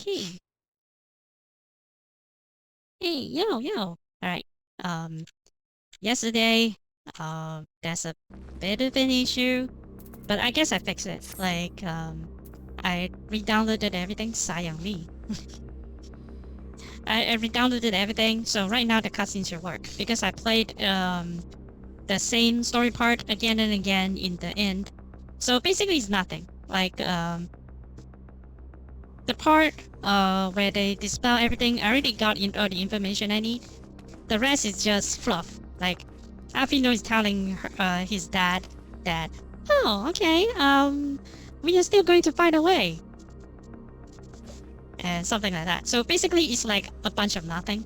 Hey. Hey, yo. Alright. Um, Yesterday, there's a bit of an issue, but I guess I fixed it. Like, I re-downloaded everything. Sayang me. I re-downloaded everything, so right now the cutscenes should work. Because I played, the same story part again and again in the end. So basically it's nothing. Like, the part, where they dispel everything, I already got in all the information I need. The rest is just fluff. Like, Alfino is telling his dad that, oh, okay, we are still going to find a way. And something like that. So basically, it's like a bunch of nothing.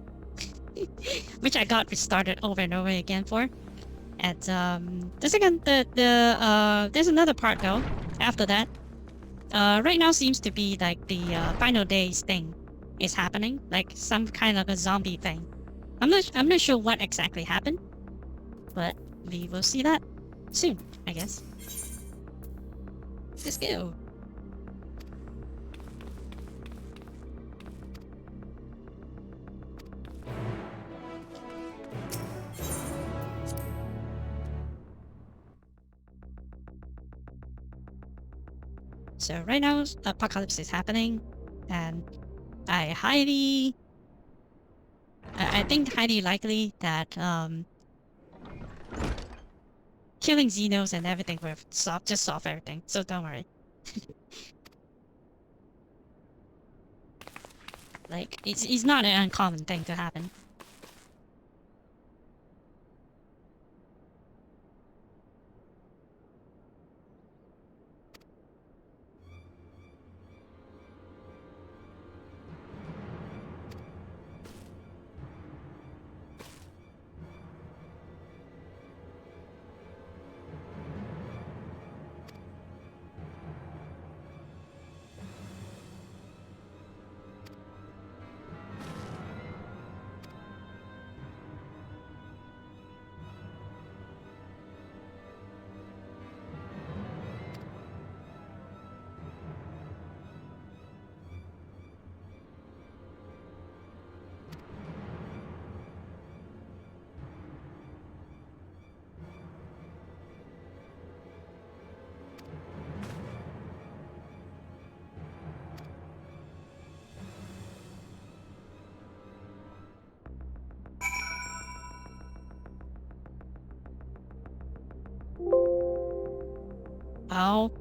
Which I got restarted over and over again for. And, there's another part though, after that. Right now seems to be like the, final days thing is happening. Like some kind of a zombie thing. I'm not sure what exactly happened. But we will see that soon, I guess. Let's go. So right now, apocalypse is happening, and I think highly likely that killing Xenos and everything will solve everything. So don't worry. Like it's not an uncommon thing to happen. Oh,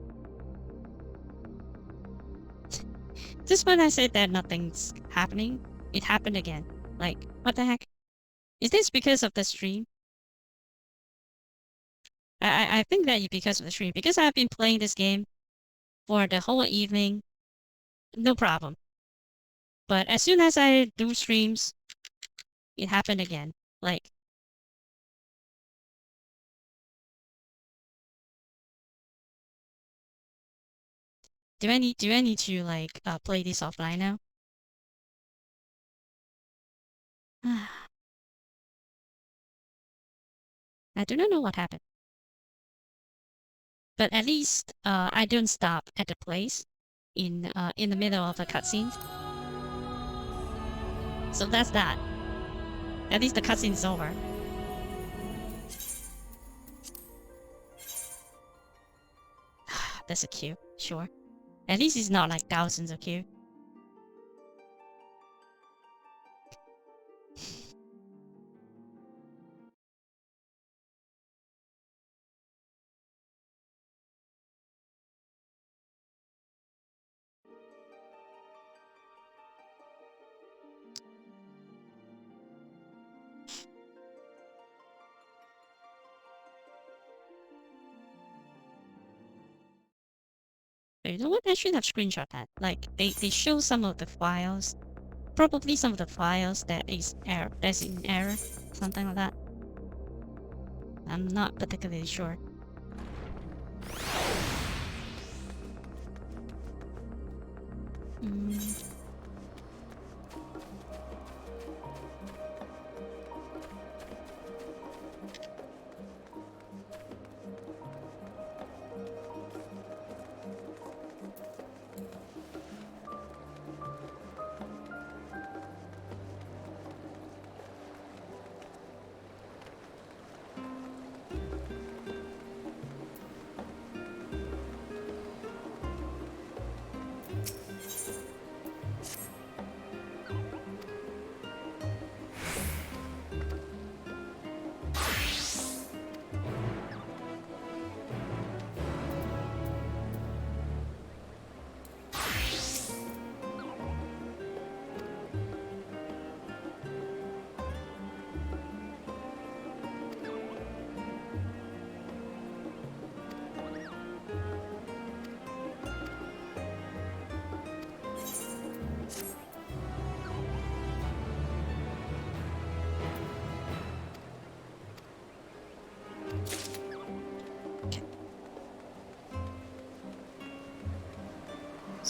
just when I said that nothing's happening, it happened again. Like what the heck? Is this because of the stream? I think that because of the stream. Because I've been playing this game for the whole evening, no problem. But as soon as I do streams, it happened again. Like, do I need to like play this offline now? I do not know what happened. But at least I don't stop at the place in the middle of a cutscene. So that's that. At least the cutscene is over. That's a queue, sure. At least it's not like thousands of queue. But you know what? I should have screenshot that. Like they show some of the files. Probably some of the files that's in error. Something like that. I'm not particularly sure. Mm.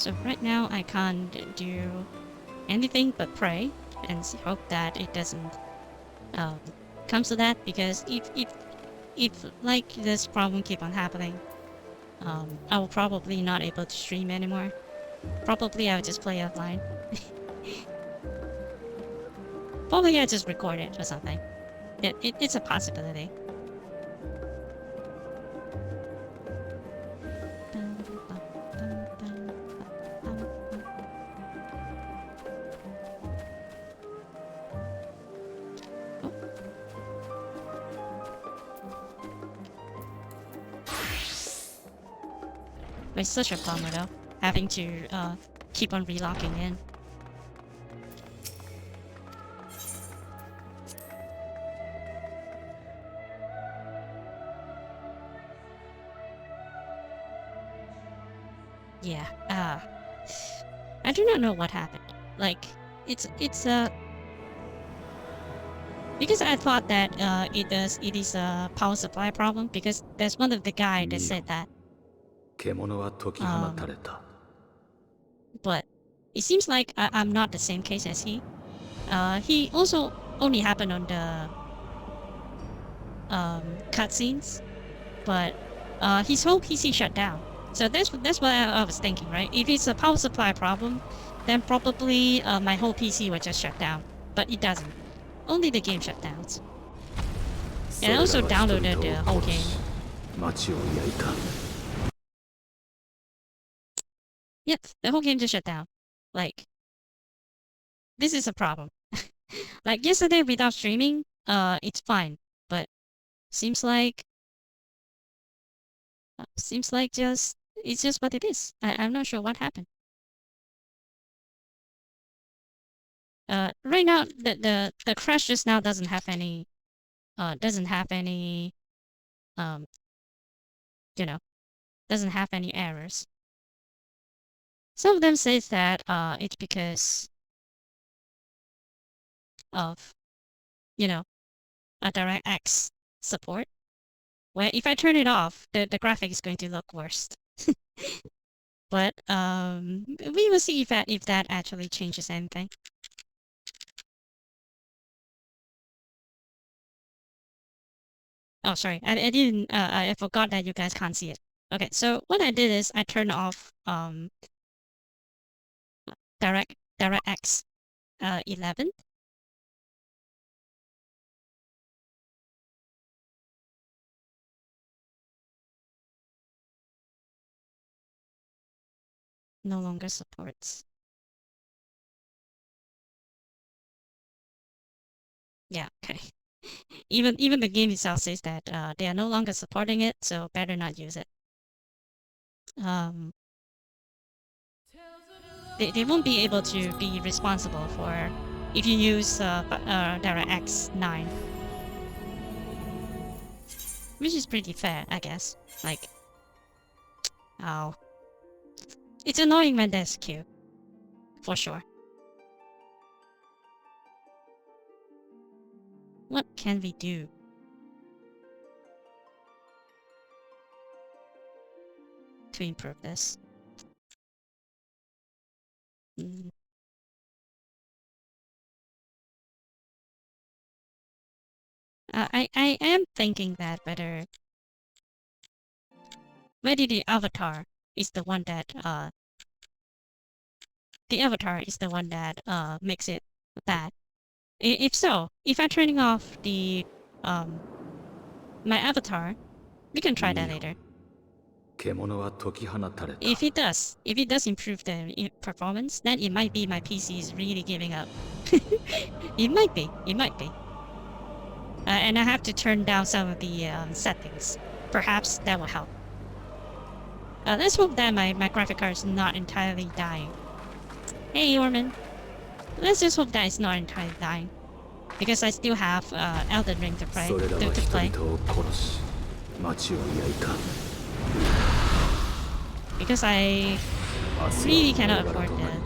So right now I can't do anything but pray and hope that it doesn't come to that, because if like this problem keep on happening, I will probably not able to stream anymore. Probably I'll just play offline. Probably I just record it or something. It's a possibility. It's such a bummer though, having to keep on relocking in. Yeah, I do not know what happened. Like, it's because I thought that it is a power supply problem, because there's one of the guy that said that. But it seems like I'm not the same case as he. He also only happened on the cutscenes, but his whole PC shut down. So that's what I was thinking, right? If it's a power supply problem, then probably my whole PC would just shut down. But it doesn't. Only the game shut down. And I also downloaded the whole game. Yep, the whole game just shut down. Like, this is a problem. Like yesterday without streaming, it's fine. But seems like just it's just what it is. I'm not sure what happened. Right now the crash just now doesn't have any you know, doesn't have any errors. Some of them says that it's because of, you know, a DirectX support, where if I turn it off, the graphic is going to look worse. But we will see if that actually changes anything. Oh, sorry, I didn't. I forgot that you guys can't see it. Okay, so what I did is I turned off DirectX 11. No longer supports. Yeah, okay. Even the game itself says that they are no longer supporting it, so better not use it. They won't be able to be responsible for if you use DirectX 9, which is pretty fair, I guess. Like, oh, it's annoying when there's queue, for sure. What can we do to improve this? I am thinking that whether the avatar is the one that makes it bad. If so, if I'm turning off the my avatar, we can try that later. If it does improve the performance, then it might be my PC is really giving up. It might be. And I have to turn down some of the settings. Perhaps that will help. Let's hope that my graphic card is not entirely dying. Hey, Orman. Let's just hope that it's not entirely dying. Because I still have Elden Ring to play. Because I really cannot afford that.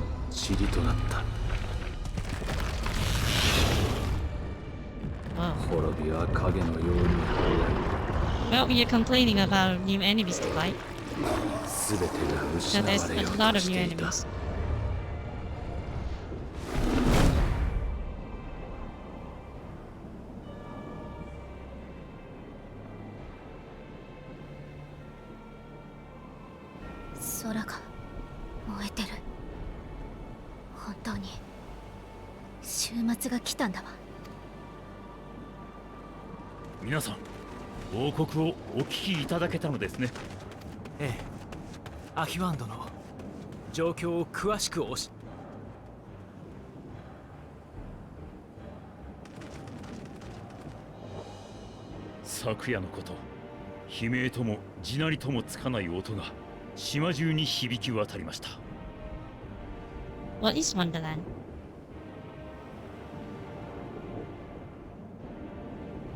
Whoa. Well, you're complaining about new enemies to fight. 全てが So 失わ there's れ a よう lot と of し new ていた。 enemies. 空が燃えてる。本当に週末が来たんだわ。皆さん、報告をお聞きいただけたのですね。ええ、アヒワンドの状況を詳しく昨夜のこと、悲鳴とも地鳴りともつかない音が島中に響き渡りました。What is Wonderland?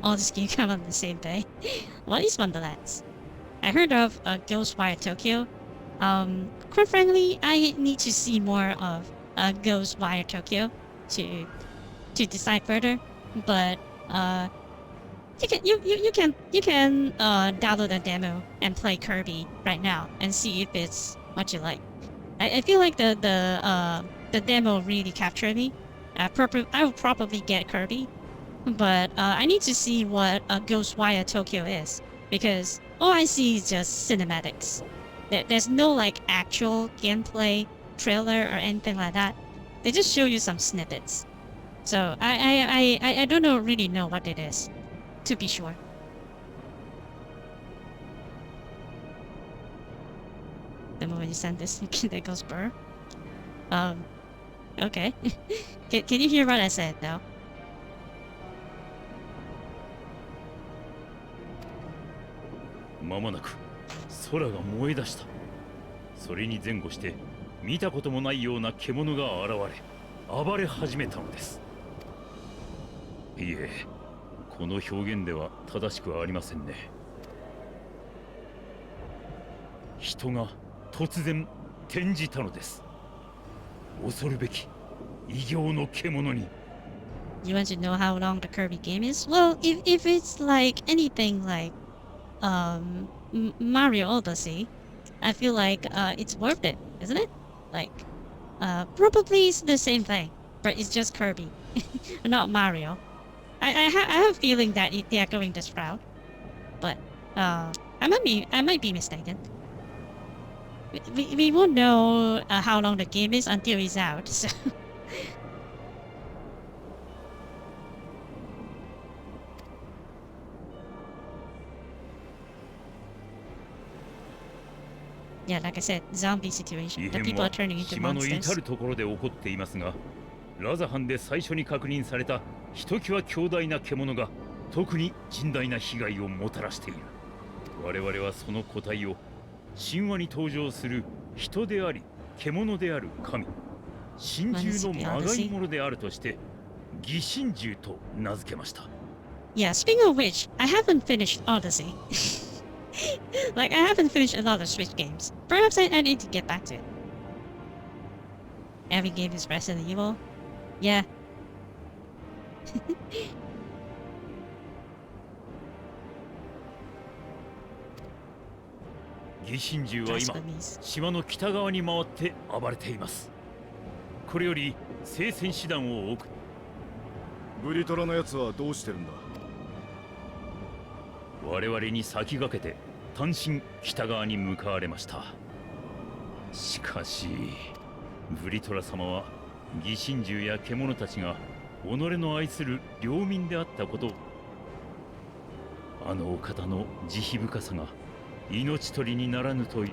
All this game come on the same day. What is Wonderlands? I heard of Ghostwire Tokyo. Quite frankly, I need to see more of Ghostwire Tokyo to decide further. But you can download a demo and play Kirby right now and see if it's what you like. I feel like the demo really captured me. I will probably get Kirby, but I need to see what Ghostwire Tokyo is, because all I see is just cinematics. There's no like actual gameplay trailer or anything like that. They just show you some snippets. So I don't really know what it is, to be sure. The moment you send this, there goes burr. Okay. Can you hear what I said though? まもなく空が燃え出した。それに前後して見たこともないような獣が現れ、暴れ始めたのです。いえ、この表現では正しくはありませんね。人が突然転じたのです。恐るべき異形の獣に。You want to know how long the Kirby game is? Well, if it's like anything like Mario Odyssey, I feel like it's worth it, isn't it? Like probably it's the same thing, but it's just Kirby, not Mario. I have a feeling that they are going this route, but I might be mistaken. We won't know how long the game is until it's out. So. Yeah, like I said, zombie situation. 異 The 変 people are は turning into 島の至 monsters. るところで起こっていますが、ラザハンで最初に確認されたひときわ強大な獣が特に甚大な被害をもたらしている。我々はその個体を神話に登場する人であり獣である神、神獣のまがいものであるとして擬神獣と名付けました。Yeah, speaking of which, I haven't finished Odyssey. Like, I haven't finished a lot of Switch games. Perhaps I need to get back to it. Every game is Resident Evil. Yeah. 擬神獣は今、島の北側に回って暴れています。これより聖戦士団を置く。ブリトラのやつはどうしてるんだ。我々に先駆けて単身北側に向かわれました。しかしブリトラ様は擬神獣や獣たちが己の愛する領民であったことを、あのお方の慈悲深さが命取りにならぬという。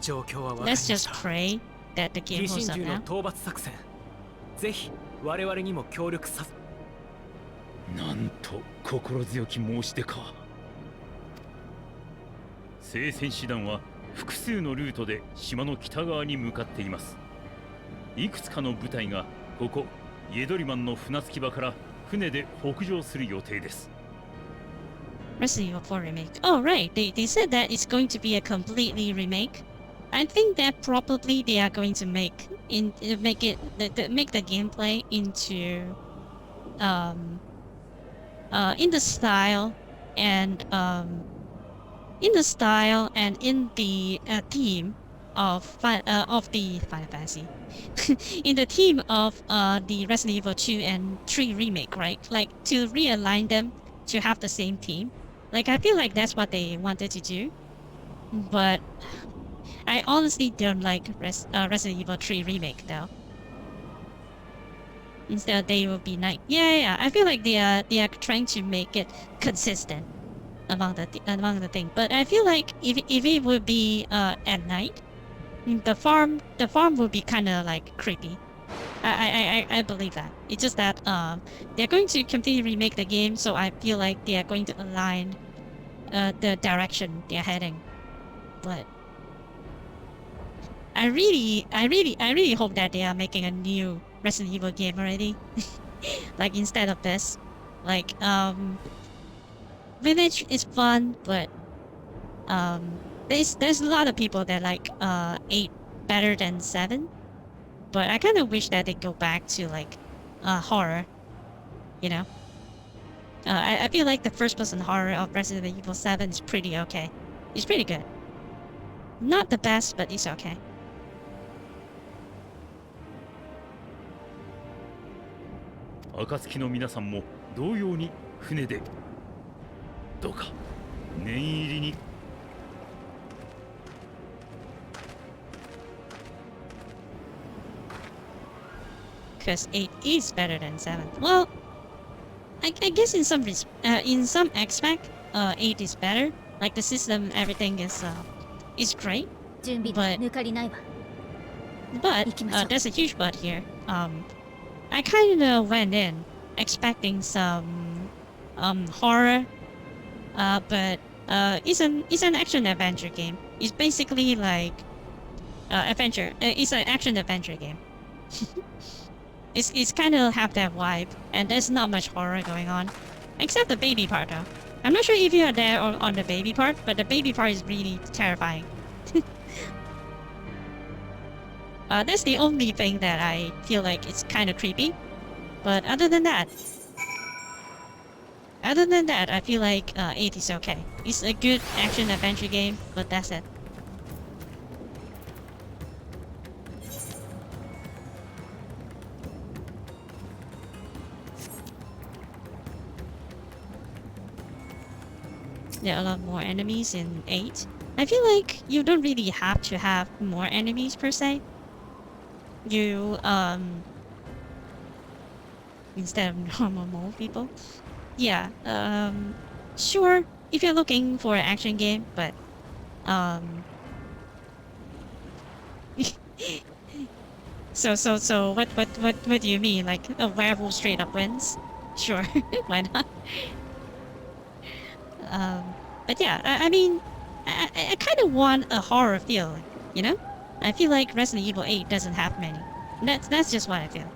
状況は分かりま Let's し just た。 pray that the 疑 game 心 holds up 獣の now. 討伐作戦、ぜひ我々にも協力させ。なんと心強き申し出か。聖戦士団は複数のルートで島の北側に向かっています。いくつかの部隊がここイエドリマンの船着き場から船で北上する予定です。Resident Evil 4 remake. Oh right, they said that it's going to be a completely remake. I think that probably they are going to make the gameplay into in the style and in the style and in the theme of the Final Fantasy, in the theme of the Resident Evil 2 and 3 remake, right? Like to realign them to have the same theme. Like I feel like that's what they wanted to do, but I honestly don't like Resident Evil 3 remake though. Instead, they will be night. Yeah. I feel like they are trying to make it consistent among the thing. But I feel like if it would be at night, the farm would be kind of like creepy. I believe that. It's just that they're going to completely remake the game, so I feel like they are going to align the direction they're heading. But I really hope that they are making a new Resident Evil game already. Like instead of this. Like Village is fun, but there's a lot of people that like 8 better than 7. But I kind of wish that they go back to like horror, you know. I feel like the first person horror of Resident Evil 7 is pretty okay. It's pretty good. Not the best, but it's okay.暁の皆さんも同様に船でどうか念入りに。Because 8 is better than 7. Well, I guess in some aspect, 8 is better. Like the system, everything is great. 準備 But- 抜かりないわ But 行きましょう。 there's a huge but here. I kind of went in expecting some horror, but it's an action adventure game. It's basically like adventure. It's an action adventure game. It's kind of have that vibe, and there's not much horror going on, except the baby part though. I'm not sure if you are there on the baby part, but the baby part is really terrifying. That's the only thing that I feel like it's kind of creepy. But other than that, I feel like 8 is okay. It's a good action adventure game, but that's it. There are a lot more enemies in 8. I feel like you don't really have to have more enemies per se. You instead of normal people. Yeah, sure, if you're looking for an action game, but so what do you mean? Like a werewolf straight up wins? Sure, why not? But yeah, I mean, I kind of want a horror feel, you know? I feel like Resident Evil 8 doesn't have many. That's just what I feel.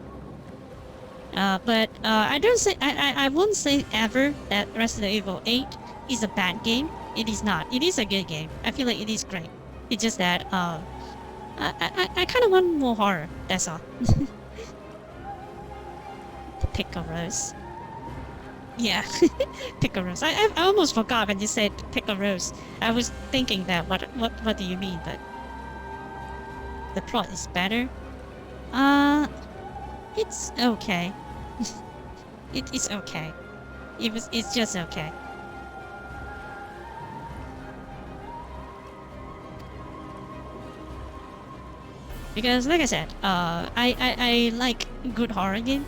But I don't say I won't say ever that Resident Evil 8 is a bad game. It is not. It is a good game. I feel like it is great. It's just that I kind of want more horror. That's all. Pickle Rose. Yeah, Pickle Rose. I almost forgot when you said Pickle Rose. I was thinking that what do you mean? But the plot is better. It's okay. It's okay. It's just okay. Because like I said, I like good horror game.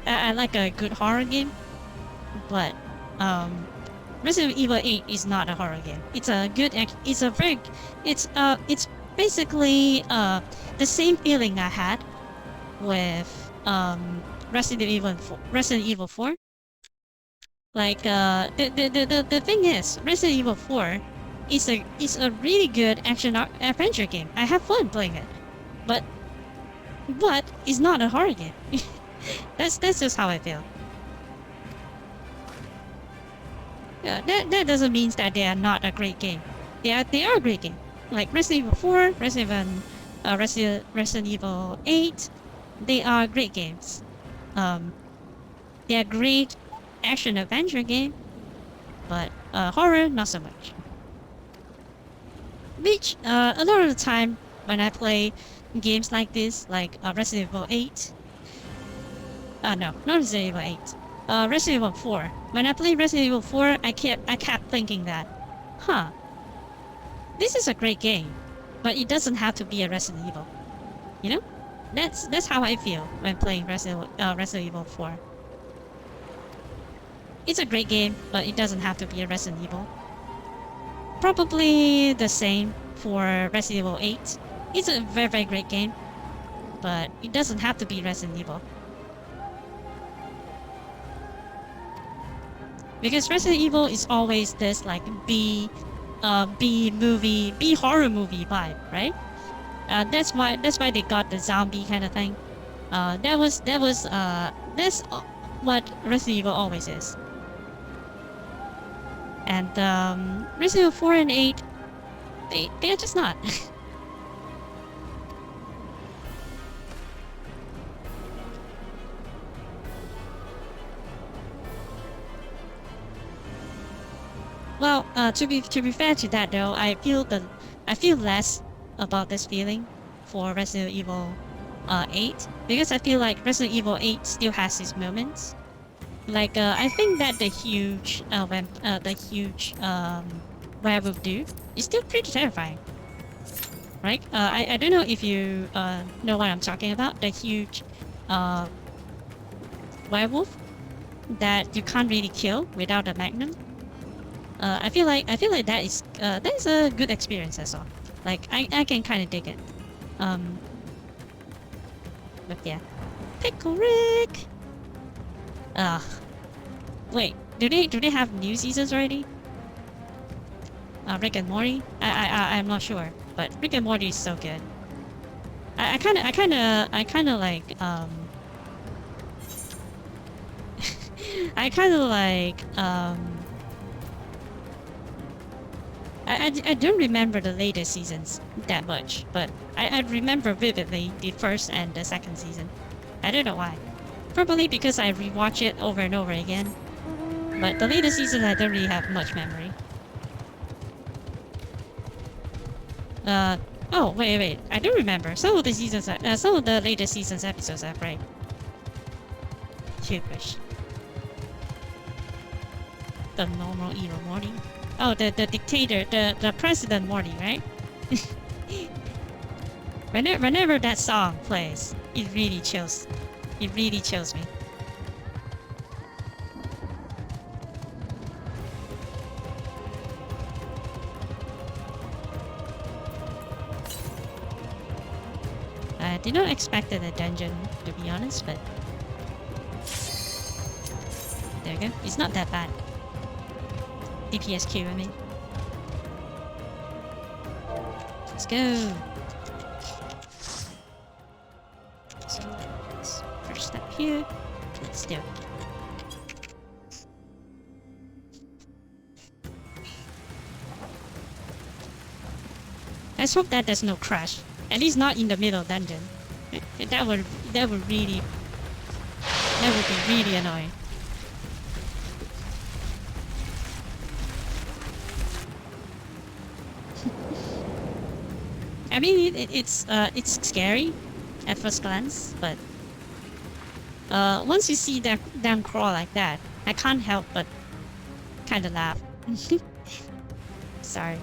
I like a good horror game, but Resident Evil 8 is not a horror game. It's a good it's basically the same feeling I had with Resident Evil 4. Like the thing is, Resident Evil 4 is a really good action adventure game. I have fun playing it, but it's not a horror game. That's just how I feel. Yeah, that doesn't mean that they are not a great game. They are a great game. Like Resident Evil 4, Resident Evil 8, they are great games. they're great action adventure game, but horror not so much. Which a lot of the time when I play games like this, like Resident Evil 8. No, not Resident Evil 8. Resident Evil 4. When I play Resident Evil 4, I kept thinking that, this is a great game, but it doesn't have to be a Resident Evil. You know, that's how I feel when playing Resident Evil 4. It's a great game, but it doesn't have to be a Resident Evil. Probably the same for Resident Evil 8. It's a very, very great game, but it doesn't have to be Resident Evil. Because Resident Evil is always this like B horror movie vibe, right? That's why they got the zombie kind of thing. That's what Resident Evil always is. And Resident Evil 4 and 8, they're just not. Well, to be fair to that though, I feel less about this feeling for Resident Evil 8, because I feel like Resident Evil 8 still has its moments. Like I think that the huge werewolf dude is still pretty terrifying, right? I don't know if you know what I'm talking about. The huge werewolf that you can't really kill without a magnum. I feel like that is a good experience as well. Like I can kind of dig it. But yeah, Pickle Rick. Wait, do they have new seasons already? Rick and Morty? I'm not sure, but Rick and Morty is so good. I kind of like I kind of like I don't remember the later seasons that much, but I remember vividly the first and the second season. I don't know why. Probably because I rewatch it over and over again. But the later seasons I don't really have much memory. Oh wait, I do remember. Some of the seasons, some of the later seasons episodes are right. Sheepish. The normal evil Morty. Oh, the dictator, the president Morty, right? Whenever that song plays, it really chills. It really chills me. I did not expect a dungeon, to be honest, but there you go. It's not that bad. DPSQ, I mean. Let's go. So, first step here. Let's do it. Let's hope that there's no crash. At least not in the middle dungeon. That would be really annoying. I mean, it's scary at first glance, but once you see them crawl like that, I can't help but kind of laugh. Sorry.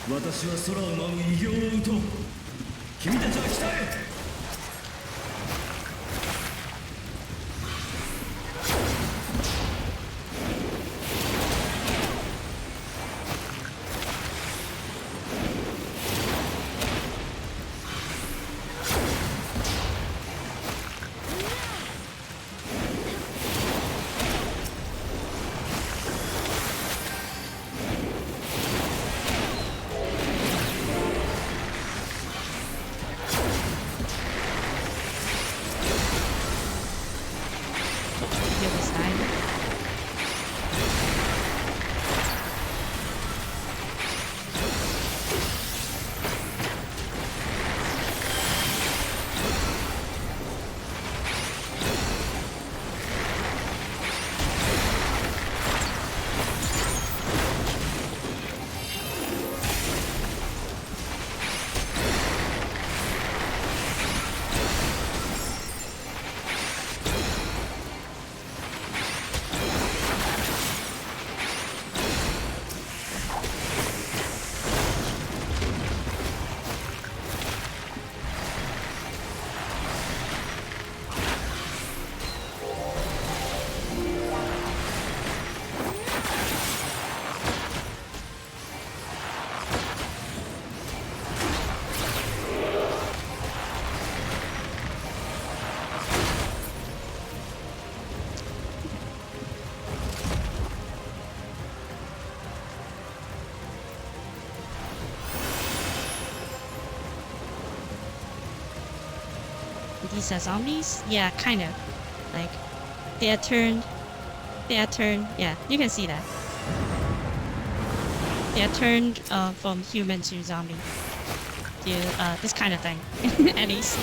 私は空を舞う偉業を打とう。君たちは北へ。Feel this time. These are zombies? Yeah, kind of. Like, they are turned, yeah, you can see that. They are turned from human to zombie. To this kind of thing, at least.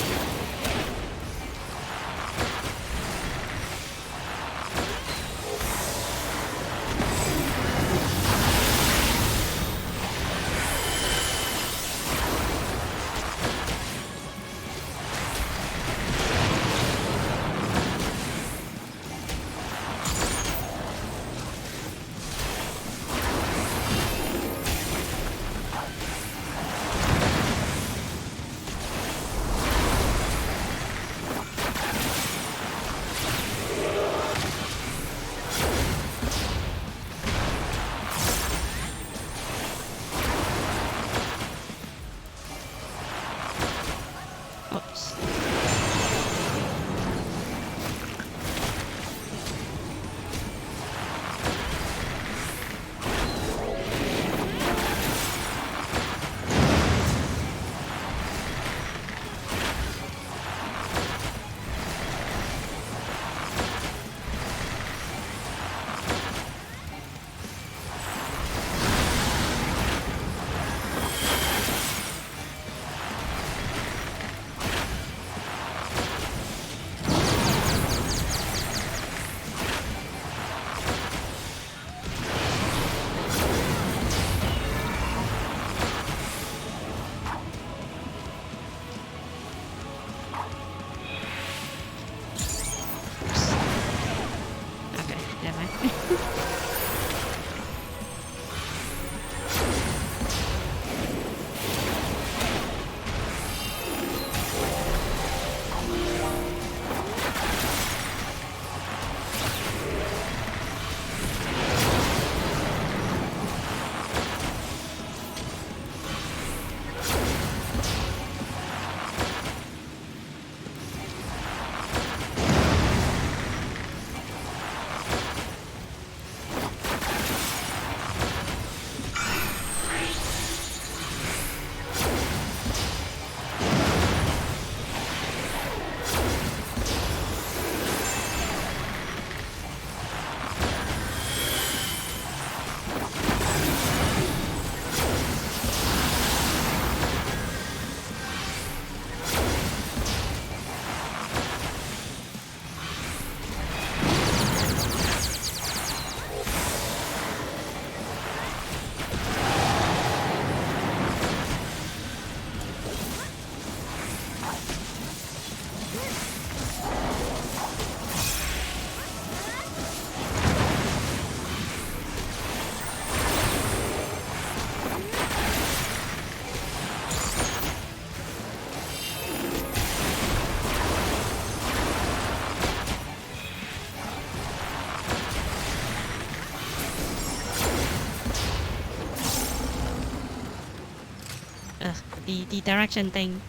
the direction thing.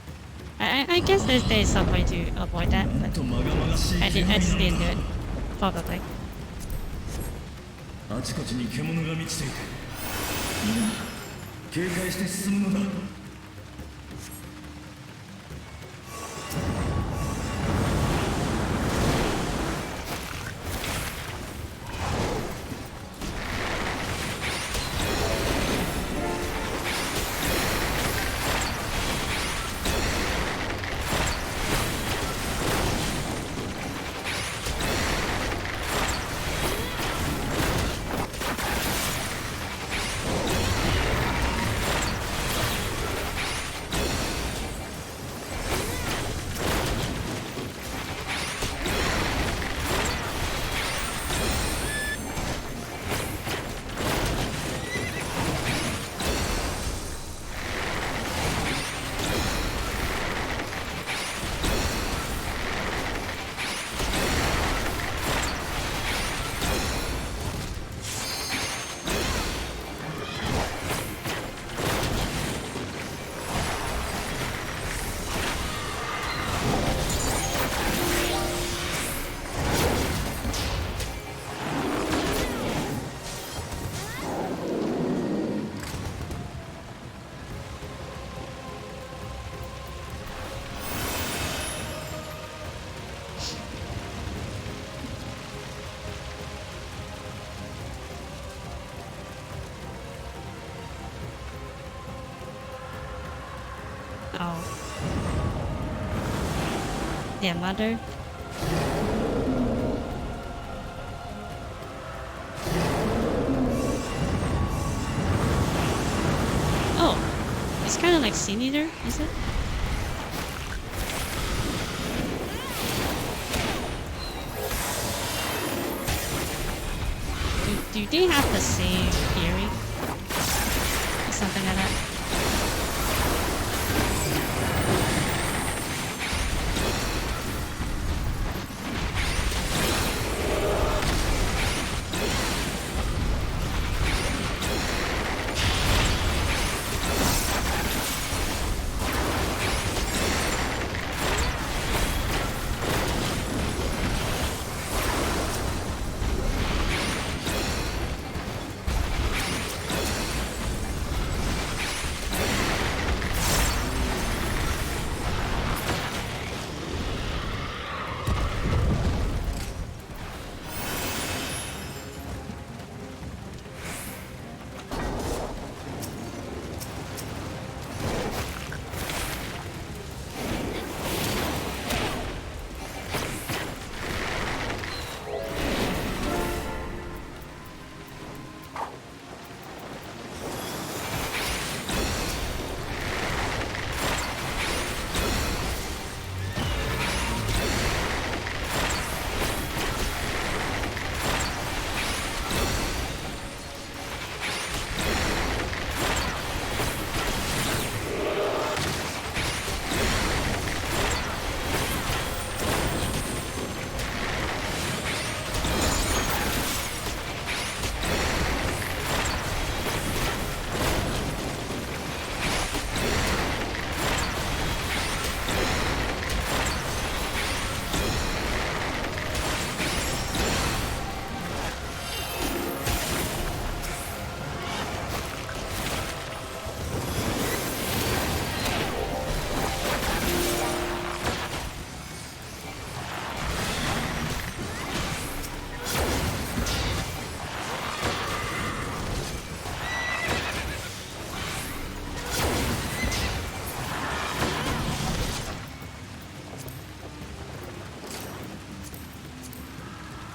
I guess there's some way to avoid that, なん but とまがまがしい I 煙 just な didn't の do だ it. Probably. あちこちに獣が満ちているみんな警戒して進むのだ Oh. Their mother. Oh, it's kind of like Sin Eater, is it? Do they have the same theory? Or something like that?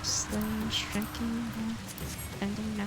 Slowly shrinking, bending now.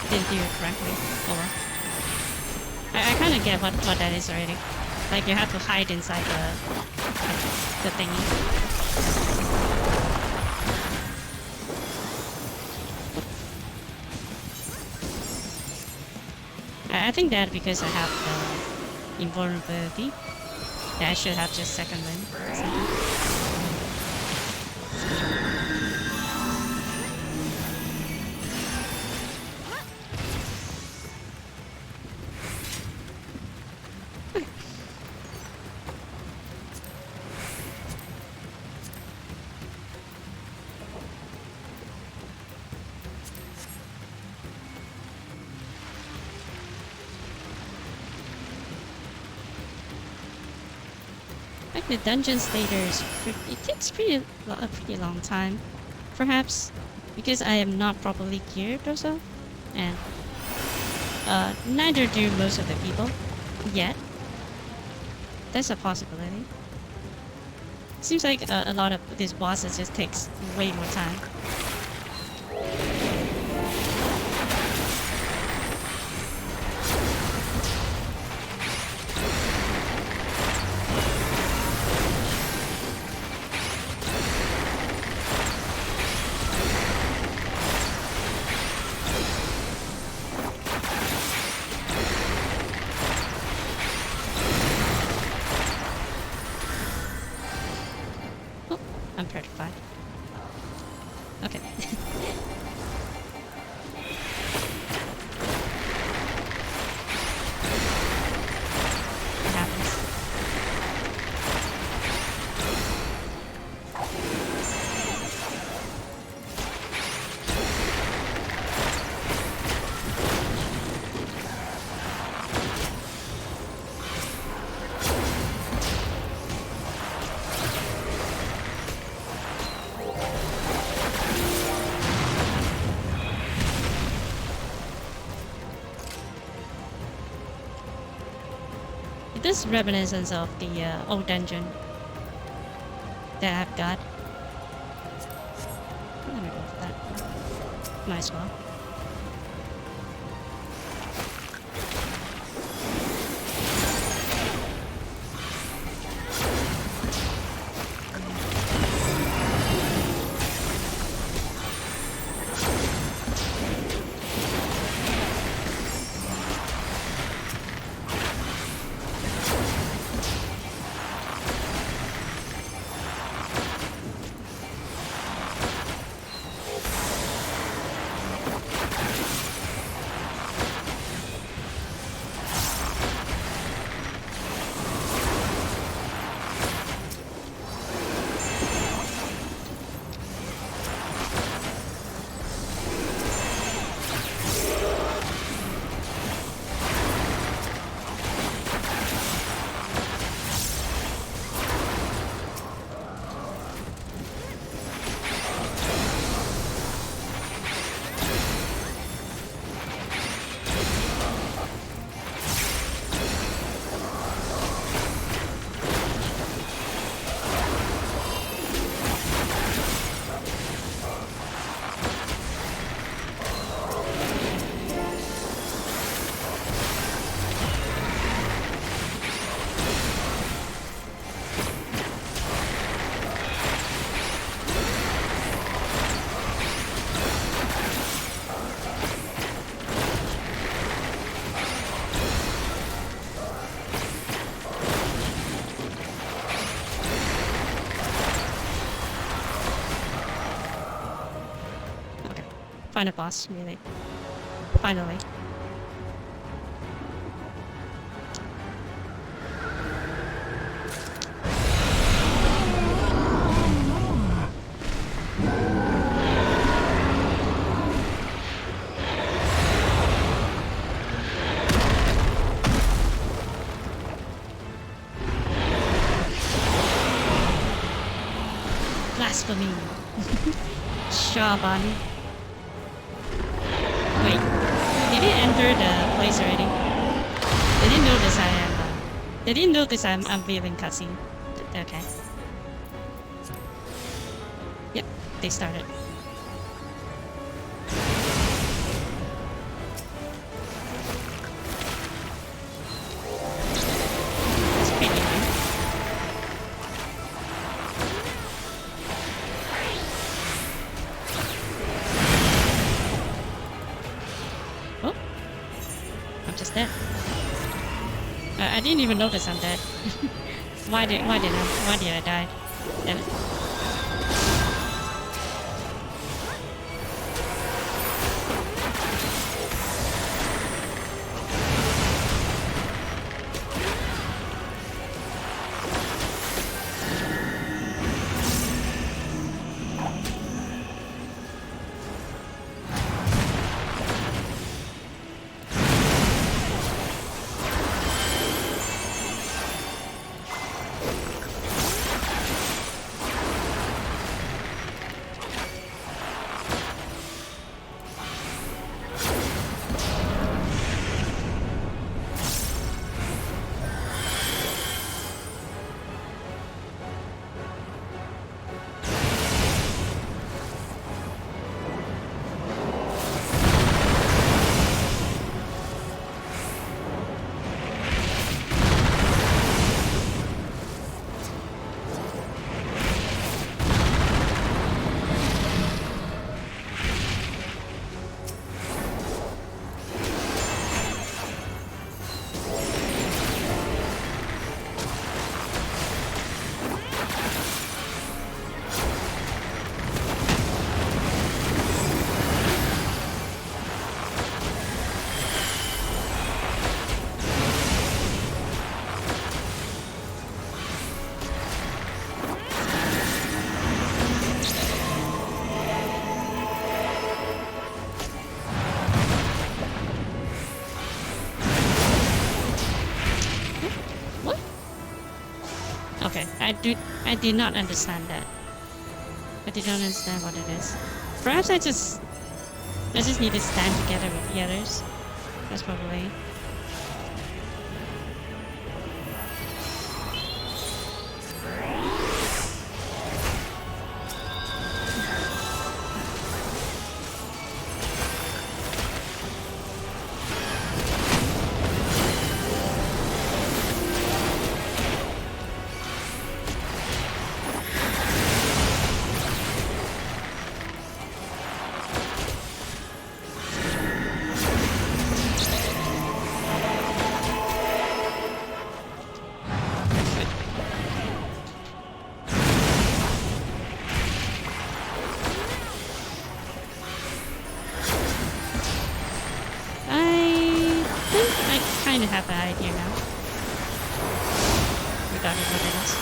didn't do it correctly. Oh well. I kind of get what that is already. Like you have to hide inside the thingy. I think that because I have the invulnerability, that I should have just second wind or something. Like the dungeons later is it takes a pretty long time, perhaps because I am not properly geared or so, and neither do most of the people yet. That's a possibility. Seems like a lot of these bosses just takes way more time. I'm petrified. Okay. What happens? This reminiscence of the old dungeon that I've got. Let me go for that. Might as well. Final boss, really. Finally. Blasphemy. Shaban. Wait, did it enter the place already? They didn't notice I am. They didn't notice I'm leaving cutscene. Okay. Yep, they started. dead. I didn't even notice I'm dead. Why did I die? Damn it. Okay, I did not understand that. I did not understand what it is. Perhaps I just need to stand together with the others. That's probably. I kind of have an idea now. Regarding what it is.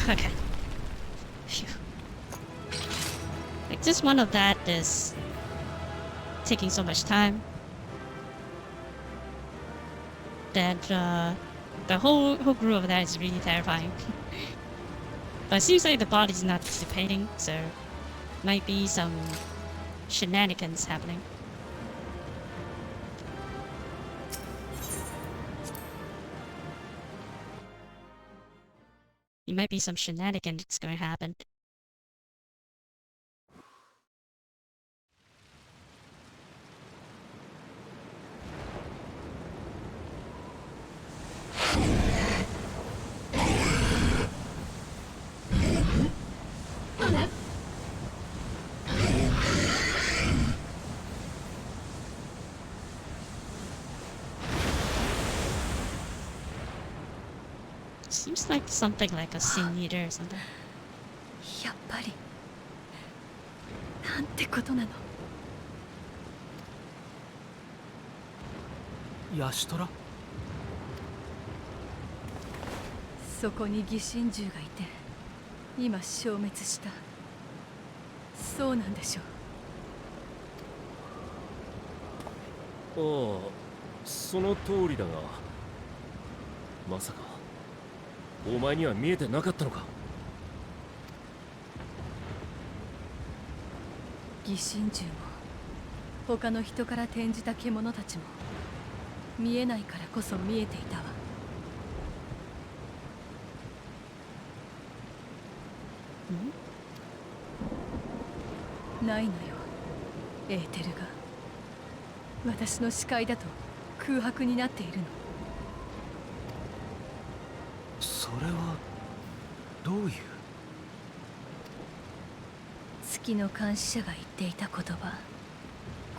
Okay. Phew. Like just one of that is taking so much time that the whole group of that is really terrifying. But it seems like the body's not dissipating, so might be some shenanigans happening. It might be some shenanigans that's going to happen. Seems like something like a scene eater or something. やっぱりなんてことなの。ヤシトラ？そこに疑心獣がいて今消滅した。そうなんでしょう。ああ、その通りだが、まさかお前には見えてなかったのか？疑心獣も他の人から転じた獣たちも見えないからこそ見えていたわ。ないのよ、エーテルが。私の視界だと空白になっているの。それはどういう？月の監視者が言っていた言葉。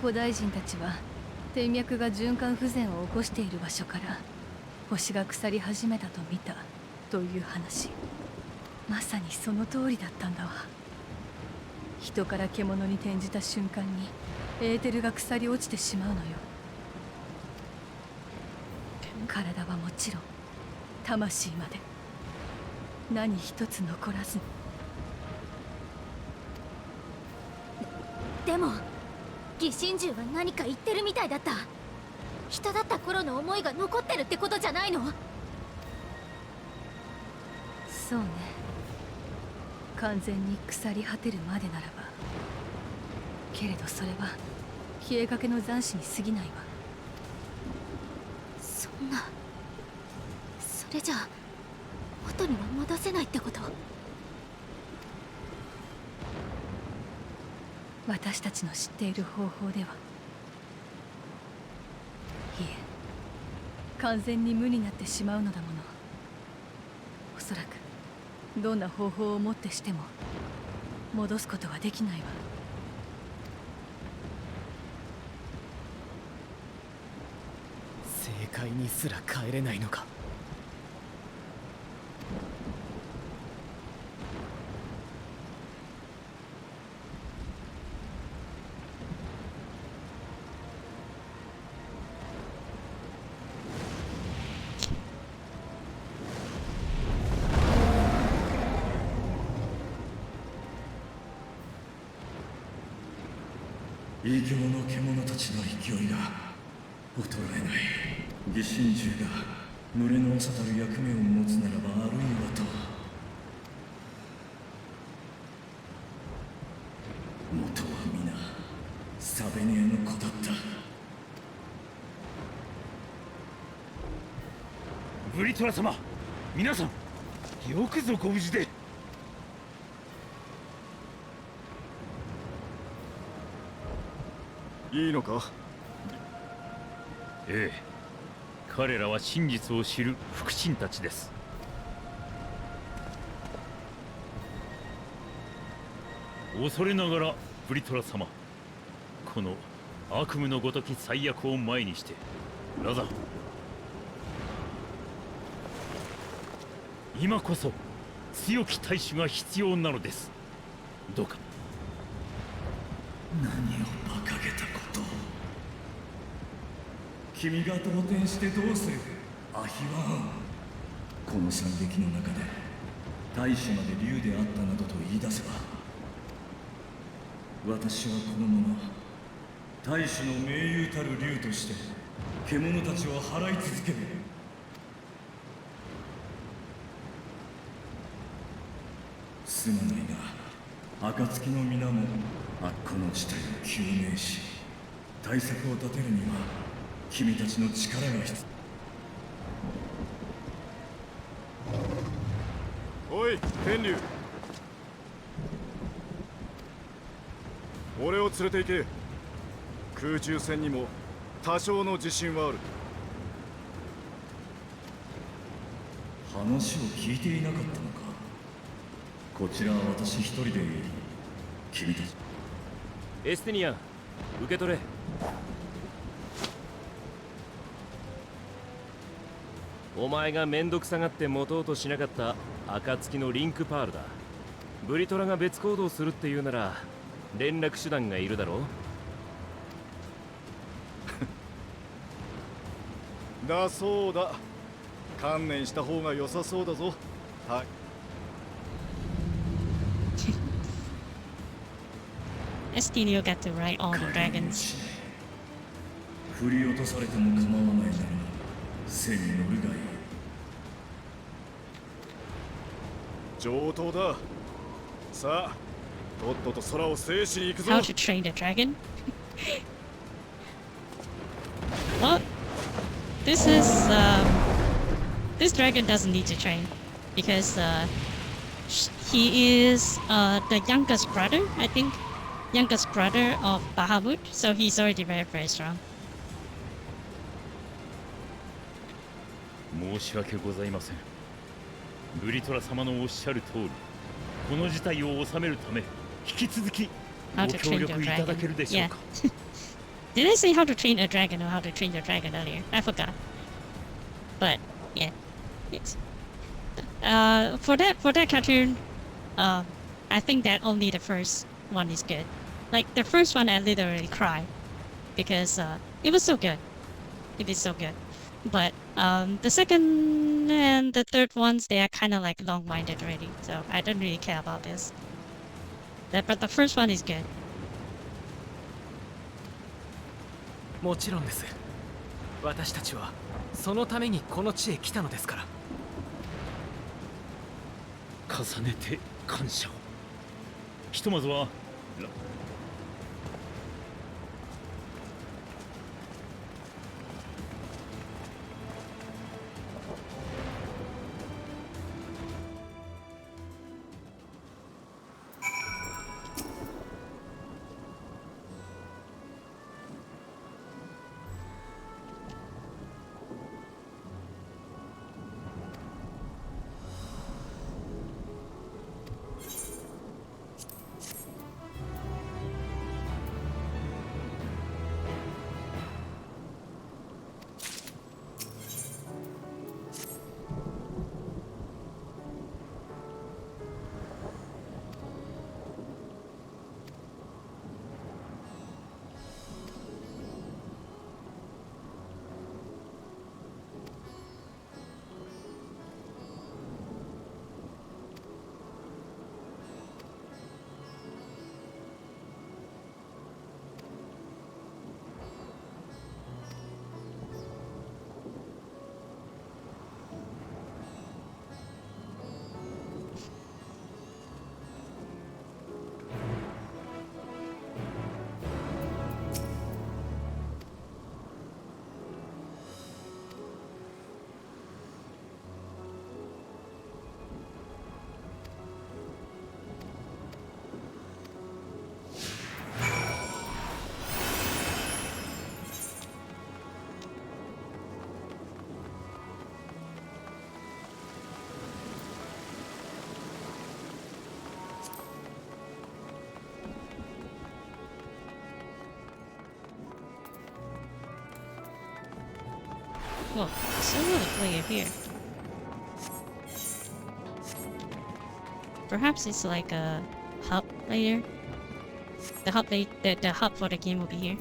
古代人たちは天脈が循環不全を起こしている場所から星が腐り始めたと見たという話。まさにその通りだったんだわ。人から獣に転じた瞬間にエーテルが腐り落ちてしまうのよ。体はもちろん魂まで何一つ残らずに。でも疑心獣は何か言ってるみたいだった。人だった頃の思いが残ってるってことじゃないの？そうね、完全に腐り果てるまでならば。けれどそれは消えかけの残滓に過ぎないわ。そんな、それじゃあ元には戻せないってこと？私たちの知っている方法では。いえ、完全に無になってしまうのだもの。おそらくどんな方法をもってしても戻すことはできないわ。正解にすら帰れないのか？異形の獣たちの勢いが衰えない。疑心獣が群れの長たる役目を持つならば、あるいはと。元は皆サベニアの子だった。ブリトラ様、皆さんよくぞご無事で。いいのか？ええ、彼らは真実を知る腹心たちです。恐れながらブリトラ様、この悪夢のごとき最悪を前にしてラザ、今こそ強き大主が必要なのです。どうか。何を馬鹿げたことを。君が動転してどうする、アヒワン。この惨劇の中で大主まで竜であったなどと言い出せば、私はこのまま大主の盟友たる竜として獣たちを払い続ける。すまないが、暁の皆もこの事態を究明し対策を立てるには君たちの力が必要。おい天竜、俺を連れて行け。空中戦にも多少の自信はある。話を聞いていなかったのか。こちらは私一人でいい。君たちエステニアン、受け取れ。お前がめんどくさがって持とうとしなかった暁のリンクパールだ。ブリトラが別行動するっていうなら連絡手段がいるだろう。だそうだ。観念した方が良さそうだぞ。はい。Estinio got to ride all the 仮に dragons. 振り落とされても構わないなら背に乗るがいい。上等だ。さあ、とっとと空を制しに行くぞ。 How to train the dragon? Well, this is this dragon doesn't need to train because he is the youngest brother, I think, youngest brother of Bahamut, so he's already very very strong. 申し訳ございません。ブリトラ様のおっしゃる通り、この事態を収めるため引き続き How ご to 協 train 力 the いただけ dragon. るでしょう Yeah. か。Did I say how to train a dragon or how to train the dragon earlier? I forgot. But yeah, it's for that cartoon, I think that only the first one is good. Like the first one, I literally cried because it was so good. It is so good. But the second and the third ones, they are kind of like long-winded already, so I don't really care about this. But the first one is good. もちろんです。私たちはそのためにこの地へ来たのですから。重ねて感謝を。ひとまずはWell, there's another player here. Perhaps it's like a hub later. The hub for the game will be here.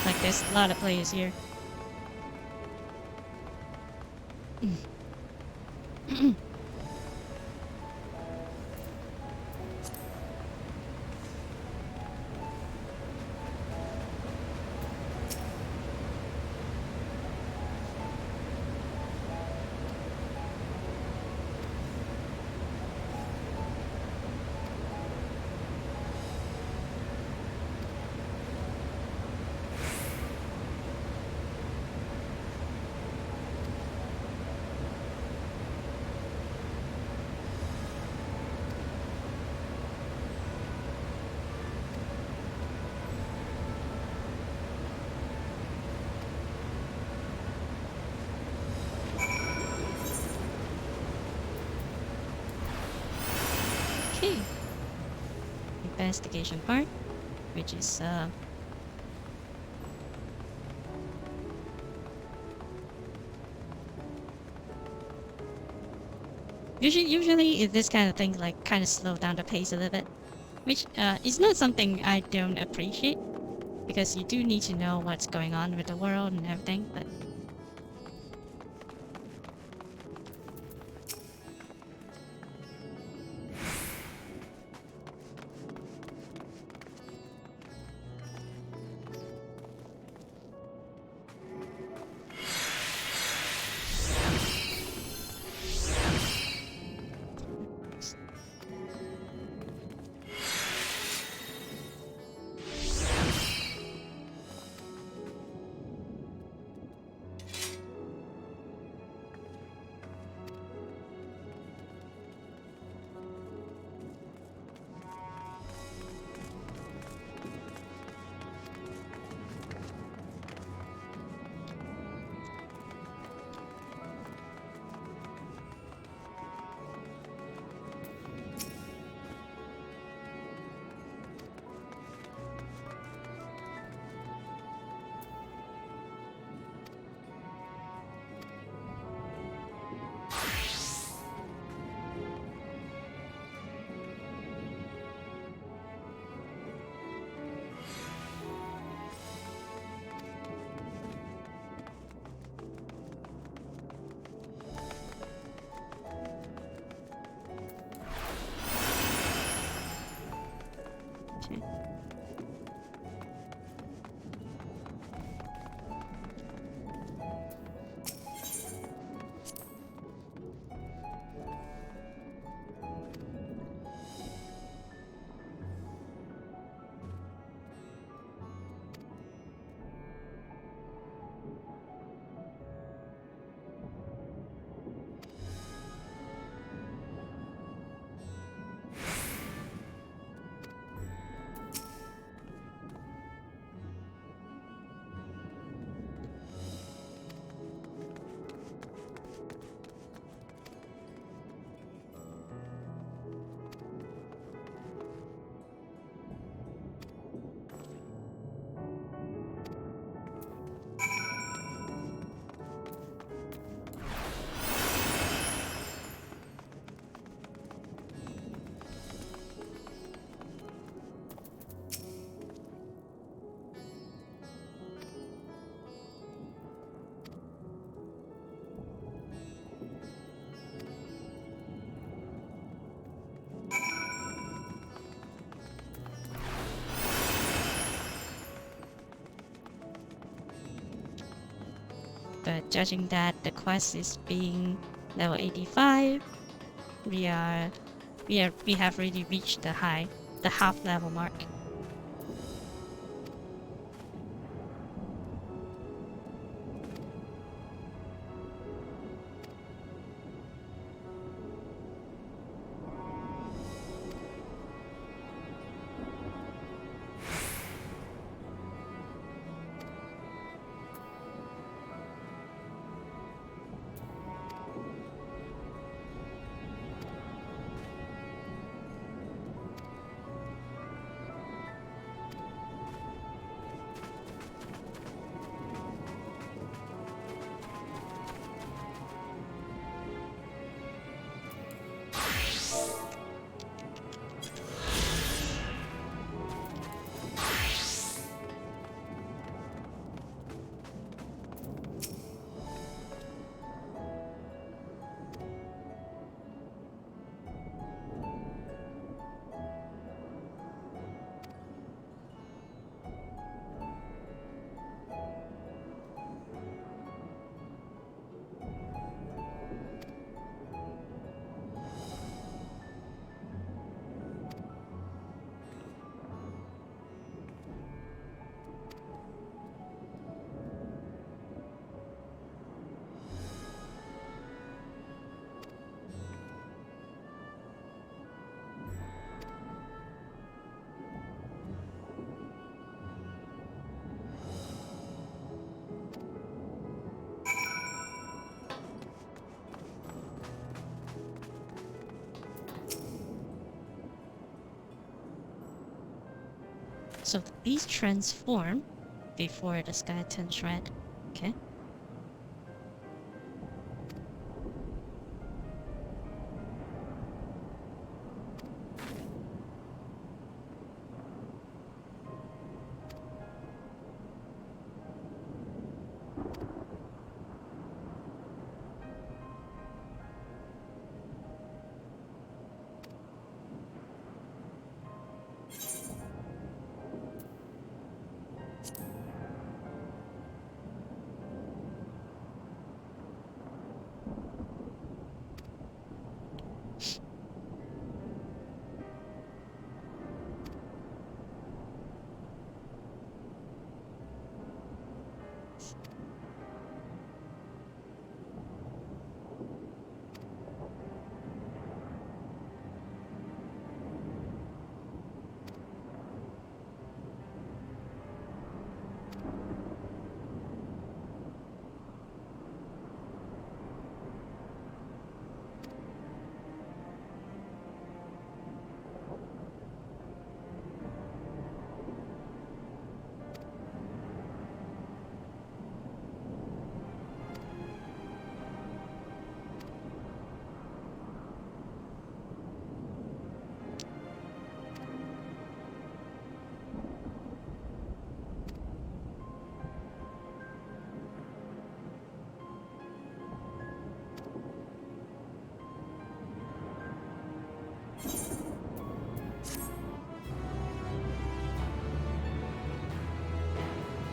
Like there's a lot of players here. Okay. Investigation part, which is Usually this kind of thing like kind of slow down the pace a little bit, which is not something I don't appreciate because you do need to know what's going on with the world and everything. But judging that the quest is being level 85, we have already reached the half level mark. So these transform before the sky turns red. Okay.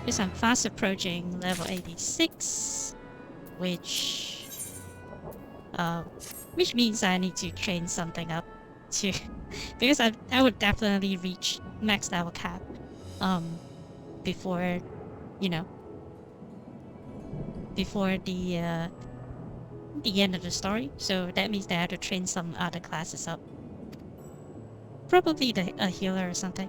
Because I'm fast approaching level 86, which means I need to train something up to because I would definitely reach max level cap before, you know, before the end of the story. So that means that I have to train some other classes up. Probably a healer or something.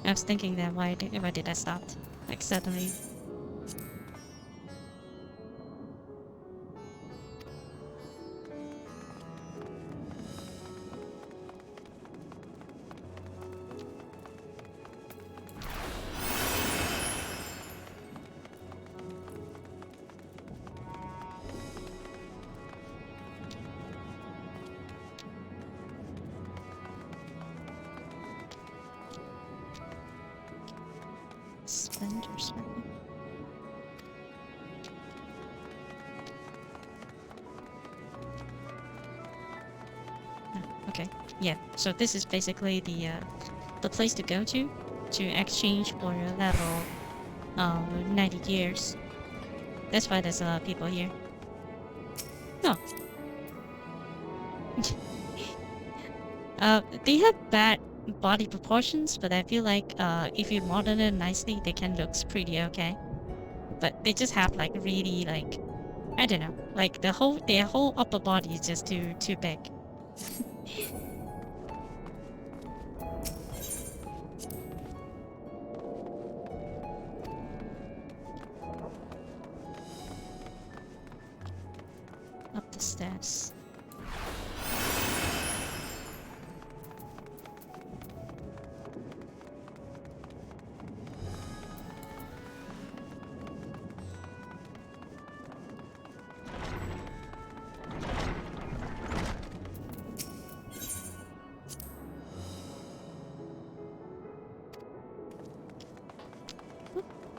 I was thinking that why did I stop? Like suddenly. Spend or something. Okay. Yeah. So this is basically the place to go to exchange for your level 90 gears. That's why there's a lot of people here. Oh. They have bad body proportions, but I feel like if you model it nicely, they can look pretty okay. But they just have like really like I don't know, like their whole upper body is just too big. Up the stairs.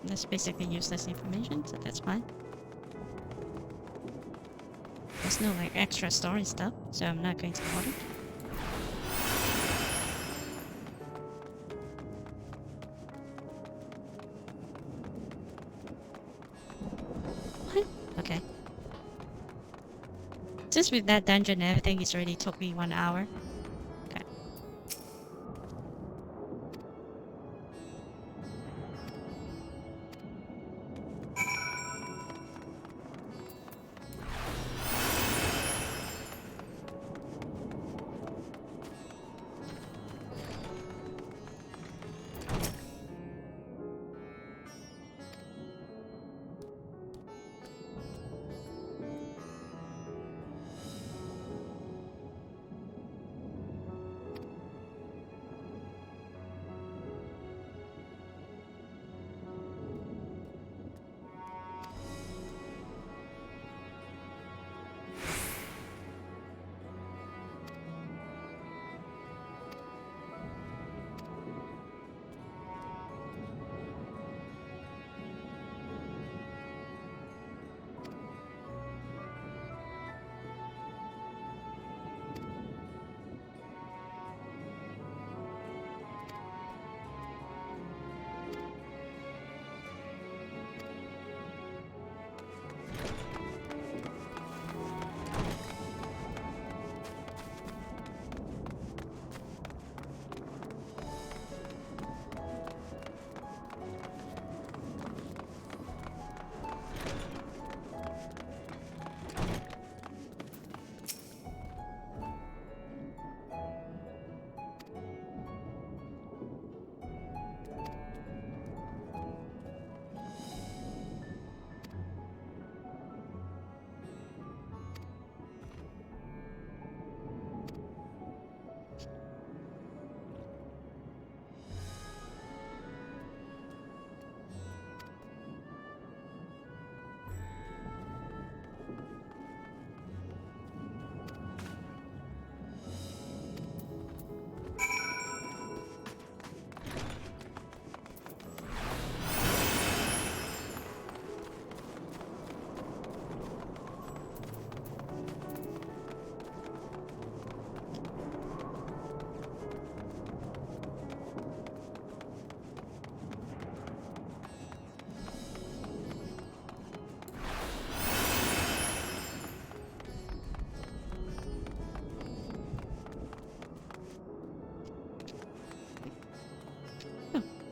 That's basically useless information, so that's fine. There's no like extra story stuff, so I'm not going to bother. What? Okay. Just with that dungeon and everything, it's already took me 1 hour. Okay.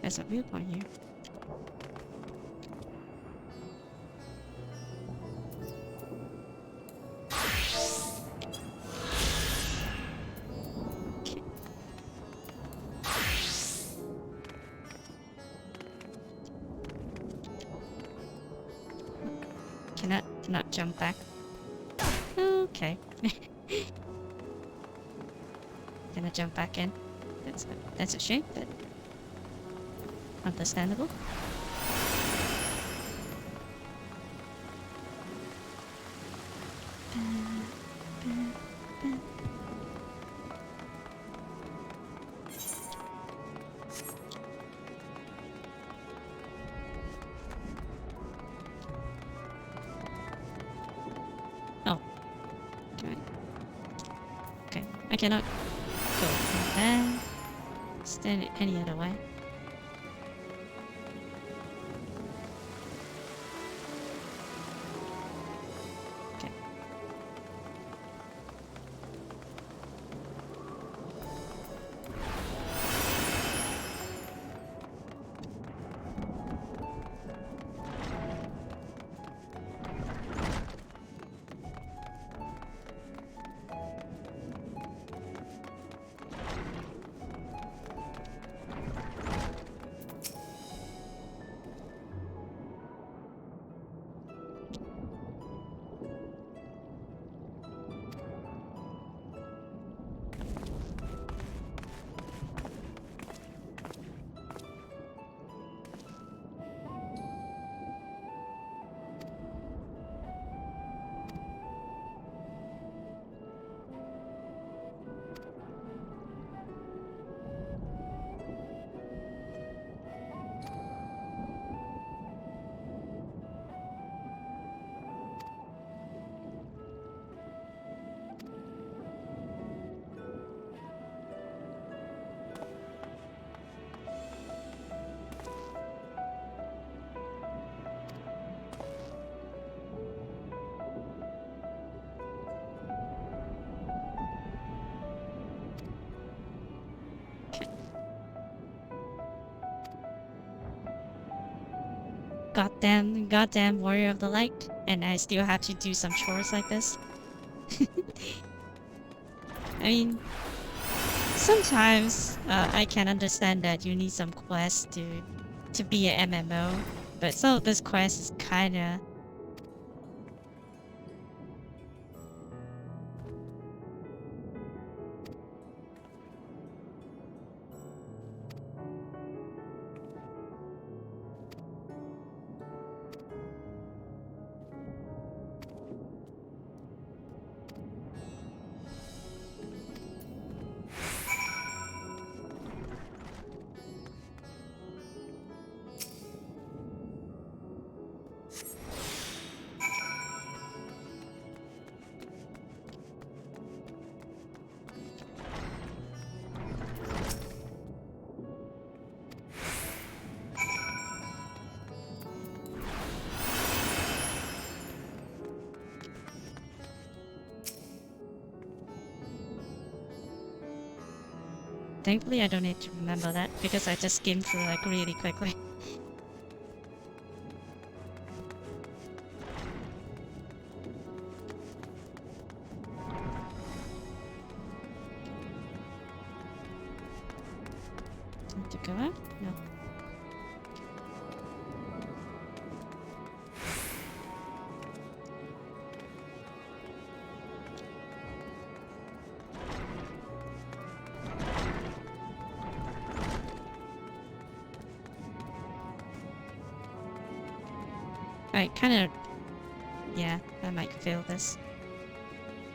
There's a viewpoint here. Okay. Cannot jump back. Okay. Can I jump back in? That's a shame, but understandable. Oh. Okay. I cannot go from there. Stand it any other way. Okay. Goddamn warrior of the light, and I still have to do some chores like this. I mean, sometimes I can understand that you need some quests to be an MMO, but some of this quest is kinda. Thankfully, I don't need to remember that because I just skimmed through like really quickly. Need to go up? No. I kind of... Yeah, I might fail this.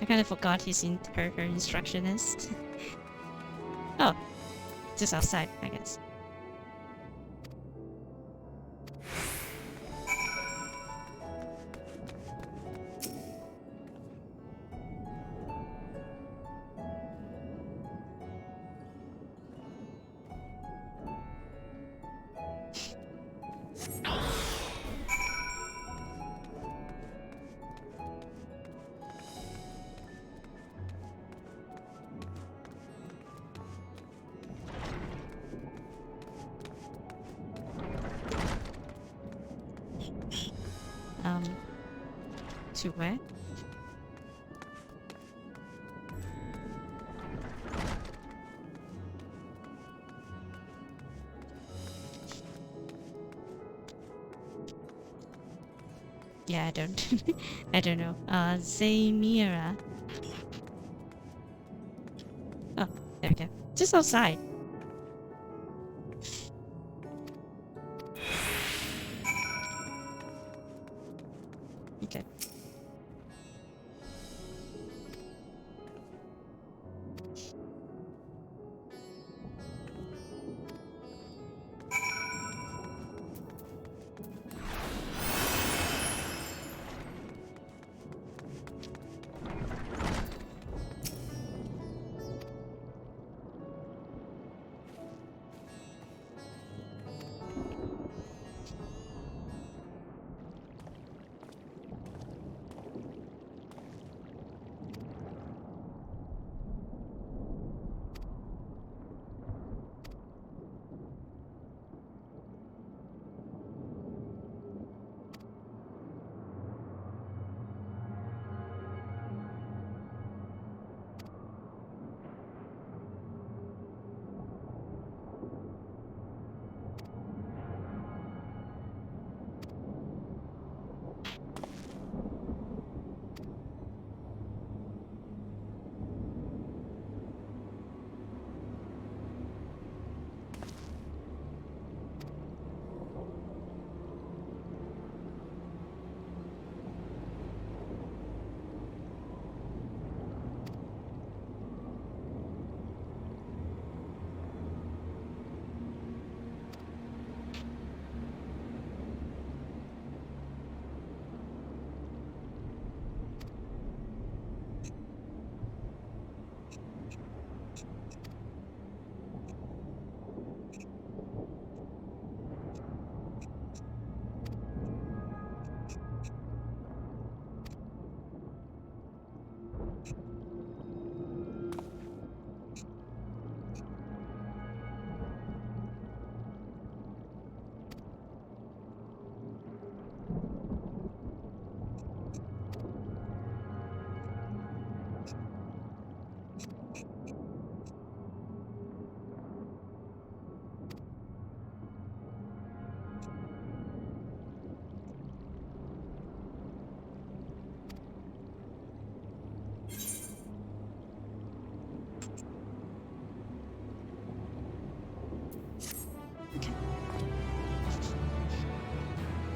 I kind of forgot her instruction is. Oh, just outside, I guess. To where? Yeah, I don't I don't know. Zamira. Oh, there we go. Just outside. Okay.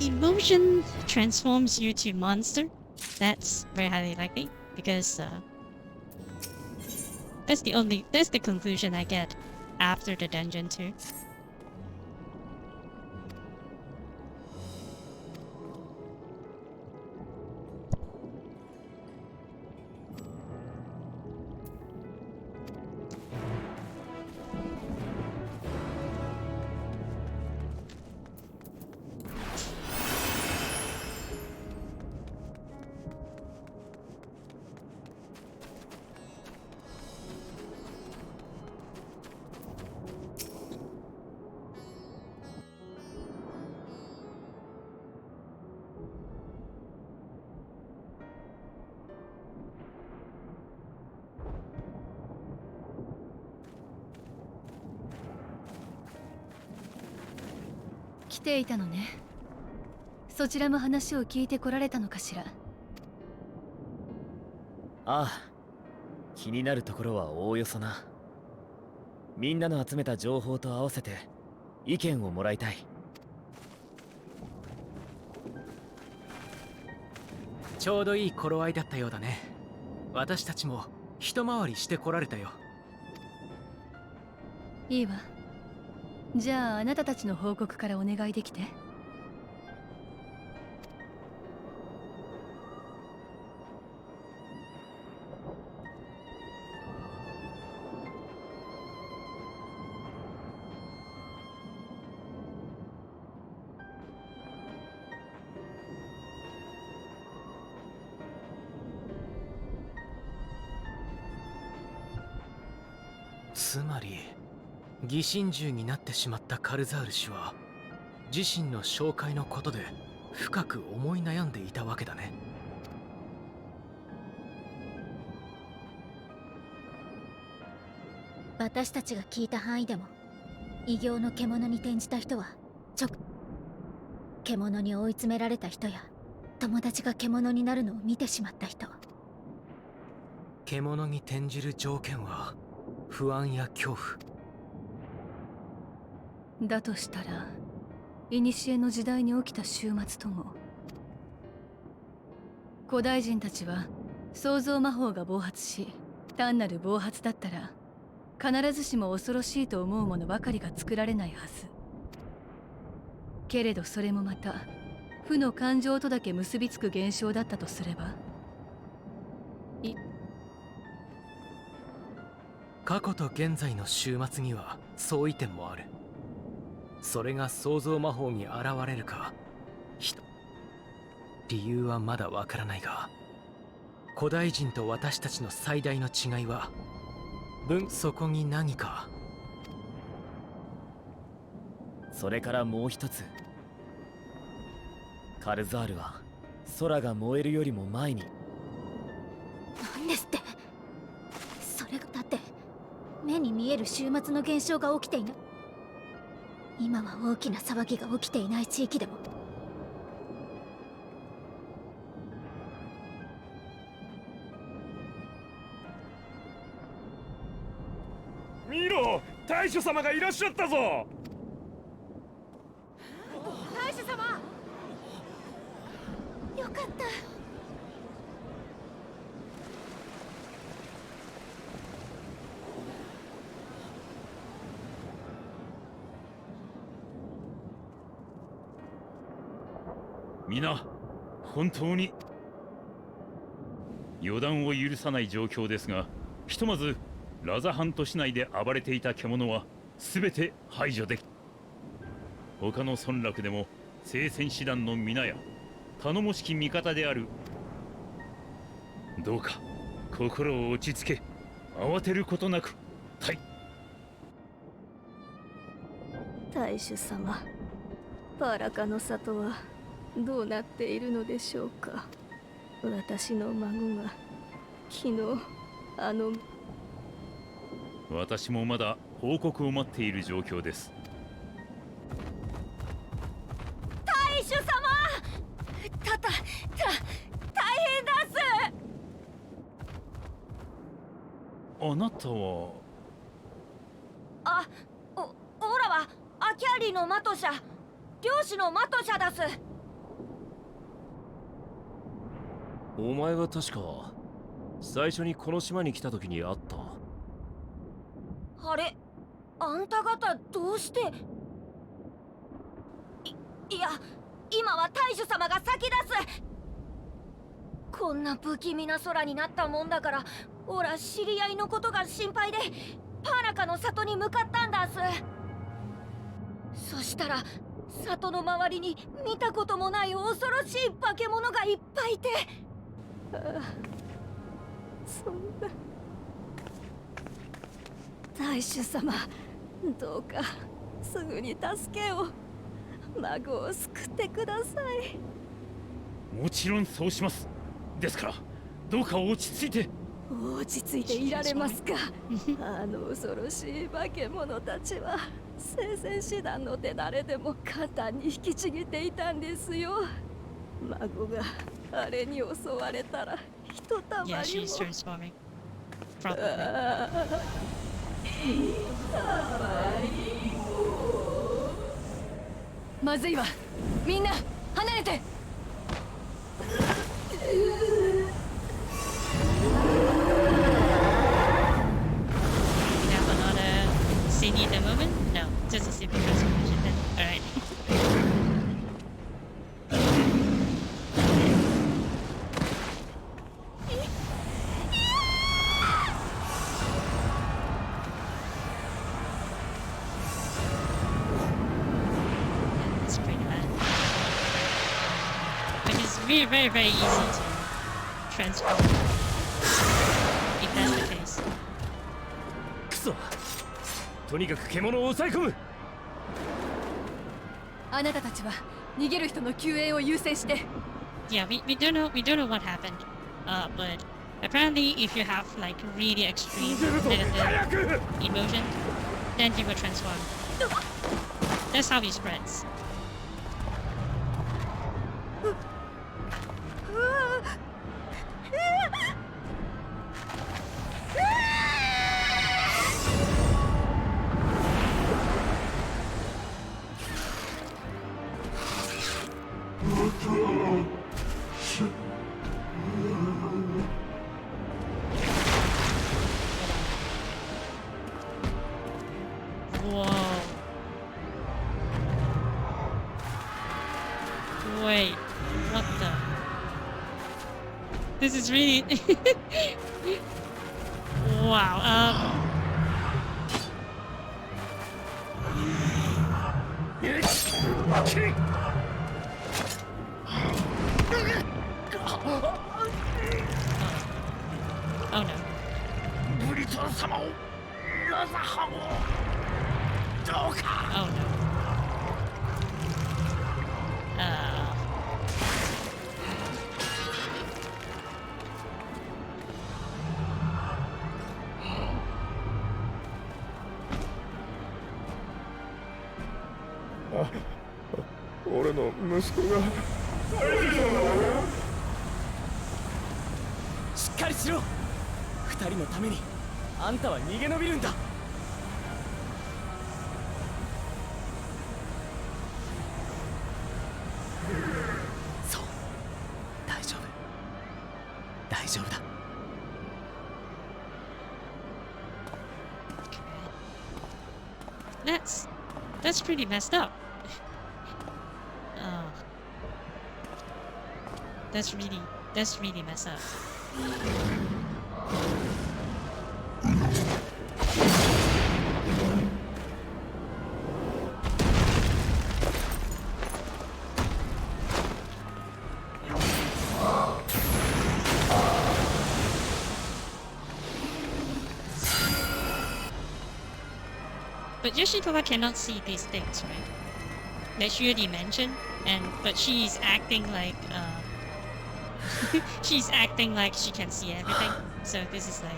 Emotion transforms you to monster. That's very highly likely because that's the conclusion I get after the dungeon too.来ていたのね。そちらも話を聞いてこられたのかしら。ああ、気になるところはおおよそな。みんなの集めた情報と合わせて意見をもらいたい。ちょうどいい頃合いだったようだね。私たちも一回りしてこられたよ。いいわ。じゃああなたたちの報告からお願いできて。つまり疑心獣になってしまったカルザール氏は自身の紹介のことで深く思い悩んでいたわけだね。私たちが聞いた範囲でも、異形の獣に転じた人は獣に追い詰められた人や友達が獣になるのを見てしまった人。獣に転じる条件は不安や恐怖だとしたら、古の時代に起きた終末とも。古代人たちは創造魔法が暴発し、単なる暴発だったら必ずしも恐ろしいと思うものばかりが作られないはず。けれどそれもまた負の感情とだけ結びつく現象だったとすれば、過去と現在の終末には相違点もある。それが創造魔法に現れるか理由はまだわからないが、古代人と私たちの最大の違いはそこに何か。それからもう一つ、カルザールは空が燃えるよりも前に。なんですって。それがだって目に見える終末の現象が起きていない。今は大きな騒ぎが起きていない地域でも。見ろ、大主様がいらっしゃったぞ。大主様、よかった。皆、本当に予断を許さない状況ですが、ひとまずラザハント市内で暴れていた獣は全て排除でき、他の村落でも聖戦士団の皆や頼もしき味方である。どうか心を落ち着け、慌てることなく。大主様、パーラカの里はどうなっているのでしょうか。私の孫が昨日私もまだ報告を待っている状況です。大主様、大変だす。あなたは。オラはアキャリのマトシャ、漁師のマトシャだす。お前は確か最初にこの島に来た時に会った。あれ、あんた方どうして。いや、今は大主様が先です。こんな不気味な空になったもんだから、オラ知り合いのことが心配でパーラカの里に向かったんだす。そしたら里の周りに見たこともない恐ろしい化け物がいっぱいいて。そんな。大主様、どうかすぐに助けを。孫を救ってください。もちろんそうします。ですからどうか落ち着いて。落ち着いていられますか。あの恐ろしい化け物たちは聖戦士団の手だれでも簡単に引きちぎっていたんですよ。孫があれに襲われたらひとたまりも。Yeah, she's transforming. Probably. まずいわ。みんな離れて。They need a moment? No, just a simple transformation then. Alright. That's pretty bad. Which is very easy to transform. If that's the case. くそ、とにかく獣を抑え込む。あなたたちは逃げる人の救援を優先して。 Yeah, we don't know what happened. But apparently if you have like really extreme negative emotion, then he will transform. That's how he spreads. Whoa. Wait, what the? This is really... Wow, Oh no. Oh no. Ah, 俺の息子が。しっかりしろ。二人のためにあんたは逃げ延びるんだ。そう、大丈夫。大丈夫だ。That's pretty messed up. That's really messed up. But Yoshikawa cannot see these things, right? That she already mentioned, but she's acting like she's acting like she can see everything. So this is like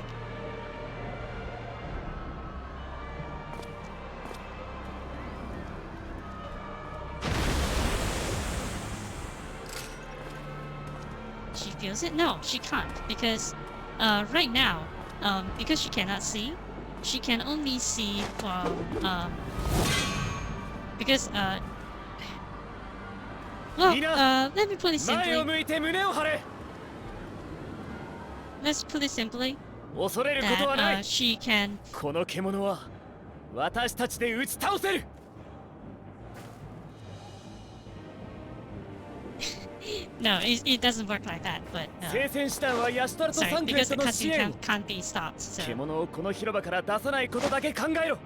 she feels it? No, she can't because right now, because she cannot see, she can only see from because let me put it simply. Let's put it simply. That she can. この獣は私たちで打ち倒せる。No, it doesn't work like that. But 聖戦士団はヤシュタルト sorry, サンクレ because ッ the トの支援 cutscene can't be stopped. So 獣をこの広場から出さないことだけ考えろ。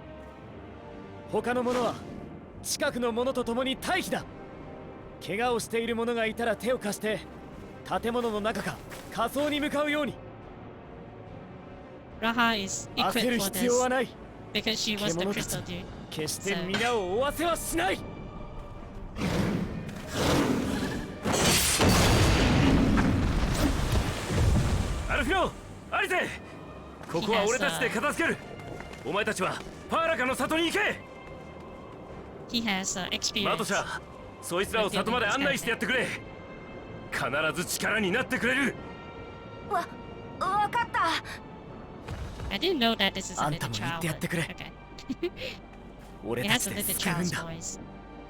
他の者は近くの者と共に退避だ。怪我をしている者がいたら手を貸して建物の中か仮想に向かうように。 Raha is 焦 equipped る for 必要は this ない。 because she was the 獣たち crystal dude. 決して皆を追わせはしない。アルフィロ、アリゼ、ここは俺たちで片付ける。お前たちはパーラカの里に行け。 He has マト experience. シャ、そいつらを里まで案内してやってくれ。必ず力になってくれる。わかった。 I didn't know that this is a あん little たも言っ child. てやってくれ。 Okay. 俺 It た has ち a で little 救うん child's だ。 voice.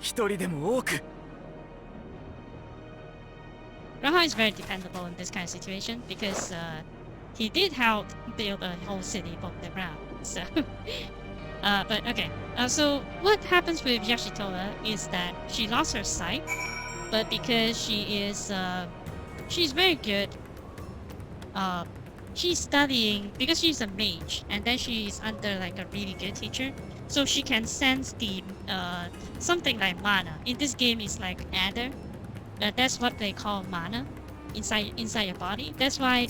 一人でも多く。 Raha is very dependable in this kind of situation because he did help build a whole city above the ground. So, but okay. So what happens with Yashitoa is that she lost her sight, but because she is, she's very good. She's studying because she's a mage, and then she's under like a really good teacher, so she can sense the something like mana. In this game, it's like adder. That's what they call mana inside your body. That's why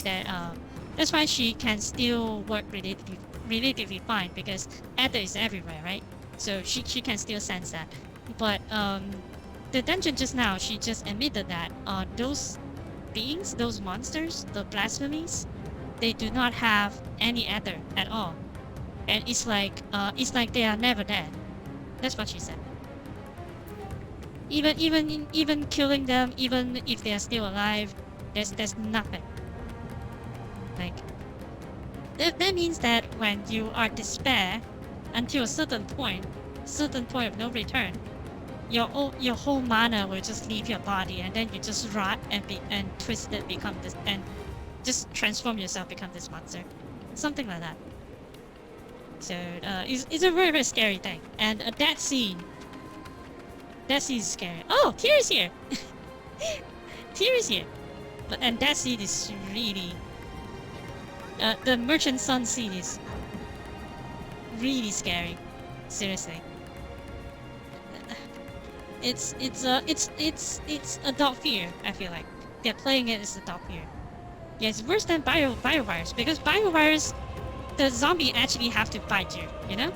that's why she can still work relatively fine because adder is everywhere, right? So she can still sense that. But the dungeon just now, she just admitted that those beings, those monsters, the blasphemies, they do not have any ether at all, and it's like they are never dead. That's what she said. Even killing them, even if they are still alive, there's nothing. Like that means that when you are despair, until a certain point of no return, your whole mana will just leave your body, and then you just rot and twist it, become this, and just transform yourself, become this monster, something like that. So it's a very scary thing, and that scene is scary. Oh, Tyr is here. Tyr is here. And that scene is really the merchant son scene is really scary. Seriously. It's adult fear, I feel like. They're playing it as adult fear. Yeah, it's worse than biovirus, because biovirus, the zombie actually have to bite you, you know?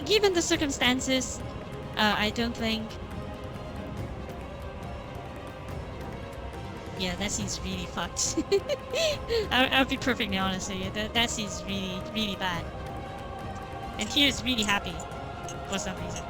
Given the circumstances, I don't think... Yeah, that seems really fucked. I'll be perfectly honest with you, that seems really bad. And he is really happy, for some reason.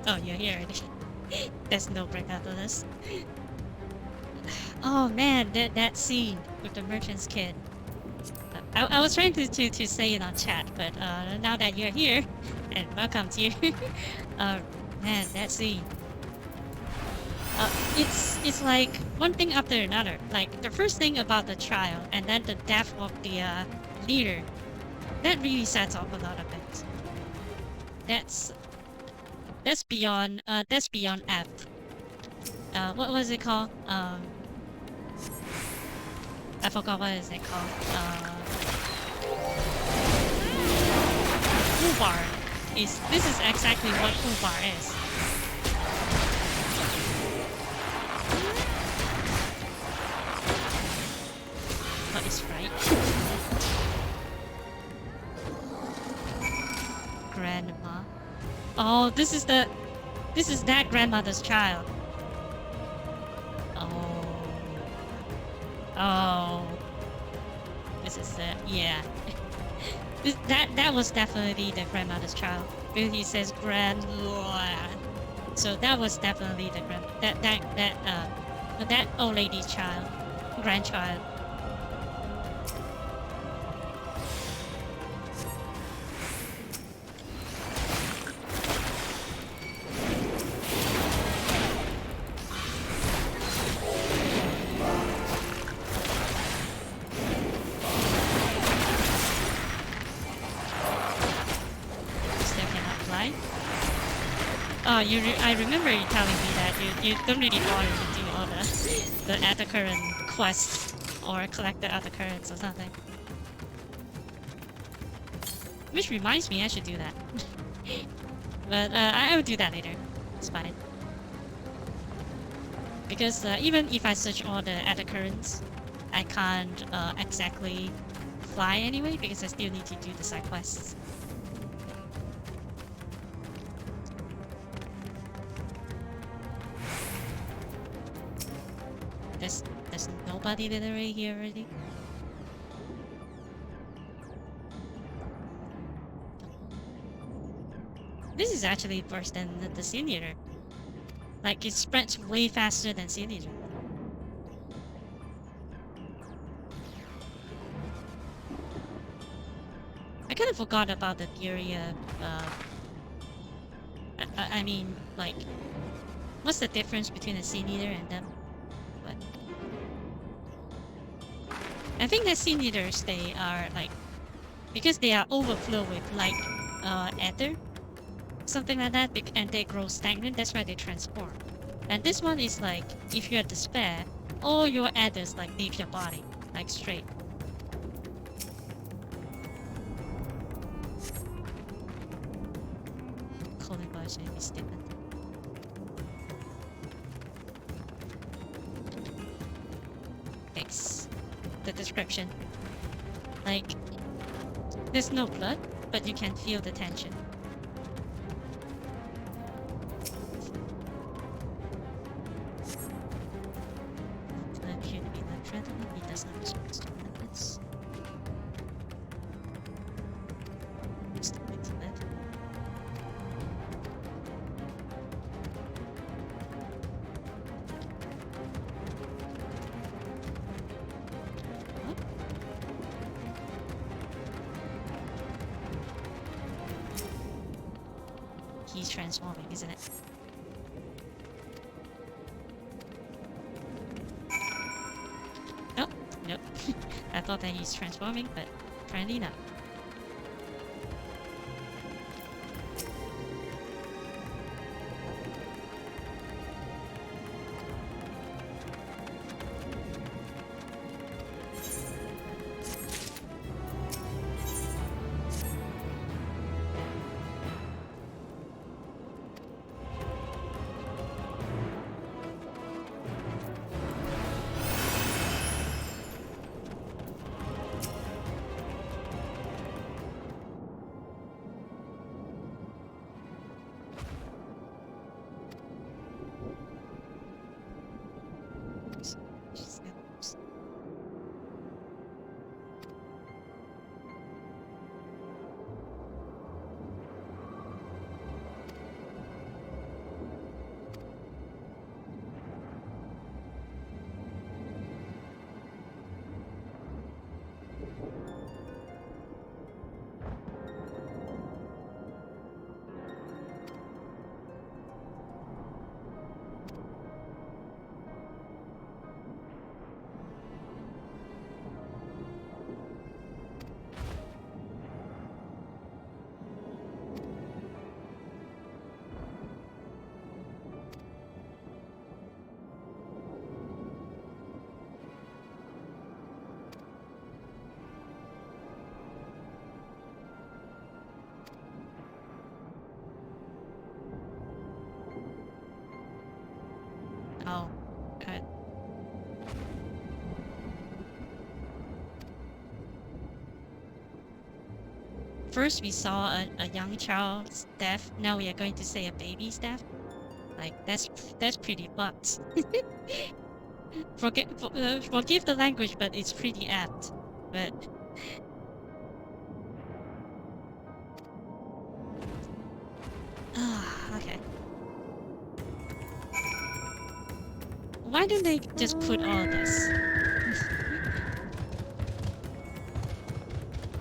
Oh, you're here already. There's no break after this. Oh man, that scene with the merchant's kid. I was trying to say it on chat, but now that you're here, and welcome to you. Man, that scene. It's like one thing after another. Like the first thing about the trial, and then the death of the leader. That really sets off a lot of things. That's beyond F. What was it called? I forgot what is it called. Fubar is. This is exactly what Fubar is. What is right? Grandma. Oh, this is that grandmother's child. Oh. This is the, yeah. that was definitely the grandmother's child. Because he says so that was definitely the that old lady's child, grandchild. Oh, I remember you telling me that you don't really bother to do all the Atacurrent quests or collect the Atacurrents or something. Which reminds me, I should do that. But I will do that later. It's fine. Because even if I search all the Atacurrents, I can't exactly fly anyway, because I still need to do the side quests. There's nobody literally here already. This is actually worse than the Sea Leader. Like, it spreads way faster than Sea Leader. I kind of forgot about the theory of, I mean, like, what's the difference between a Sea Leader and them? But I think the Sea Eaters, they are like, because they are overflow with like ether, something like that, and they grow stagnant, that's why they transform. And this one is like, if you're despair, all your ethers like leave your body, like straight. Calling version is different. Thanks. The description. Like, there's no blood, but you can feel the tension. Blood appear to be life-threatening. He does not respond to methods. Stop it, blood. He's transforming, isn't it? Oh, nope. I thought that he's transforming, but apparently not. Oh, good. First we saw a young child's death, now we are going to say a baby's death. Like, that's pretty fucked. Forgive the language, but it's pretty apt. But okay. Why don't they just put all this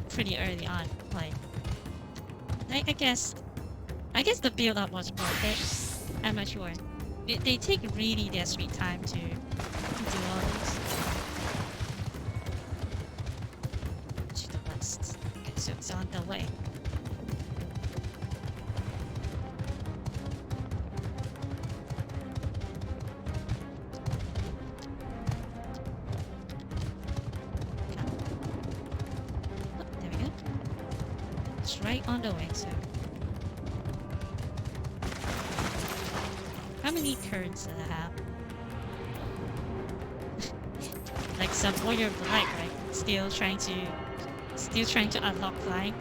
pretty early on? Like, I guess the build up was worth it. I'm not sure. They take really their sweet time to do all this. To the west. Okay, so it's on the way. Right on the way, so how many turns did I have? Like some warrior black, right? Still trying to unlock flying.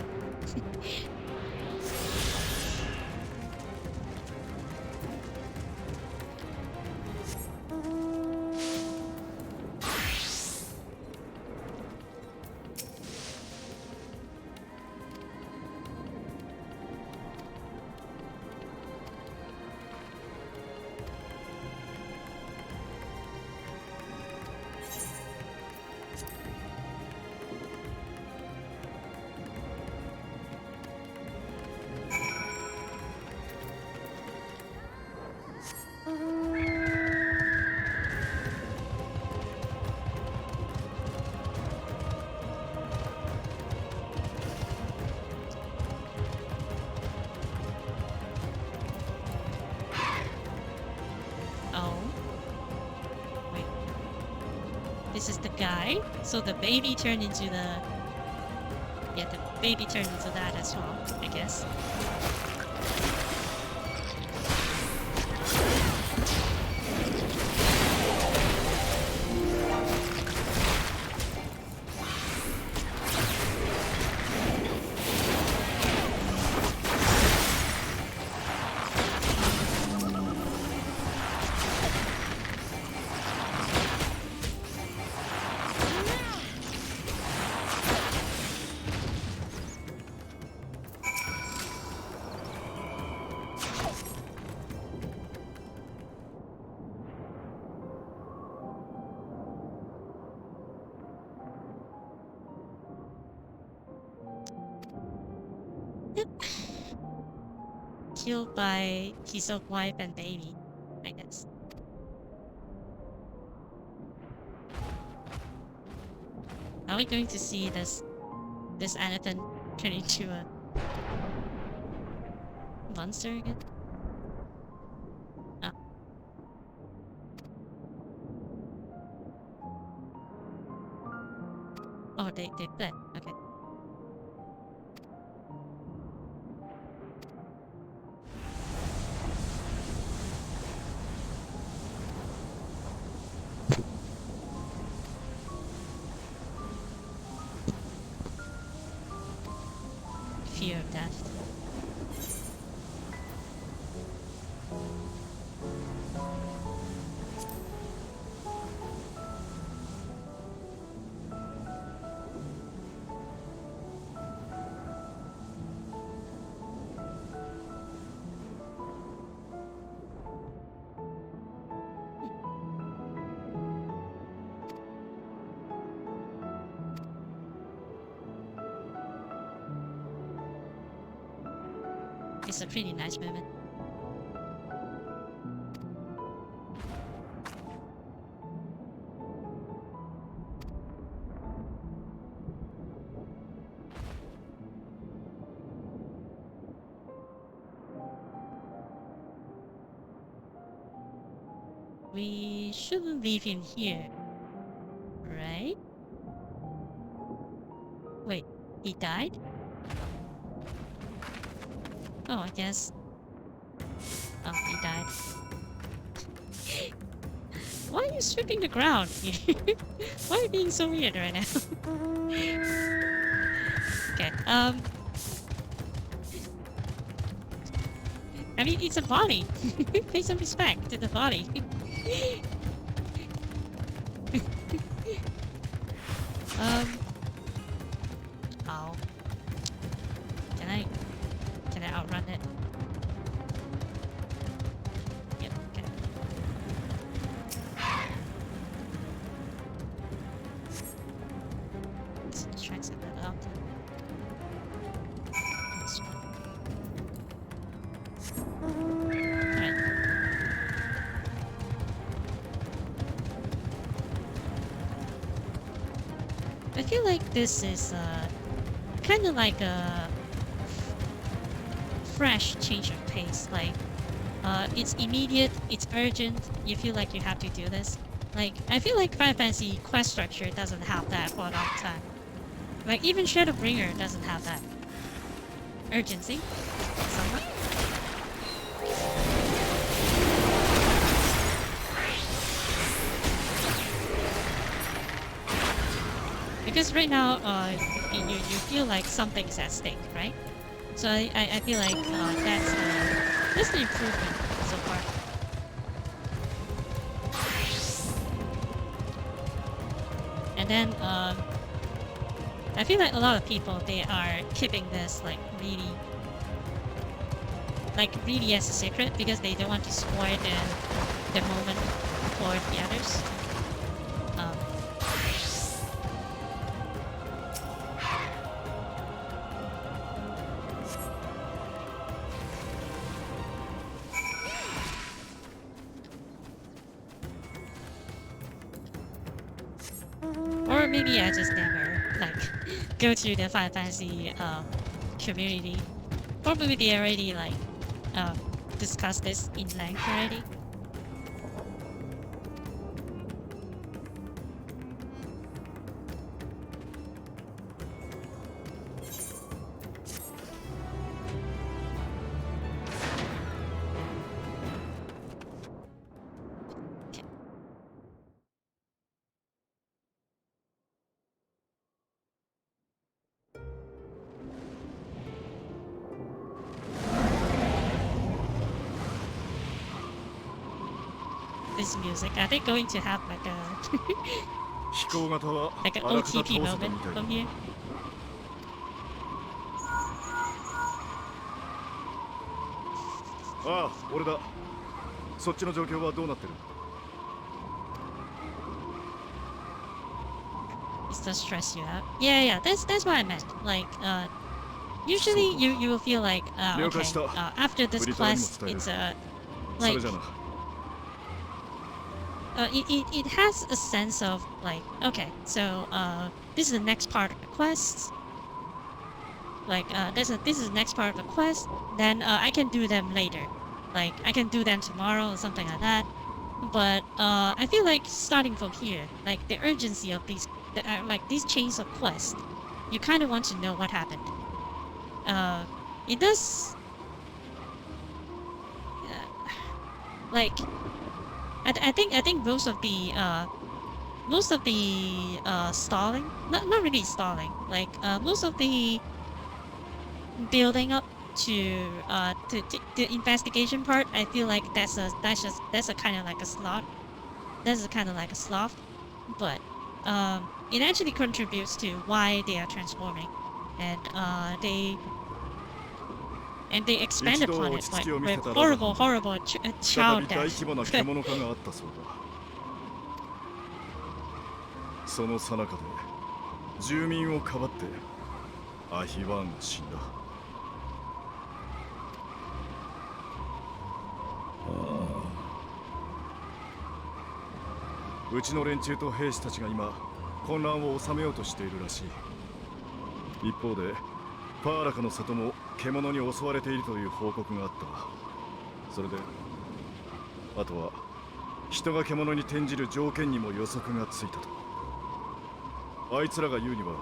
This is the guy. So the baby turned into the... Yeah, the baby turned into that as well, I guess. Killed by his own wife and baby, I guess. Are we going to see this elephant turn into a monster again? Oh. Oh, they fled. Okay. Fear of death. It's a pretty nice moment. We shouldn't leave him here, right? Wait, he died? Oh, I guess. Oh, he died. Why are you sweeping the ground? Why are you being so weird right now? Okay, I mean, it's a body. Pay some respect to the body. Oh. Can I outrun it? Yep, okay. Let's try some that out. Alright. I feel like this is kind of like a fresh change of pace. Like, it's immediate, it's urgent. You feel like you have to do this. Like, I feel like Final Fantasy quest structure doesn't have that for a long time. Like, even Shadowbringer doesn't have that urgency. Somewhat. Because right now, you feel like something's at stake, right? So I feel like that's the improvement so far. And then I feel like a lot of people, they are keeping this like really as a secret because they don't want to spoil the moment for the others. Or maybe I just never like go to the Final Fantasy community. Probably they already like discussed this in length already. this music. Are they going to have like a 飛行型は like an あらかた OTP 倒せた moment みたいだ from here? ああ俺だそっちの状況はどうなってる It does stress you out. Yeah, yeah, that's what I meant. Like, usually you will feel like, okay, after this quest, it's そ like れじゃな it has a sense of like, okay, so this is the next part of the quest. Like, this is the next part of the quest. Then I can do them later. Like, I can do them tomorrow or something like that. But I feel like starting from here, like the urgency of these, like these chains of quests, you kind of want to know what happened. It does. Like, I think most of the stalling, not really stalling, like most of the building up to the investigation part, I feel like that's a kind of like a slot. That's a kind of like a sloth, but it actually contributes to why they are transforming, and they expand upon it like with horrible 再 child び大 death. 規模な獣化があったそうだその最中で住民をかばってアヒワーンが死んだうちの連中と兵士たちが今混乱を収めようとしているらしい一方でパーラカの里も獣に襲われているという報告があったそれであとは人が獣に転じる条件にも予測がついたとあいつらが言うには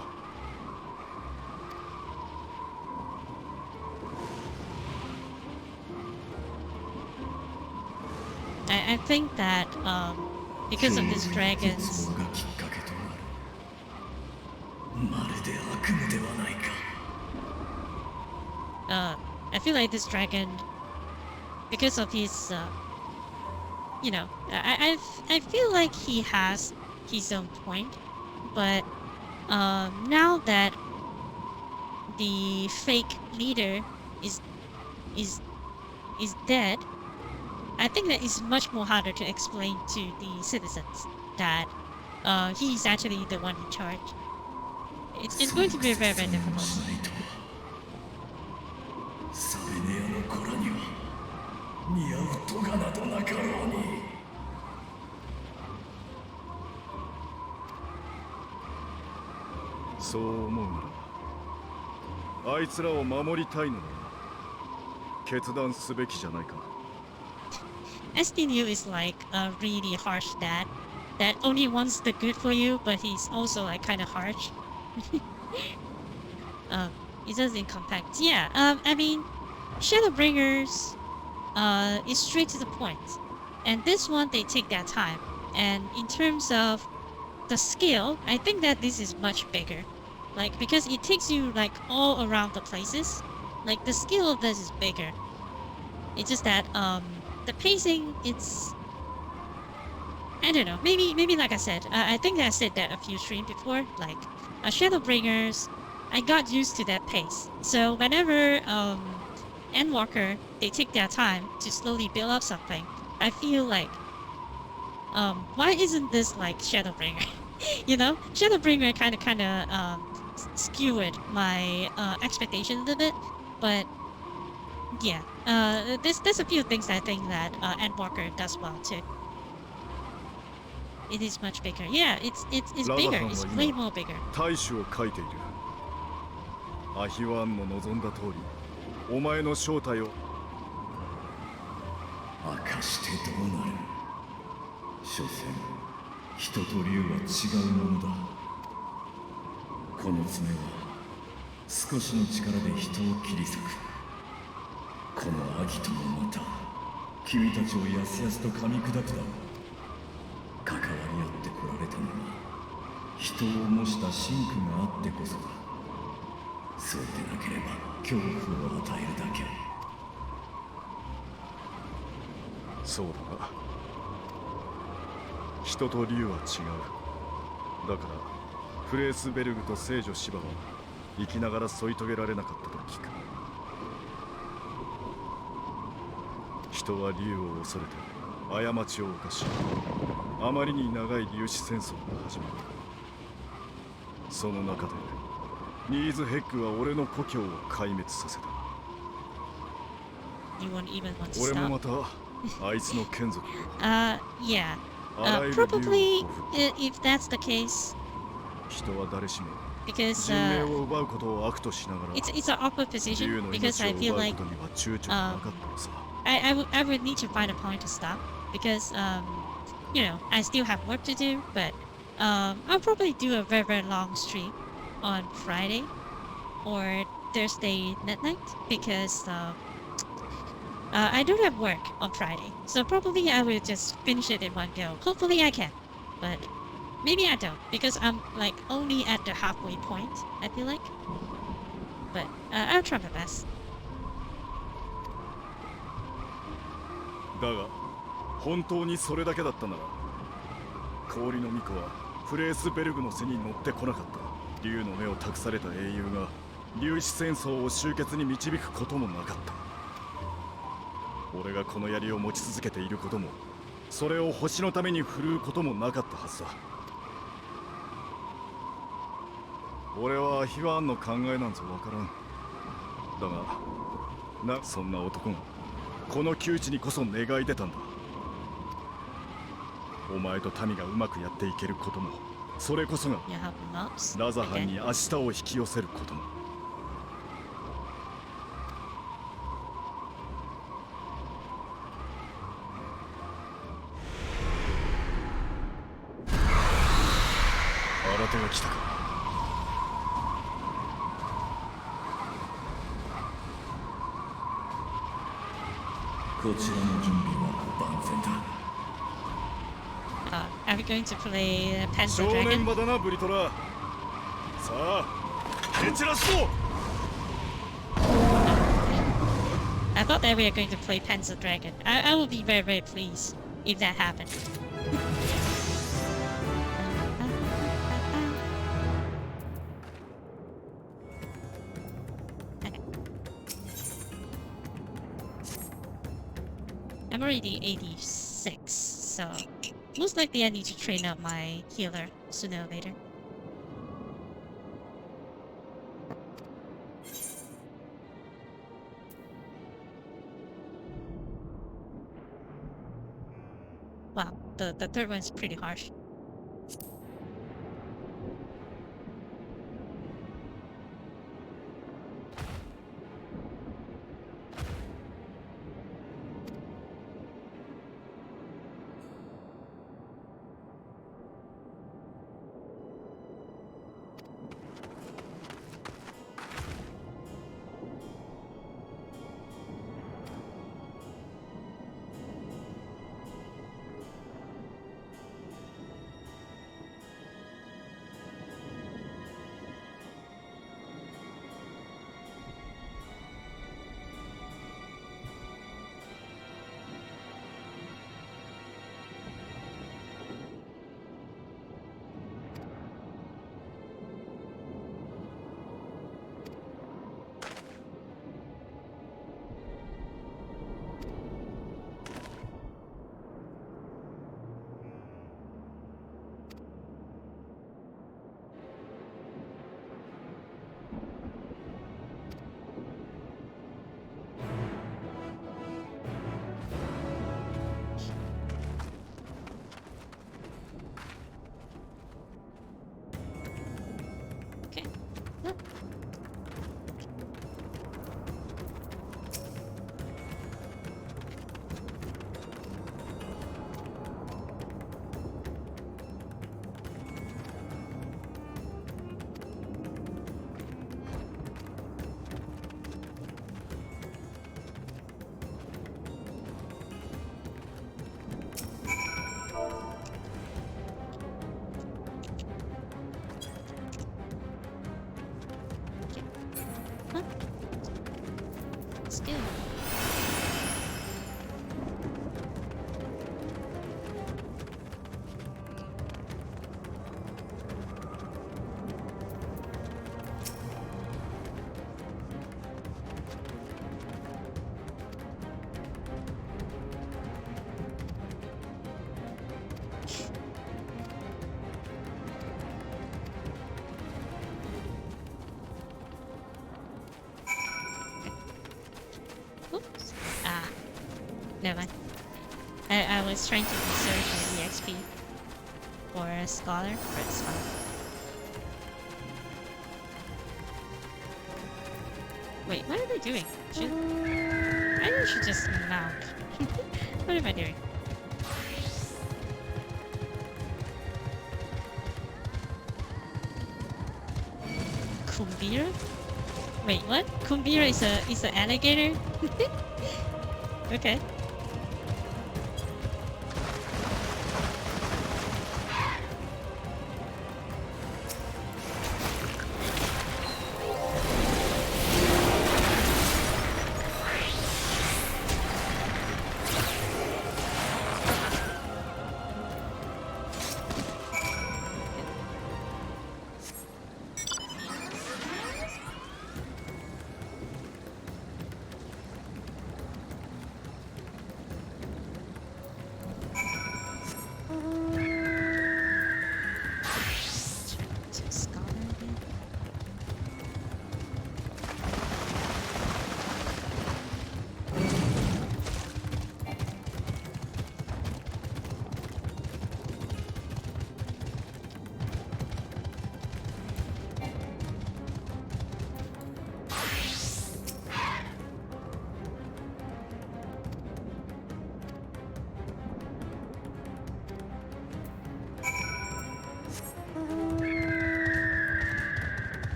I think that because of this dragon's 絶望がきっかけとなるまるで悪夢ではないか I feel like this dragon, because of his, you know, I feel like he has his own point, but now that the fake leader is dead, I think that it's much more harder to explain to the citizens that he's actually the one in charge. It's going to be very, very difficult. サベネアの子らには似合う咎などなかろうにそう思うならあいつらを守りたいのなら決断すべきじゃないか SDNU is like a really harsh dad that only wants the good for you, but he's also like kind of harsh. It doesn't compact. Yeah, I mean, Shadowbringers is straight to the point. And this one, they take their time. And in terms of the scale, I think that this is much bigger. Like, because it takes you like all around the places. Like, the scale of this is bigger. It's just that, the pacing, it's... I don't know, maybe like I said, I think that I said that a few streams before, like, Shadowbringers, I got used to that pace. So whenever, Endwalker, they take their time to slowly build up something, I feel like, why isn't this like Shadowbringer? You know, Shadowbringer kind of skewered my expectations a bit, but yeah, there's a few things I think that Endwalker does well too. It is much bigger. Yeah, it's bigger. It's way more bigger. 大使を書いているアヒワーンの望んだ通りお前の正体を明かしてどうなる所詮人と竜は違うものだこの爪は少しの力で人を切り裂くこのアギトもまた君たちをやすやすと噛み砕くだろう関わり合ってこられたのは人を模した真空があってこそだそうでなければ恐怖を与えるだけそうだな人と竜は違う。だからフレースベルグと聖女シバは生きながら添い遂げられなかったと聞く。人は竜を恐れて過ちを犯し、あまりに長い粒子戦争が始まった。その中でニーズヘッグは俺の故郷を壊滅させた。 You won't even want to 俺も stop. またあいつの眷属。 Yeah. あらゆる竜を Probably 降伏。 if that's the case, 人は誰しも because 人命を奪うことを悪としながら it's an awkward 竜 position の because 命 I を feel 奪う like ことには躊躇がなかったのさ。I would need to find a point to stop because you know, I still have work to do, but I'll probably do a very, very long stream on Friday or Thursday midnight because I don't have work on Friday, so probably I will just finish it in one go. Hopefully I can, but maybe I don't because I'm like only at the halfway point, I feel like. But I'll try my best. だが本当にそれだけだったなら、氷の巫女はフレースベルグの背に乗ってこなかった。竜の目を託された英雄が粒子戦争を終結に導くこともなかった。俺がこの槍を持ち続けていることも、それを星のために振るうこともなかったはずだ。俺はアヒワーンの考えなんぞわからん。だがそんな男がこの窮地にこそ願い出たんだ。お前と民がうまくやっていけることも、それこそが You have maps ラザハン again. に明日を引き寄せることも。新手が来たか。こちらの準備は万全だ。Are we going to play Panzer 正念 Dragon? 場だなブリトラ。さあ蹴散らすぞ。 I thought that we were going to play Panzer Dragon. I will be very, very pleased if that happened. Okay. I'm already 86, so most likely I need to train up my healer sooner or later. Wow, the third one's pretty harsh. Okay. Look. Huh? Let's go. Never mind. I was trying to research the EXP for a scholar. For a scholar. Wait, what are they doing? I should just mount. What am I doing? Kumbira? Wait, what? Kumbira is an alligator? Okay.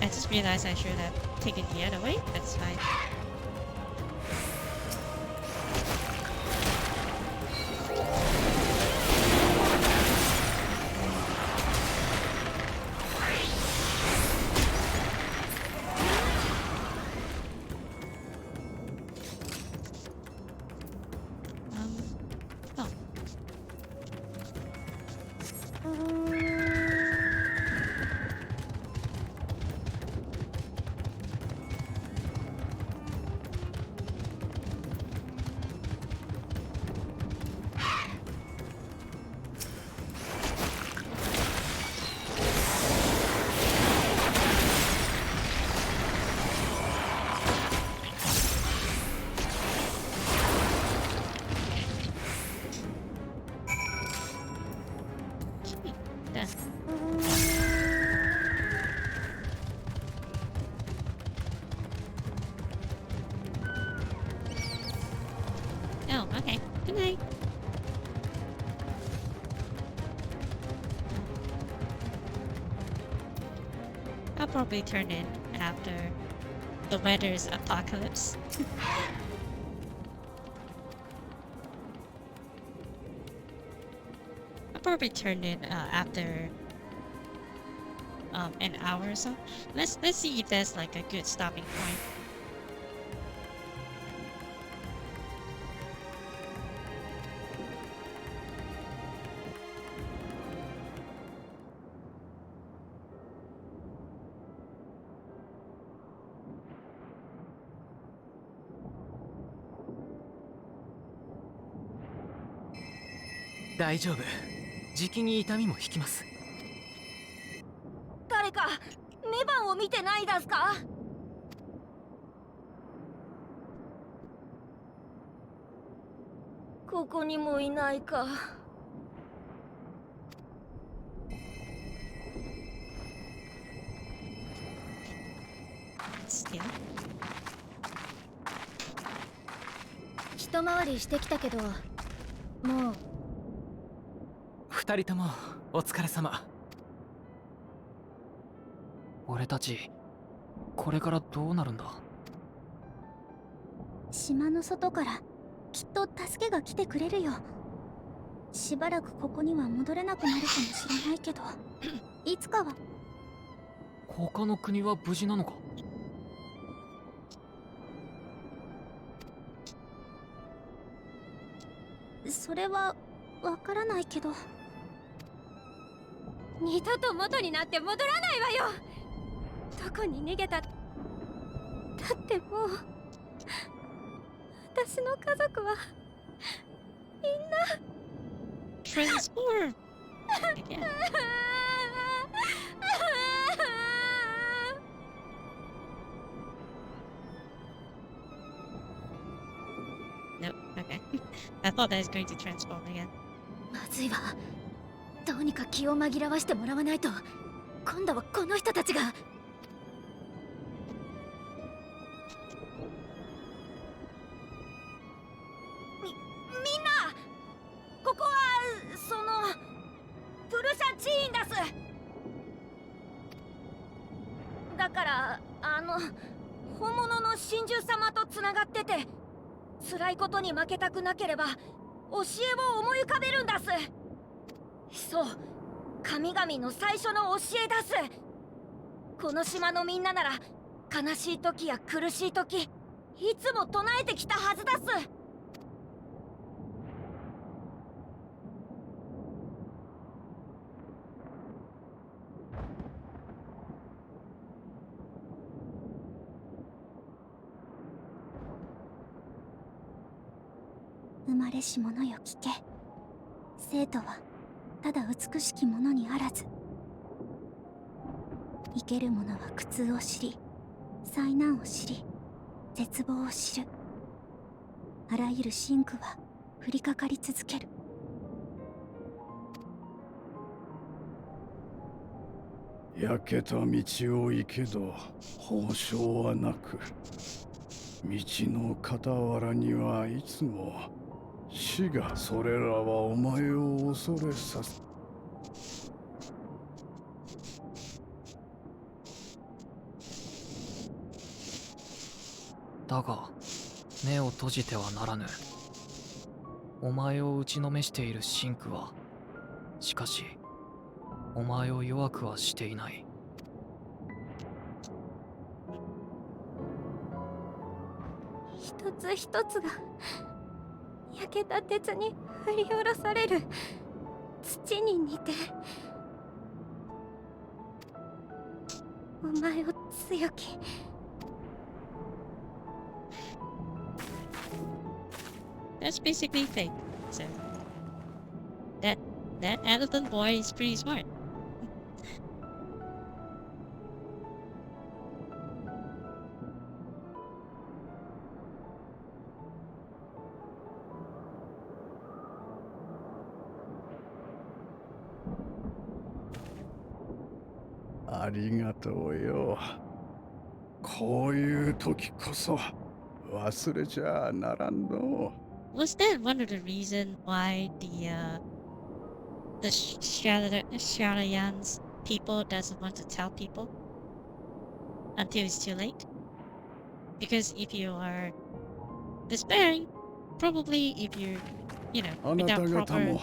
I just realized I should have taken the other way. That's fine. Oh. Oh, okay. Good night. I'll probably turn in after the weather's apocalypse. I'll probably turn in after an hour or so. Let's see if there's like a good stopping point.大丈夫。じきに痛みも引きます。誰かメバンを見てないですか？ここにもいないか。Still. 一回りしてきたけど、もう二人ともお疲れ様。俺たちこれからどうなるんだ？島の外からきっと助けが来てくれるよ。しばらくここには戻れなくなるかもしれないけどいつかは。他の国は無事なのか？それはわからないけど。二度と元になって戻らないわよ。どこに逃げた？だってもう私の家族はみんなTransform again. Nope. Okay. I thought that was going to transform again. まずいわ。どうにか気を紛らわしてもらわないと。今度はこの人たちが。みんな、ここはそのプルシャ寺院だす。だから本物の神獣様とつながってて、辛いことに負けたくなければ教えを思い浮かべるんだす。そう、神々の最初の教えだす。この島のみんななら悲しい時や苦しい時いつも唱えてきたはずだす。生まれし者よ聞け。生とはただ美しきものにあらず、生ける者は苦痛を知り、災難を知り、絶望を知る。あらゆる真空は降りかかり続ける。焼けた道を行けど報奨はなく、道の傍らにはいつも死が。それらはお前を恐れさせ。だが目を閉じてはならぬ。お前を打ちのめしている真空はしかしお前を弱くはしていない。一つ一つが焼けた鉄に振り下ろされる土に似て、お前を強きThat's basically fake. So that elephant boy is pretty smart. ありがとうよ。こういう時こそ忘れちゃならんの。Was that one of the reasons why the Shalayan's people doesn't want to tell people until it's too late? Because if you are despairing, probably if you know あなた without 方 proper も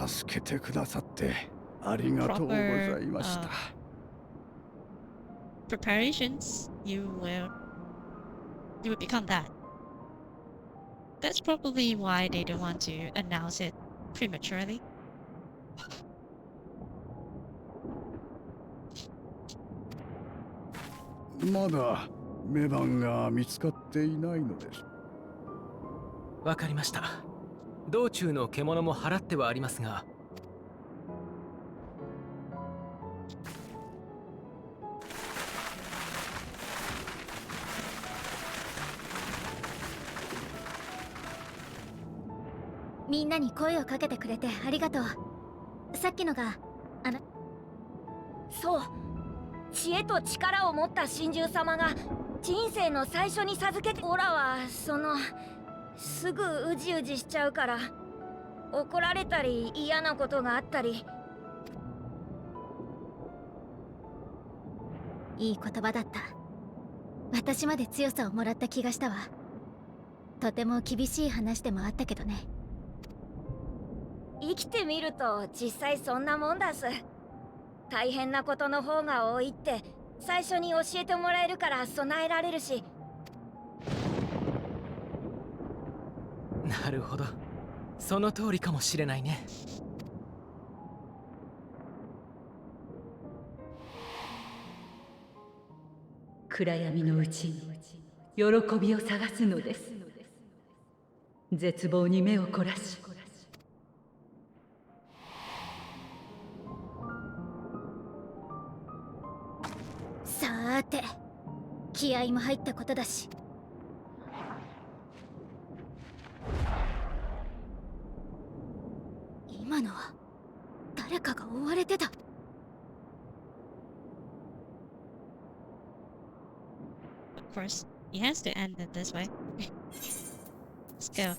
助けてくださってありがとうございました。preparations, you would become that. That's probably why they don't want to announce it prematurely. まだメバンが見つかっていないのです。わかりました。道中の獣も払ってはありますが、みんなに声をかけてくれてありがとう。さっきのがそう、知恵と力を持った神獣様が人生の最初に授けて。オラはすぐうじうじしちゃうから、怒られたり嫌なことがあったり。いい言葉だった。私まで強さをもらった気がしたわ。とても厳しい話でもあったけどね。生きてみると実際そんなもんだす。大変なことの方が多いって最初に教えてもらえるから備えられるし。なるほど、その通りかもしれないね。暗闇のうちに喜びを探すのです。絶望に目を凝らし、さーて、気合も入ったことだし。今のは誰かが追われてた。Of course, he has to end it this way. Let's go.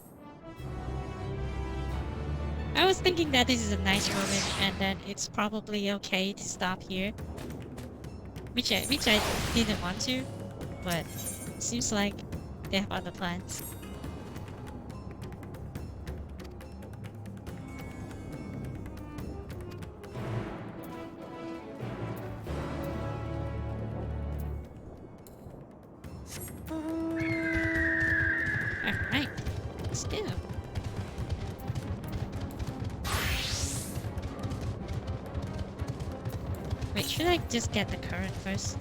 I was thinking that this is a nice moment and then it's probably okay to stop here. Which I didn't want to, but seems like they have other plans. Alright, let's do. Wait, should I just get the current first?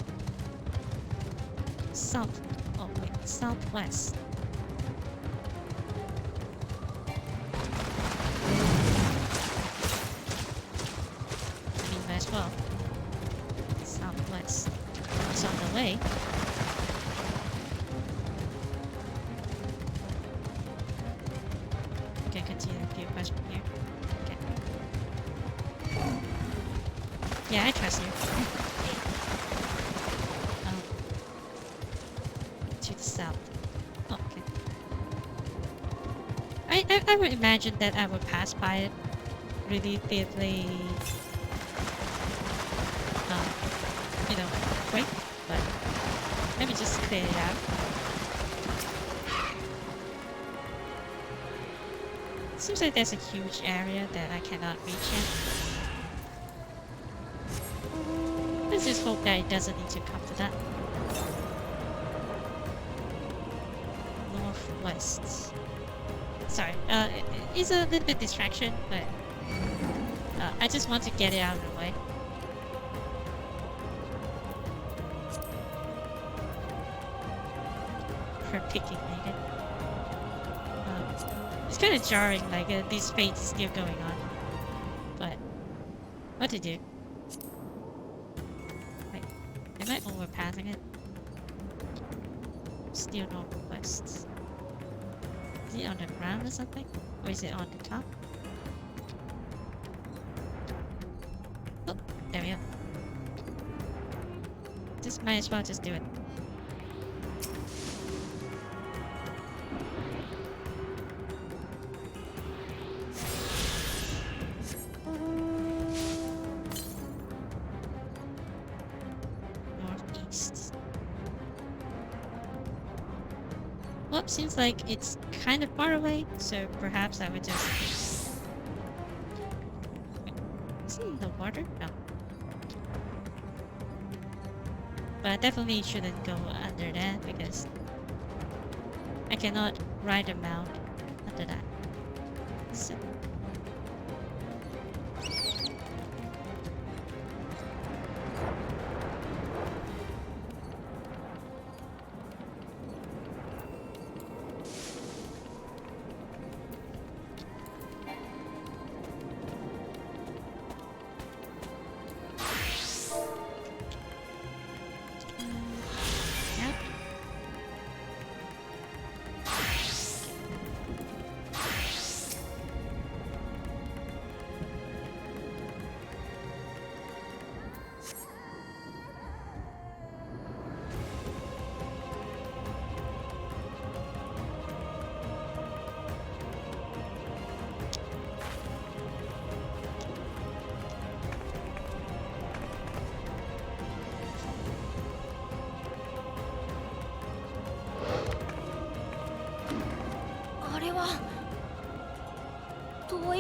South. Oh wait, southwest. I mean, might as well. Southwest. It's on the way. Okay, continue a few questions here. Okay. Yeah, I trust you. To the south. Oh, okay. I would imagine that I would pass by it really thinly, you know, quick, but let me just clear it out. Seems like there's a huge area that I cannot reach yet. Let's just hope that it doesn't need to come to that. Northwest. Sorry, it's a little bit distraction, but I just want to get it out of the way. For picking needed. It's kind of jarring, like this fate is still going on. But what to do? Wait, am I overpassing it? Still northwest. Is it on the ground or something? Or is it on the top? Oh, there we go. Just might as well just do it. Northeast. Well, seems like it's kind of far away, so perhaps I would just... Is it in the water? No. But I definitely shouldn't go under that because I cannot ride a mount under that. So... Yep.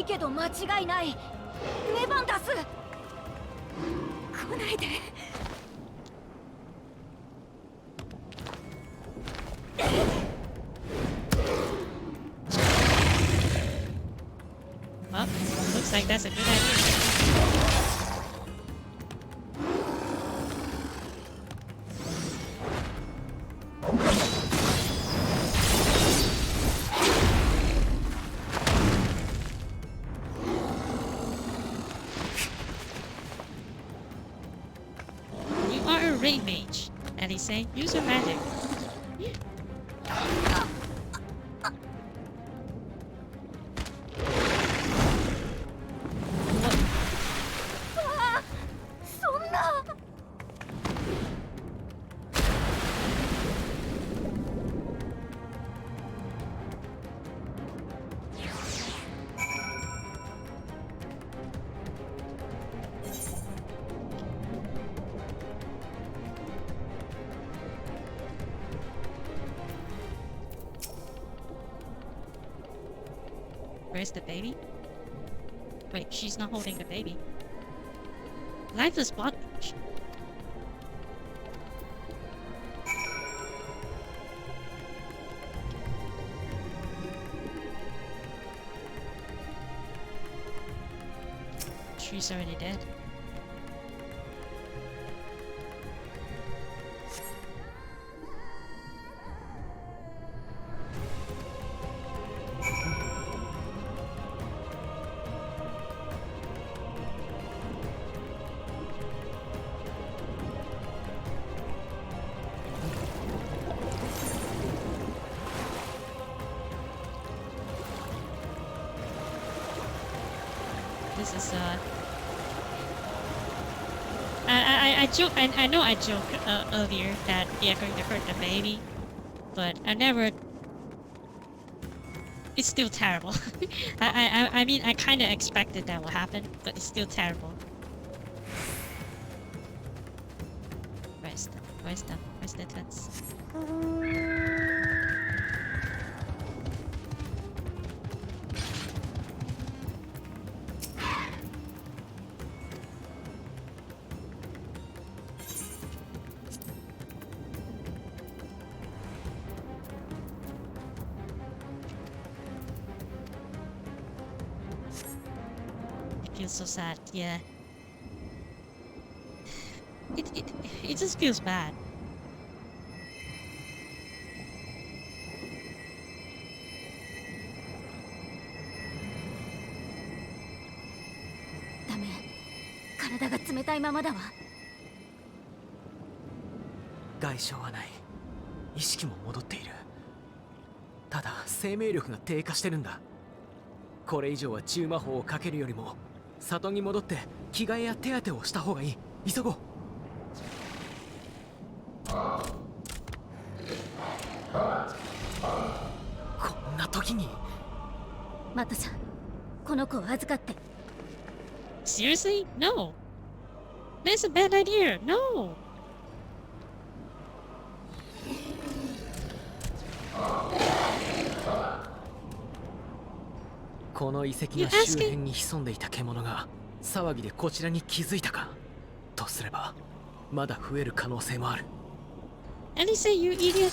いけど間違いない。レバンタス。来ないで。Well, looks like that's a good idea. You are a ray mage, and he say, use your magic. Where's the baby? Wait, she's not holding the baby. Lifeless bondage. She's already dead. This is I joke. I know I joked earlier that they are going to hurt the baby, but I never. It's still terrible. I mean, I kind of expected that would happen, but it's still terrible. Where's the tents? Feels so sad, yeah. It just feels bad. Damn. 体が冷たいままだわ。外傷はない。意識も戻っている。ただ生命力が低下してるんだ。これ以上は中魔法をかけるよりも里に戻って着替えや手当てをした方がいい。急ごう。こんな時に。マットさん、この子を預かって。Seriously? No. That's a bad idea. No. この遺跡の周辺に潜んでいた獣が騒ぎでこちらに気づいたかとすればまだ増える可能性もある。Elise, you idiot.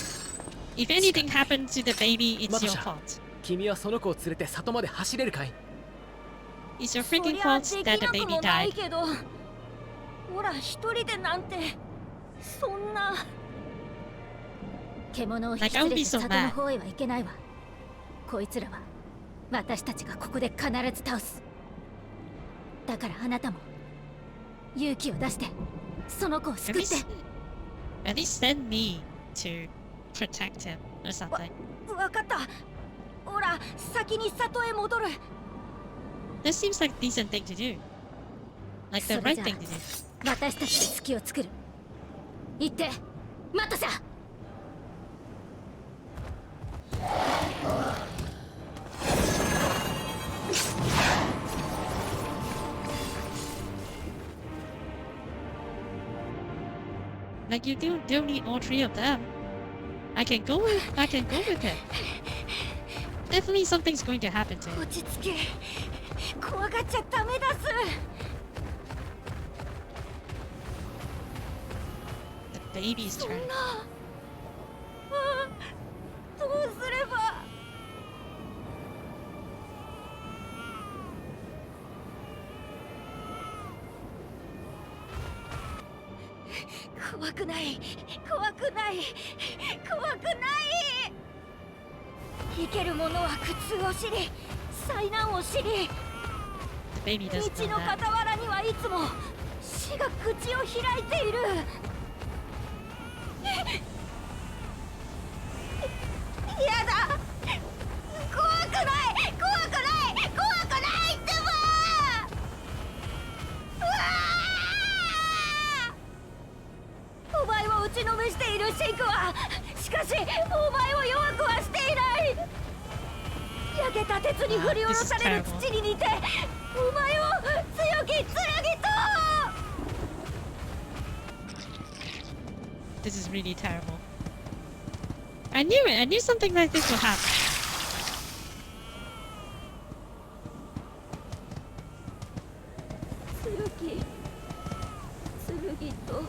If anything happens to the baby, it's your fault. 君はその子を連れて里まで走れるかい？ It's your freaking fault that the baby died. ほら、一人でなんて、そんな。獣を引き連れて里の方へは行けないわ。こいつらは私たちがここで必ず倒す。だからあなたも勇気を出してその子を救って。At least send me to protect him or something. わかった。ほら、先に里へ戻る。This seems like a decent thing to do. Like the right thing to do. 私たちで隙を作る。行って、マットさん。Like you don't need all three of them. I can go with it. Definitely something's going to happen to him. 落ち着け。怖がっちゃダメだす。 The baby's そん turn. な。どうすれば。怖くない、怖くない、怖くない。生ける者は苦痛を知り、災難を知り、 The baby 道 doesn't know の that. 傍らにはいつも死が口を開いている。やだ、怖くない、怖くない、怖くないってば。うわー、お前を打ちのめしているシンクは、しかしお前を弱くはしていない。焼けた鉄に振り下ろされる土に似て、お前を強き剣と。 This is really terrible. I knew it. I knew something like this would happen. 強き剣と。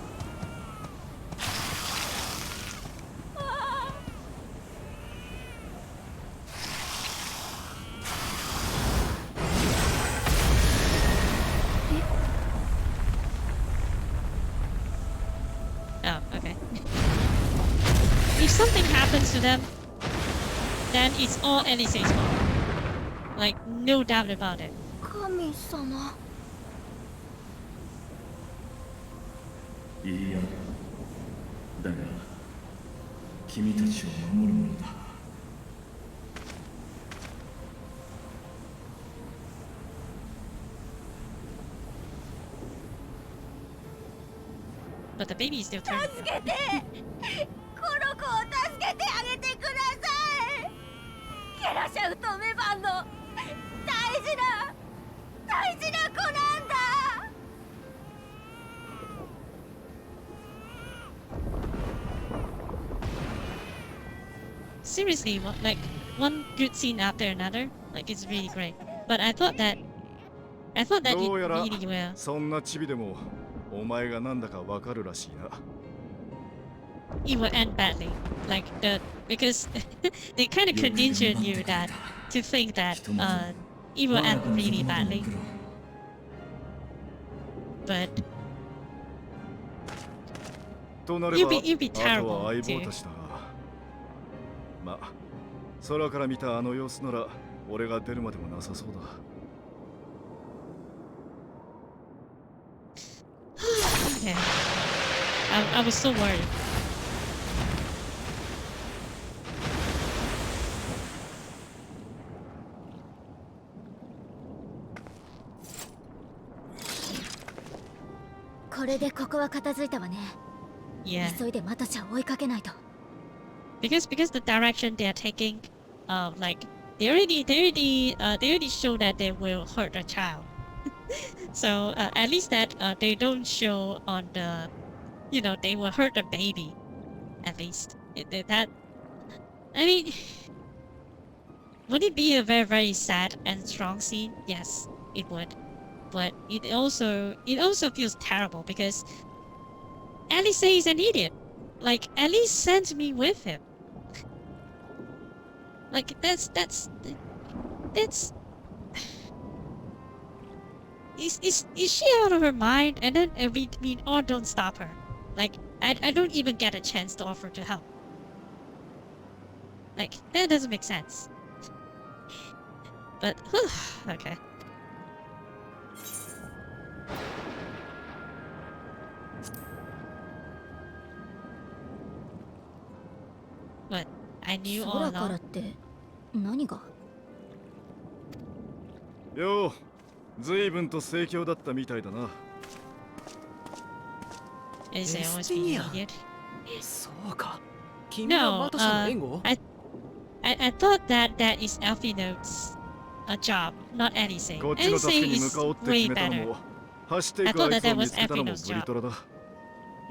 Oh, okay. If something happens to them, then it's all Elise's fault. Like, no doubt about it. 神様。いいや、だが君たちを守るものだ。 But the baby is still turning. 助けて、この子を助けてあげてください。ケラシャウとメバンの大事な子なんだ。 Seriously, like one good scene after another. Like it's really great. But I thought that it どうやら really well. そんなチビでもお前がなんだかわかるらしいな。 It would end badly. Like because they kind of condition you that to think that it will end really badly. But となれ you'd ば be あと terrible は相棒 too. たちだが、まあ空から見たあの様子なら俺が出るまでもなさそうだ。 Yeah. I was so worried. Yeah. 急いでマトちゃんを追いかけないと。 Because the direction they are taking, like they already show that they will hurt a child. So at least that they don't show on the, you know, they will hurt a baby. At least that. I mean, would it be a very very sad and strong scene? Yes, it would. But it also feels terrible because Alice is an idiot. Like Alice sent me with him. Like that's is she out of her mind? And then we all don't stop her. Like I don't even get a chance to offer to help. Like that doesn't make sense. But okay. But I knew all 空から along. って何が？よう、随分と盛況だったみたいだな。 Is it always Estonia. being idiot? そうか。君はマトさんの援護？ I thought that is Elfino's a job, not Elise. こっちの助け Elise に向 is かおうって決 way めたの better. も、走ってい I く thought あ that いつを that 見 was つけたのも Elfino's ブリトラだ。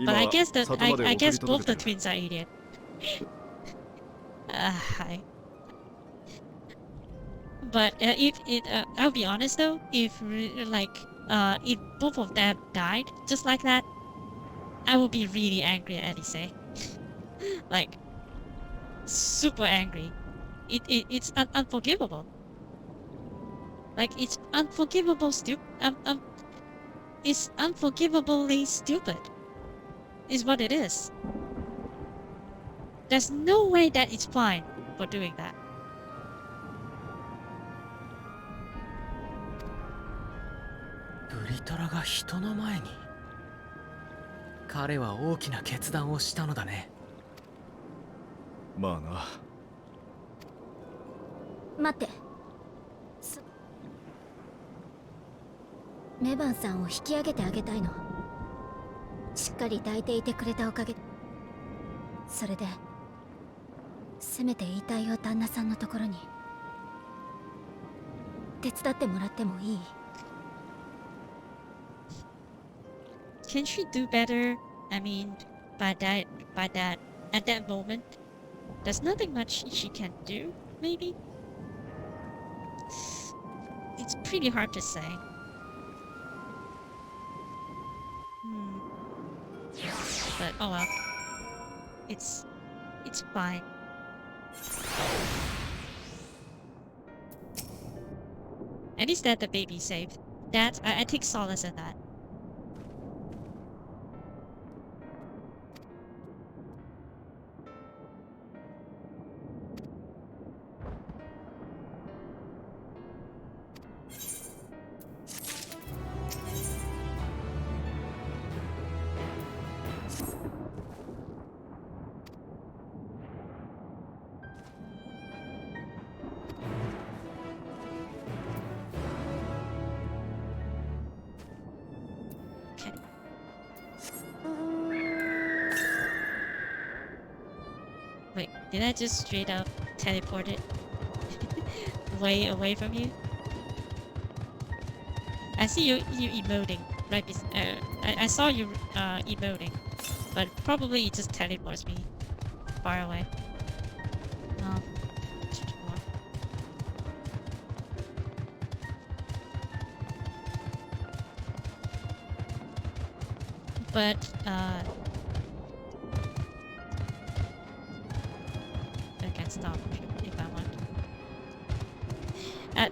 But I guess 今、里まで I 送り guess 届 both け the てる。 twins are idiot. But I'll be honest though, if if both of them died just like that, I would be really angry at Elise. Like, super angry. It's unforgivable. Like, it's unforgivable it's unforgivably stupid. Is what it is. There's no way that it's fine for doing that. ブリトラが人の前に。彼は大きな決断をしたのだね。まあな。待って。メバンさんを引き上げてあげたいの。しっかり抱いていてくれたおかげ。それでせめて遺体を旦那さんのところに手伝ってもらってもいい？ Can she do better? I mean, at that moment, there's nothing much she can do, maybe? It's pretty hard to say. But oh well. It's fine. At least that the baby's saved. That I take solace in that. Wait, did I just straight up teleport it way away from you? I see you emoting right. I saw you emoting, but probably it just teleports me far away. But I can stop if I want.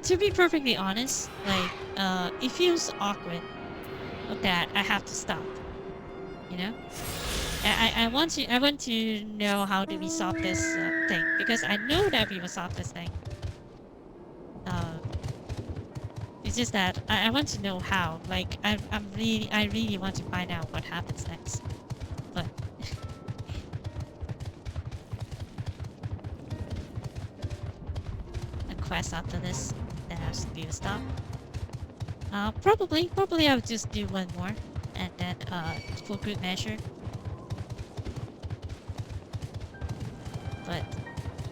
To be perfectly honest, like it feels awkward that I have to stop. You know, I want to know how to resolve this thing, because I know that we will solve this thing. It's just that I want to know how. Like I really want to find out what happens next. But a quest after this, then I'll just do a stop. Probably I'll just do one more, and then for good measure. But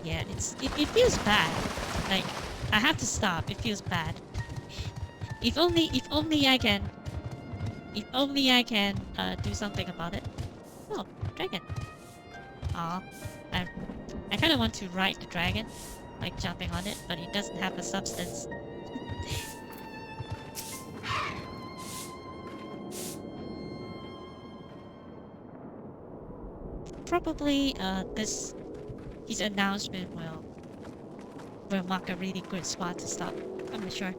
yeah, it feels bad. Like I have to stop. It feels bad. If only I can do something about it. Oh, dragon. Aw, I kind of want to ride the dragon, like jumping on it, but it doesn't have the substance. Probably his announcement will mark a really good spot to stop. I'm not sure.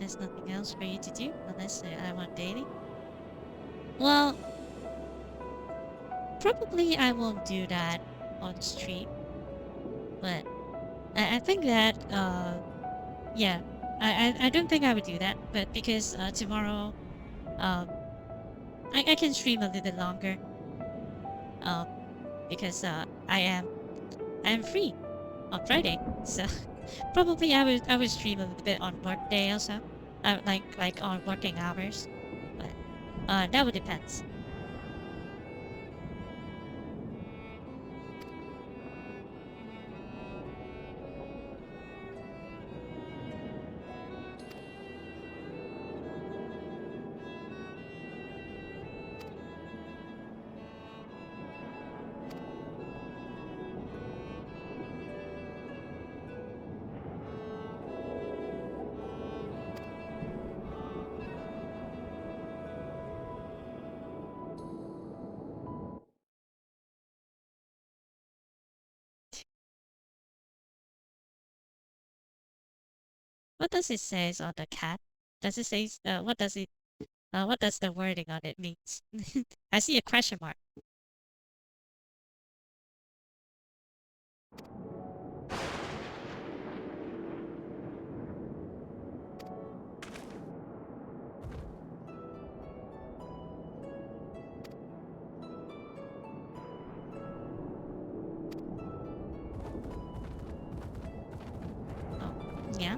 there's nothing else for you to do unless I want daily. Well, probably I won't do that on stream, but I think that yeah, I don't think I would do that, but because tomorrow um I can stream a little longer um because I am free on Friday, so probably I would stream a little bit on work day also, like on working hours, but that would depends. What does it say on the cat? Does it say what does the wording on it means? I see a question mark. Oh, yeah.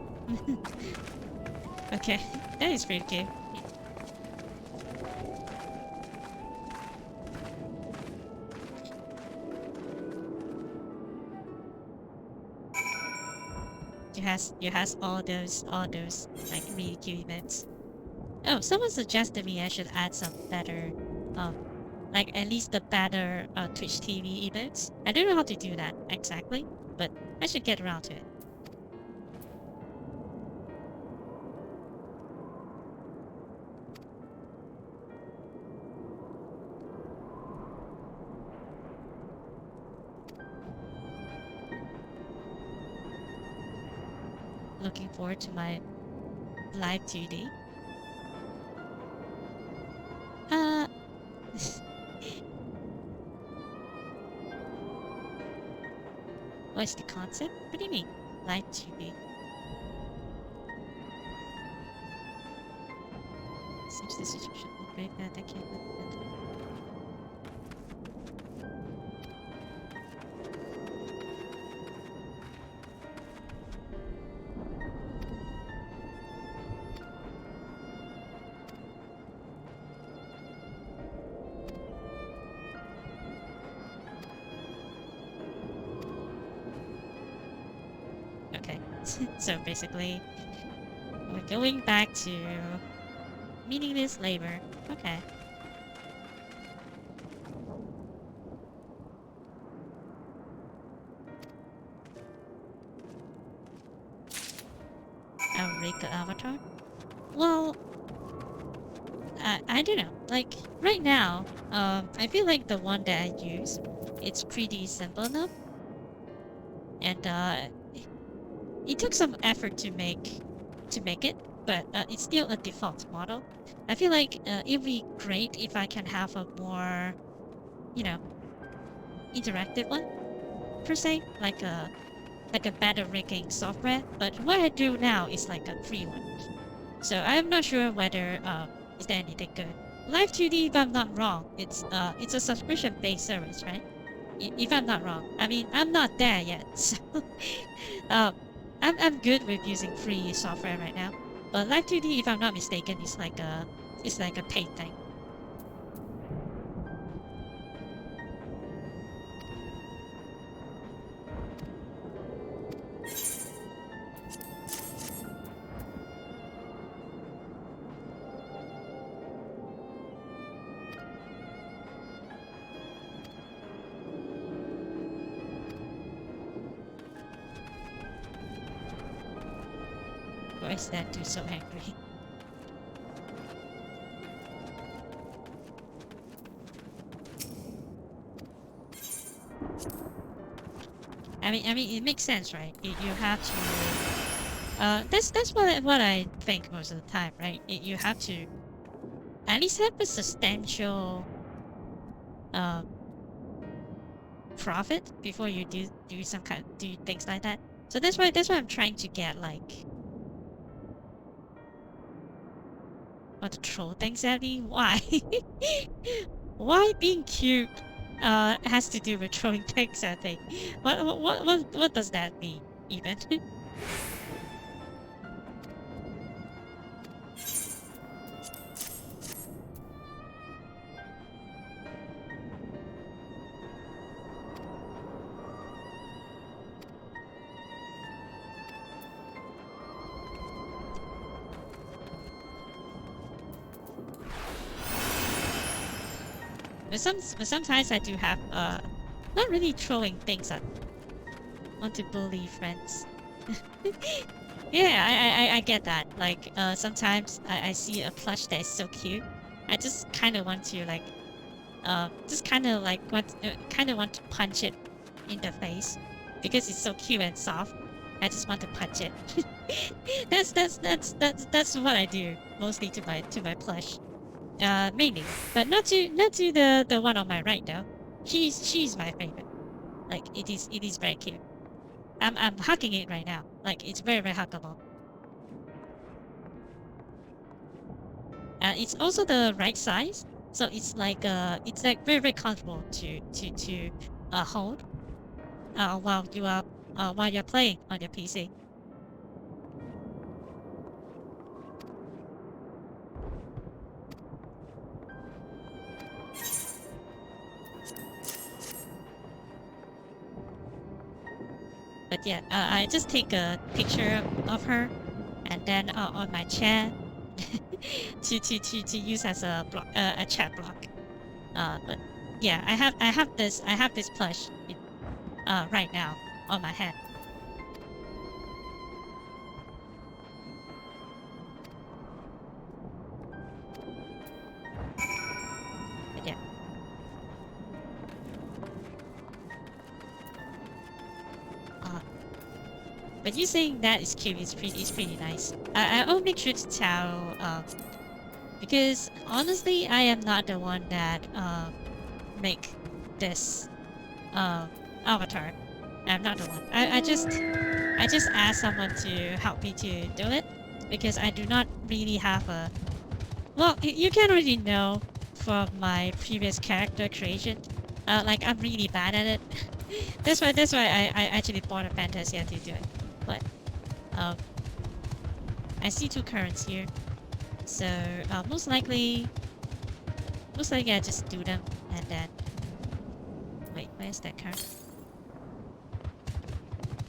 Okay, that is pretty cute. You has all those like really cute events. Oh, someone suggested me I should add some better, um, like at least the better Twitch TV events. I don't know how to do that exactly, but I should get around to it. Looking forward to my live 2D. Uh, what's the concept? What do you mean, live 2D? Seems the situation will break that I can't. Okay, so basically, we're going back to meaningless labor. Okay. Eureka avatar? Well, I don't know. Like, right now, I feel like the one that I use, it's pretty simple enough. And, it took some effort to make it, but it's still a default model. I feel like it'd be great if I can have a more, you know, interactive one, per se, like a better rigging software. But what I do now is like a free one, so I'm not sure whether is there anything good. Live 2D, if I'm not wrong, it's a subscription-based service, right? If I'm not wrong. I mean, I'm not there yet, so I'm good with using free software right now. But Live 2D, if I'm not mistaken, is like a paid thing. Why is that dude so angry? I mean, it makes sense, right? You have to That's what I think most of the time, right? You have to at least have a substantial profit before you do things like that. So that's why I'm trying to get like what to throw things at me. Why? Why being cute has to do with throwing things at me? What does that mean even? But sometimes I do have not really throwing things at want to bully friends. Yeah, I get that. Like sometimes I see a plush that is so cute. I just kind of want to like just kind of like want to punch it in the face because it's so cute and soft. I just want to punch it. That's what I do mostly to my plush. Mainly, but not to the one on my right though. She's my favorite. Like it is very cute. I'm hugging it right now. Like it's very huggable. It's also the right size, so it's like very comfortable to hold while you're playing on your PC. But yeah, I just take a picture of her, and then on my chat to use as a chat block. But yeah, I have this plush right now on my head. But yeah. But you saying that is cute is pretty nice. I'll make sure to tell because honestly I am not the one that make this avatar. I'm not the one. I just asked someone to help me to do it because I do not really have a well you can already know from my previous character creation. Like I'm really bad at it. that's why I actually bought a Fantasia to do it. But I see two currents here, so most likely I just do them and then wait, where's that current?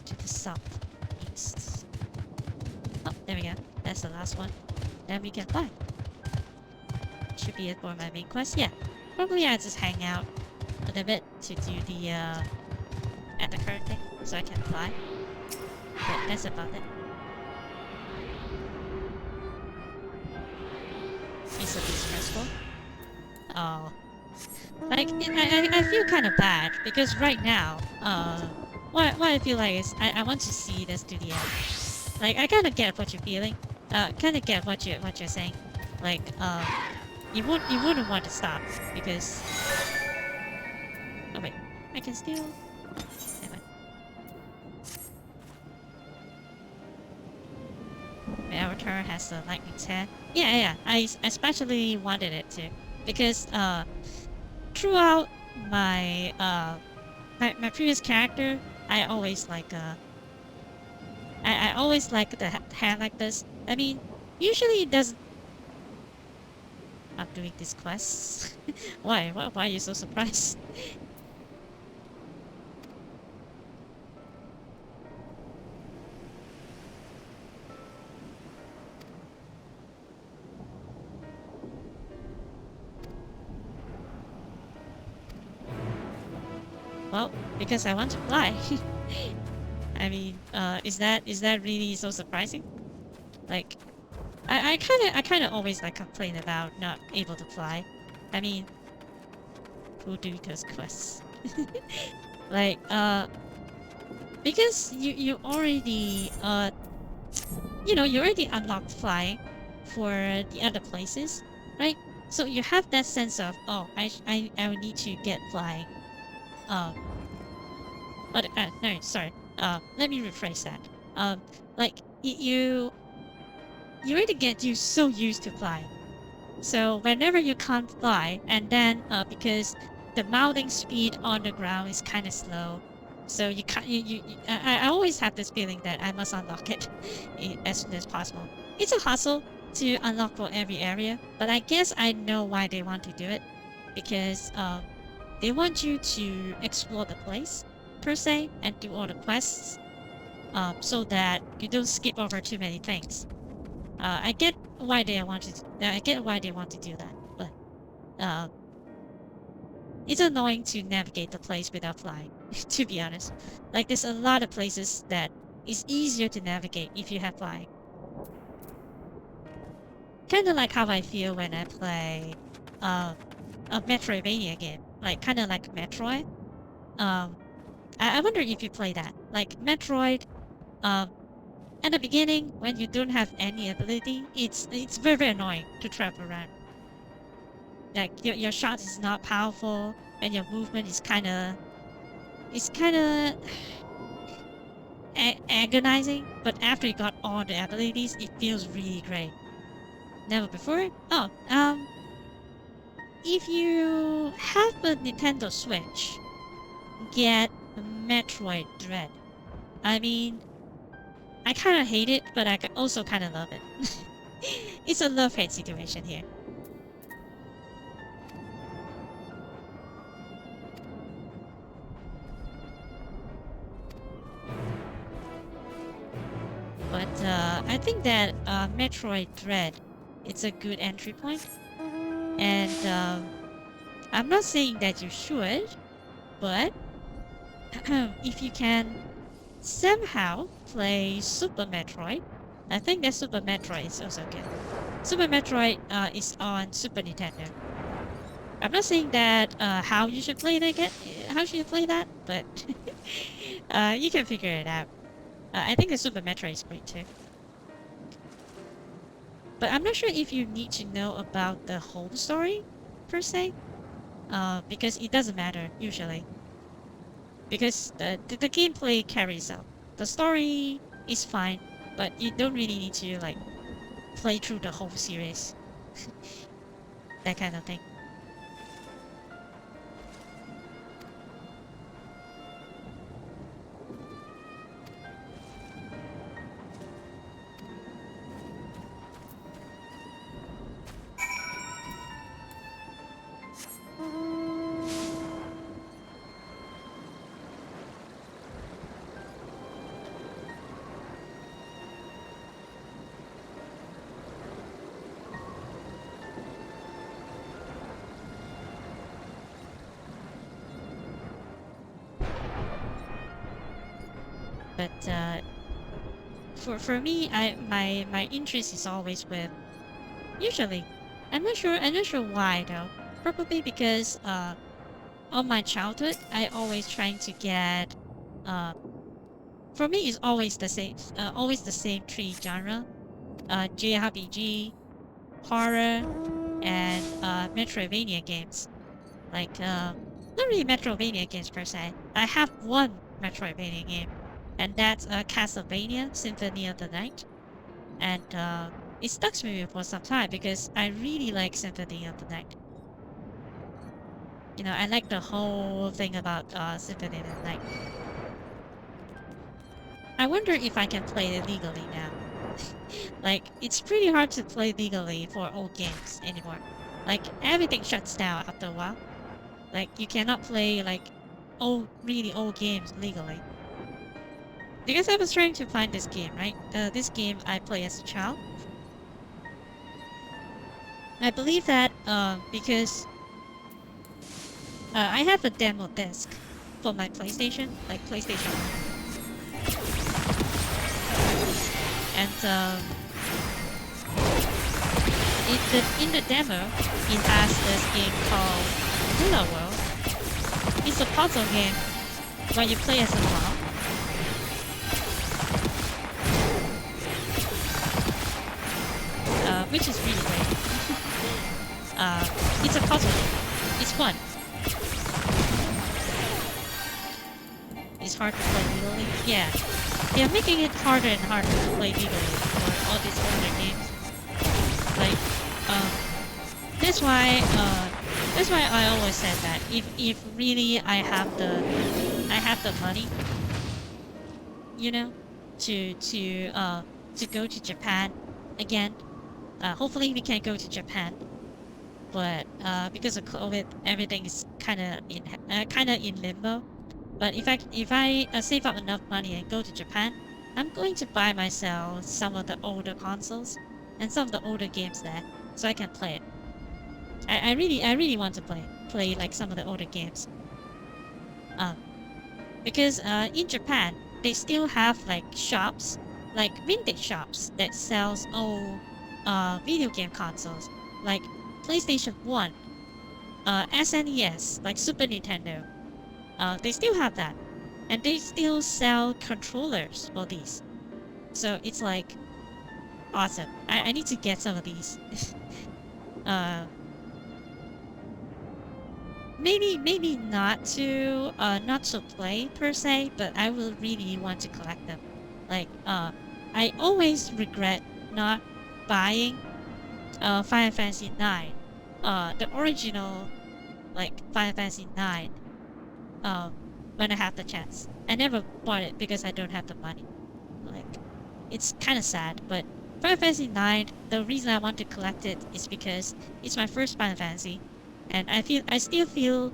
To the southeast. Oh, there we go. That's the last one. Then we can fly. Should be it for my main quest. Yeah, probably I just hang out a little bit to do the at the current thing so I can fly. But that's about it. It's a bit stressful. Oh. Like, I feel kind of bad because right now, what I feel like is I want to see this to the end. Like, I kind of get what you're feeling. Kind of get what you're saying. Like, you wouldn't want to stop because. Oh wait, I can still. My avatar has the lightning's head. Yeah. I especially wanted it to because throughout my my previous character, I always like I always like the hair like this. I mean, usually it doesn't. I'm doing these quests. Why are you so surprised? Well, because I want to fly. I mean, is that really so surprising? Like, I kind of always like complain about not able to fly. I mean, who do those quests? Like, because you already you know, you already unlocked flying for the other places, right? So you have that sense of, oh, I will need to get flying. But no, sorry. Let me rephrase that. Like you already get you so used to flying. So whenever you can't fly, and then because the mounting speed on the ground is kind of slow, so you can't. I always have this feeling that I must unlock it as soon as possible. It's a hustle to unlock for every area, but I guess I know why they want to do it, because they want you to explore the place per se and do all the quests, so that you don't skip over too many things. I get why they want to. I get why they want to do that, but it's annoying to navigate the place without flying. To be honest, like there's a lot of places that is easier to navigate if you have flying. Kind of like how I feel when I play a Metroidvania game, like kind of like Metroid. I wonder if you play that, like Metroid. At the beginning, when you don't have any ability, it's very, very annoying to travel around. Like your shot is not powerful, and your movement is kind of agonizing. But after you got all the abilities, it feels really great. Never before? Oh, if you have a Nintendo Switch, get Metroid Dread. I mean, I kind of hate it, but I also kind of love it. It's a love-hate situation here. But I think that Metroid Dread, it's a good entry point. And I'm not saying that you should, but if you can somehow play Super Metroid, I think that Super Metroid is also good. Super Metroid is on Super Nintendo. I'm not saying that how you should play that, but you can figure it out. I think the Super Metroid is great too. But I'm not sure if you need to know about the whole story, per se. Because it doesn't matter, usually. Because the gameplay carries out. The story is fine, but you don't really need to, like, play through the whole series. That kind of thing. But for me, my interest is always with, usually, I'm not sure why though. Probably because all my childhood, I always trying to get for me it's always the same three genre: JRPG, horror, and Metroidvania games. Like not really Metroidvania games per se. I have one Metroidvania game, and that's Castlevania Symphony of the Night. And it stuck with me for some time because I really like Symphony of the Night. You know, I like the whole thing about Symphony of the Night. I wonder if I can play it legally now. Like, it's pretty hard to play legally for old games anymore. Like, everything shuts down after a while. Like, you cannot play, like, really old games legally. Because I was trying to find this game, right? This game I play as a child. I believe that because I have a demo disc for my PlayStation, like PlayStation 1. And in the demo, it has this game called Hula World. It's a puzzle game where you play as a mom. which is really great. It's a puzzle. It's fun. It's hard to play legally. Yeah, they're making it harder and harder to play legally for all these older games. Like, that's why I always said that if really I have the money, you know, to go to Japan again. Hopefully we can go to Japan, but because of COVID, everything is kind of in limbo. But if I save up enough money and go to Japan, I'm going to buy myself some of the older consoles and some of the older games there, so I can play it. I really want to play like some of the older games. Because in Japan they still have like shops, like vintage shops that sells old video game consoles, like PlayStation 1, SNES, like Super Nintendo. They still have that, and they still sell controllers for these. So it's like awesome. I need to get some of these. Maybe not to play per se, but I will really want to collect them. Like I always regret not buying Final Fantasy 9, the original like Final Fantasy 9, when I have the chance. I never bought it because I don't have the money. Like, it's kind of sad, but Final Fantasy 9, the reason I want to collect it is because it's my first Final Fantasy, and I still feel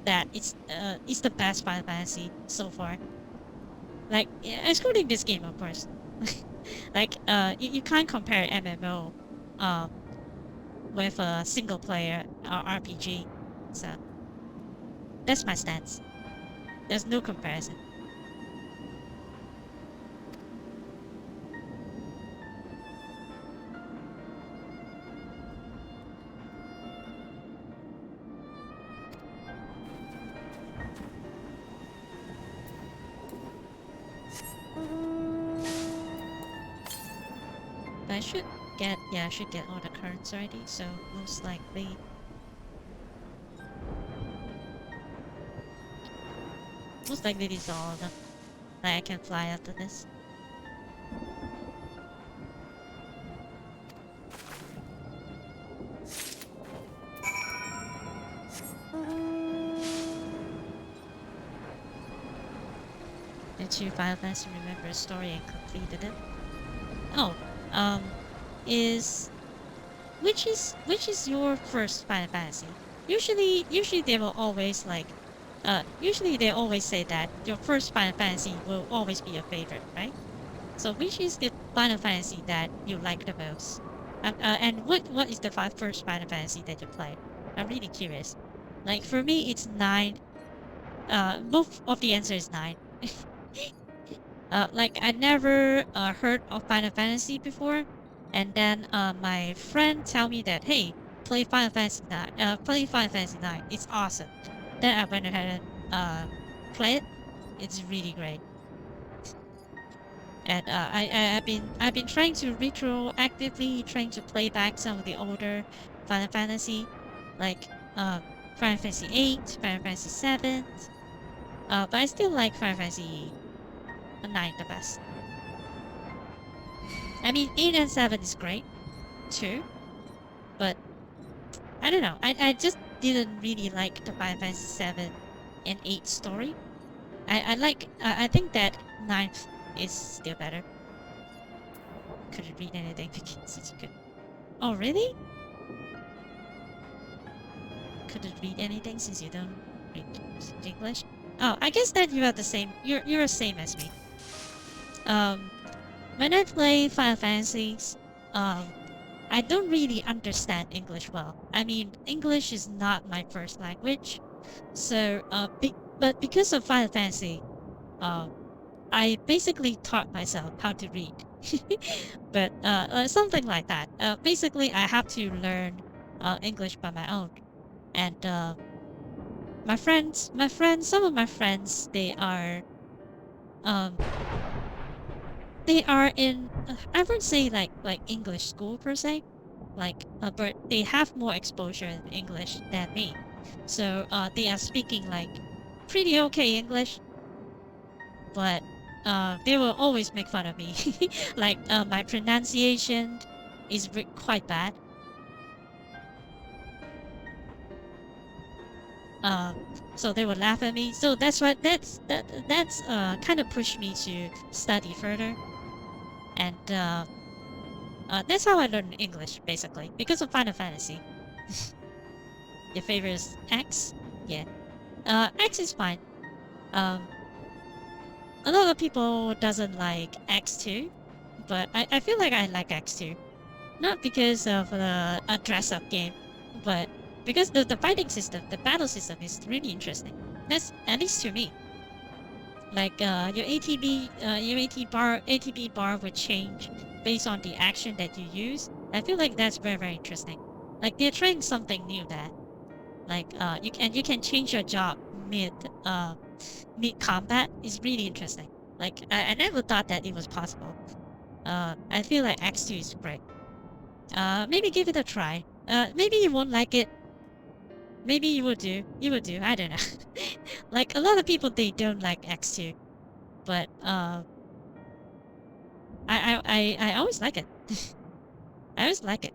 that it's the best Final Fantasy so far. Like, excluding this game, of course. Like, you can't compare MMO with a single player RPG. So that's my stance. There's no comparison. But I should get all the cards already, so most likely these are all of them. Like, I can fly after this. The two Final Fantasy remember a story and completed it. Oh, which is your first Final Fantasy? Usually they will always like, usually they always say that your first Final Fantasy will always be your favorite, right? So which is the Final Fantasy that you like the most? And what is the first Final Fantasy that you played? I'm really curious. Like, for me, it's 9. Both of the answer is 9. Like, I never heard of Final Fantasy before, and then my friend tell me that, hey, play Final Fantasy 9. Play Final Fantasy 9. It's awesome. Then I went ahead and play it. It's really great. And I've been trying to retroactively trying to play back some of the older Final Fantasy, like Final Fantasy 8, Final Fantasy 7. But I still like Final Fantasy 9 the best. I mean, 8 and 7 is great too, but I don't know. I just didn't really like the Final Fantasy 7 and 8 story. I think that 9th is still better. Couldn't read anything because it's good. Oh, really? Couldn't read anything since you don't read English? Oh, I guess that you are the same. You're the same as me. When I play Final Fantasies, I don't really understand English well. I mean, English is not my first language, so but because of Final Fantasy, I basically taught myself how to read. But something like that. Basically, I have to learn English by my own, and some of my friends, they are in I wouldn't say like English school per se, Like, but they have more exposure in English than me. So they are speaking like pretty okay English, but they will always make fun of me. Like my pronunciation is quite bad. So they would laugh at me. So that's kind of pushed me to study further, and that's how I learned English basically because of Final Fantasy. Your favorite is X? Yeah. X is fine. A lot of people doesn't like X2, but I feel like I like X2. Not because of a dress-up game, but because the fighting system, the battle system is really interesting. That's at least to me. Like your ATB bar would change based on the action that you use. I feel like that's very interesting. Like they're trying something new there. Like you can change your job mid combat is really interesting. Like I never thought that it was possible. I feel like X2 is great. Maybe give it a try. Maybe you won't like it. Maybe you will do. You will do. I don't know. Like a lot of people, they don't like X2, but I always like it. I always like it.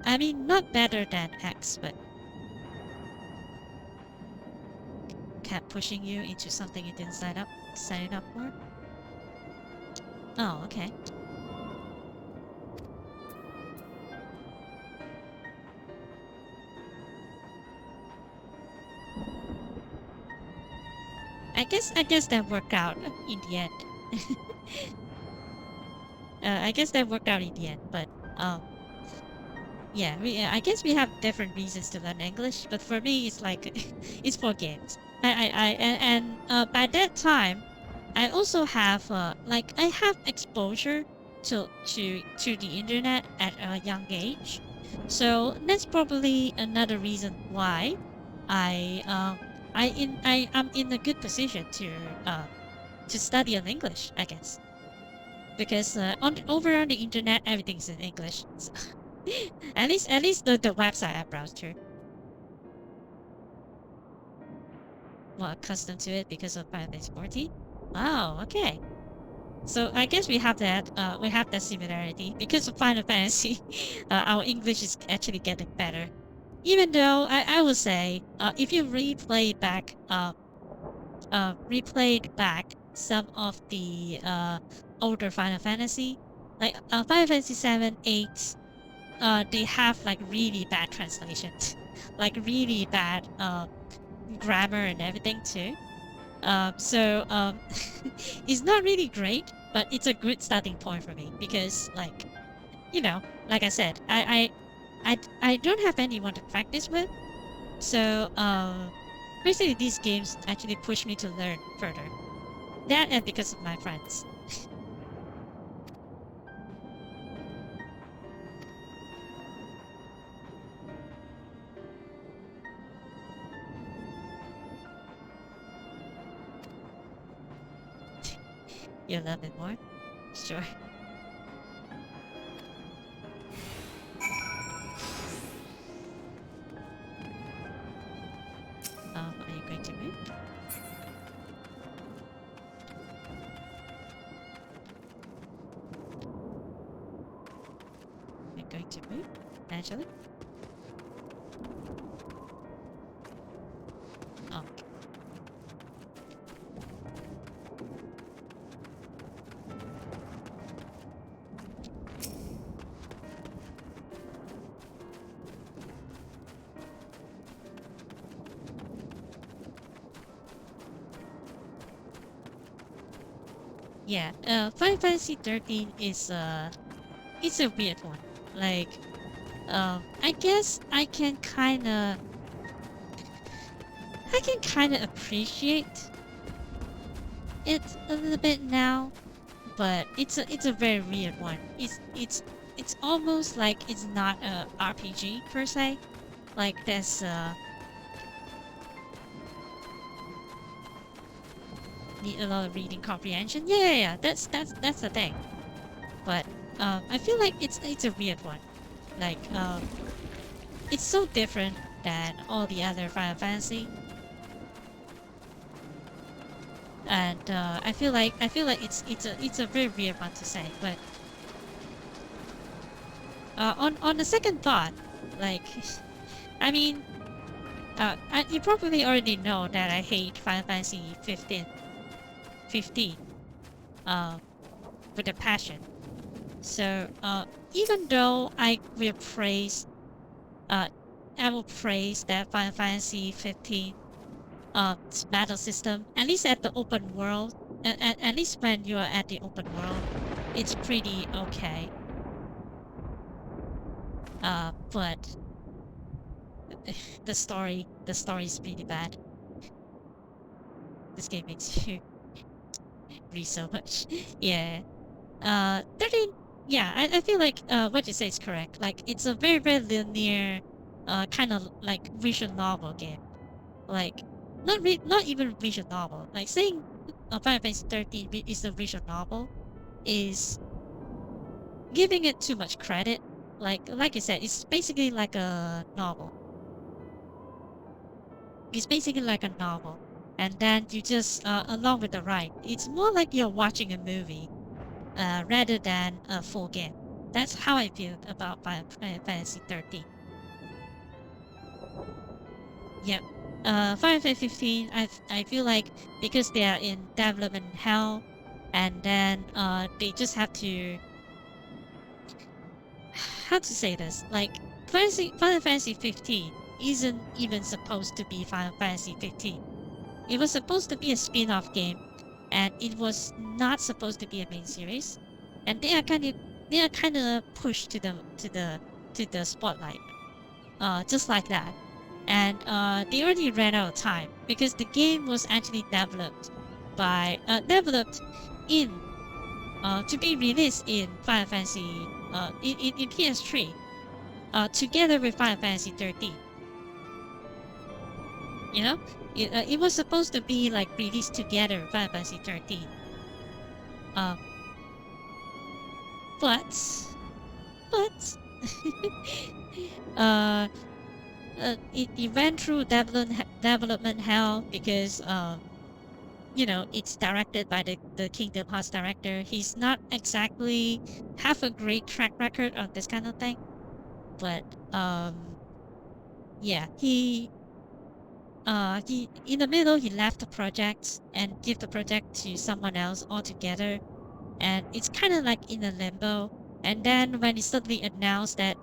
I mean, not better than X, but kept pushing you into something you didn't sign up for. Oh, okay. I guess that worked out in the end. I guess that worked out in the end, but yeah, I guess we have different reasons to learn English, but for me, it's like it's for games. By that time, I also have like I have exposure to the internet at a young age, so that's probably another reason why I'm in a good position to study in English, I guess, because over on the internet everything's in English. So at least the website I browse through. Well, accustomed to it because of Final Fantasy 14. Oh, okay. So I guess we have that similarity because of Final Fantasy. Our English is actually getting better. Even though I would say if you replayed back some of the older Final Fantasy, like Final Fantasy 7, 8, they have like really bad translations, like really bad grammar and everything too. So it's not really great, but it's a good starting point for me because, like, you know, like I said, I don't have anyone to practice with, so basically these games actually push me to learn further. That and because of my friends. You love it more? Sure. Are you going to move? You're going to move? Naturally? Oh. Yeah, Final Fantasy 13 is it's a weird one. Like, I guess I can kinda appreciate it a little bit now, but it's a very weird one. It's almost like it's not a RPG per se. Like there's need a lot of reading comprehension. Yeah. That's the thing. But I feel like it's a weird one. Like, it's so different than all the other Final Fantasy. And I feel like it's a very weird one to say, but on the second thought, like, I mean, you probably already know that I hate Final Fantasy 15 with a passion. So even though I will praise that Final Fantasy 15 battle system, at least at the open world, at least when you are at the open world, it's pretty okay. But the story is pretty bad. This game makes you read so much. Yeah. 13. Yeah, I feel like what you say is correct. Like, it's a very, very linear, kind of like visual novel game. Like, not even visual novel. Like, saying Final Fantasy 13 is a visual novel is giving it too much credit. Like you said, it's basically like a novel. It's basically like a novel, and then you just along with the ride, it's more like you're watching a movie, rather than a full game. That's how I feel about Final Fantasy 13. Yep. Final Fantasy 15, I feel like because they are in development hell, and then they just have to, how to say this, like, Final Fantasy 15 isn't even supposed to be Final Fantasy 15. It was supposed to be a spin-off game, and it was not supposed to be a main series, and they are kind of pushed to the spotlight, just like that. And they already ran out of time because the game was actually developed in to be released in Final Fantasy in PS3 together with Final Fantasy 13. You know, it was supposed to be like released together with Final Fantasy 13. But it went through development hell because you know, it's directed by the Kingdom Hearts director. He's not exactly have a great track record on this kind of thing, but yeah, he in the middle he left the project and give the project to someone else altogether, and it's kind of like in a limbo. And then when it suddenly announced that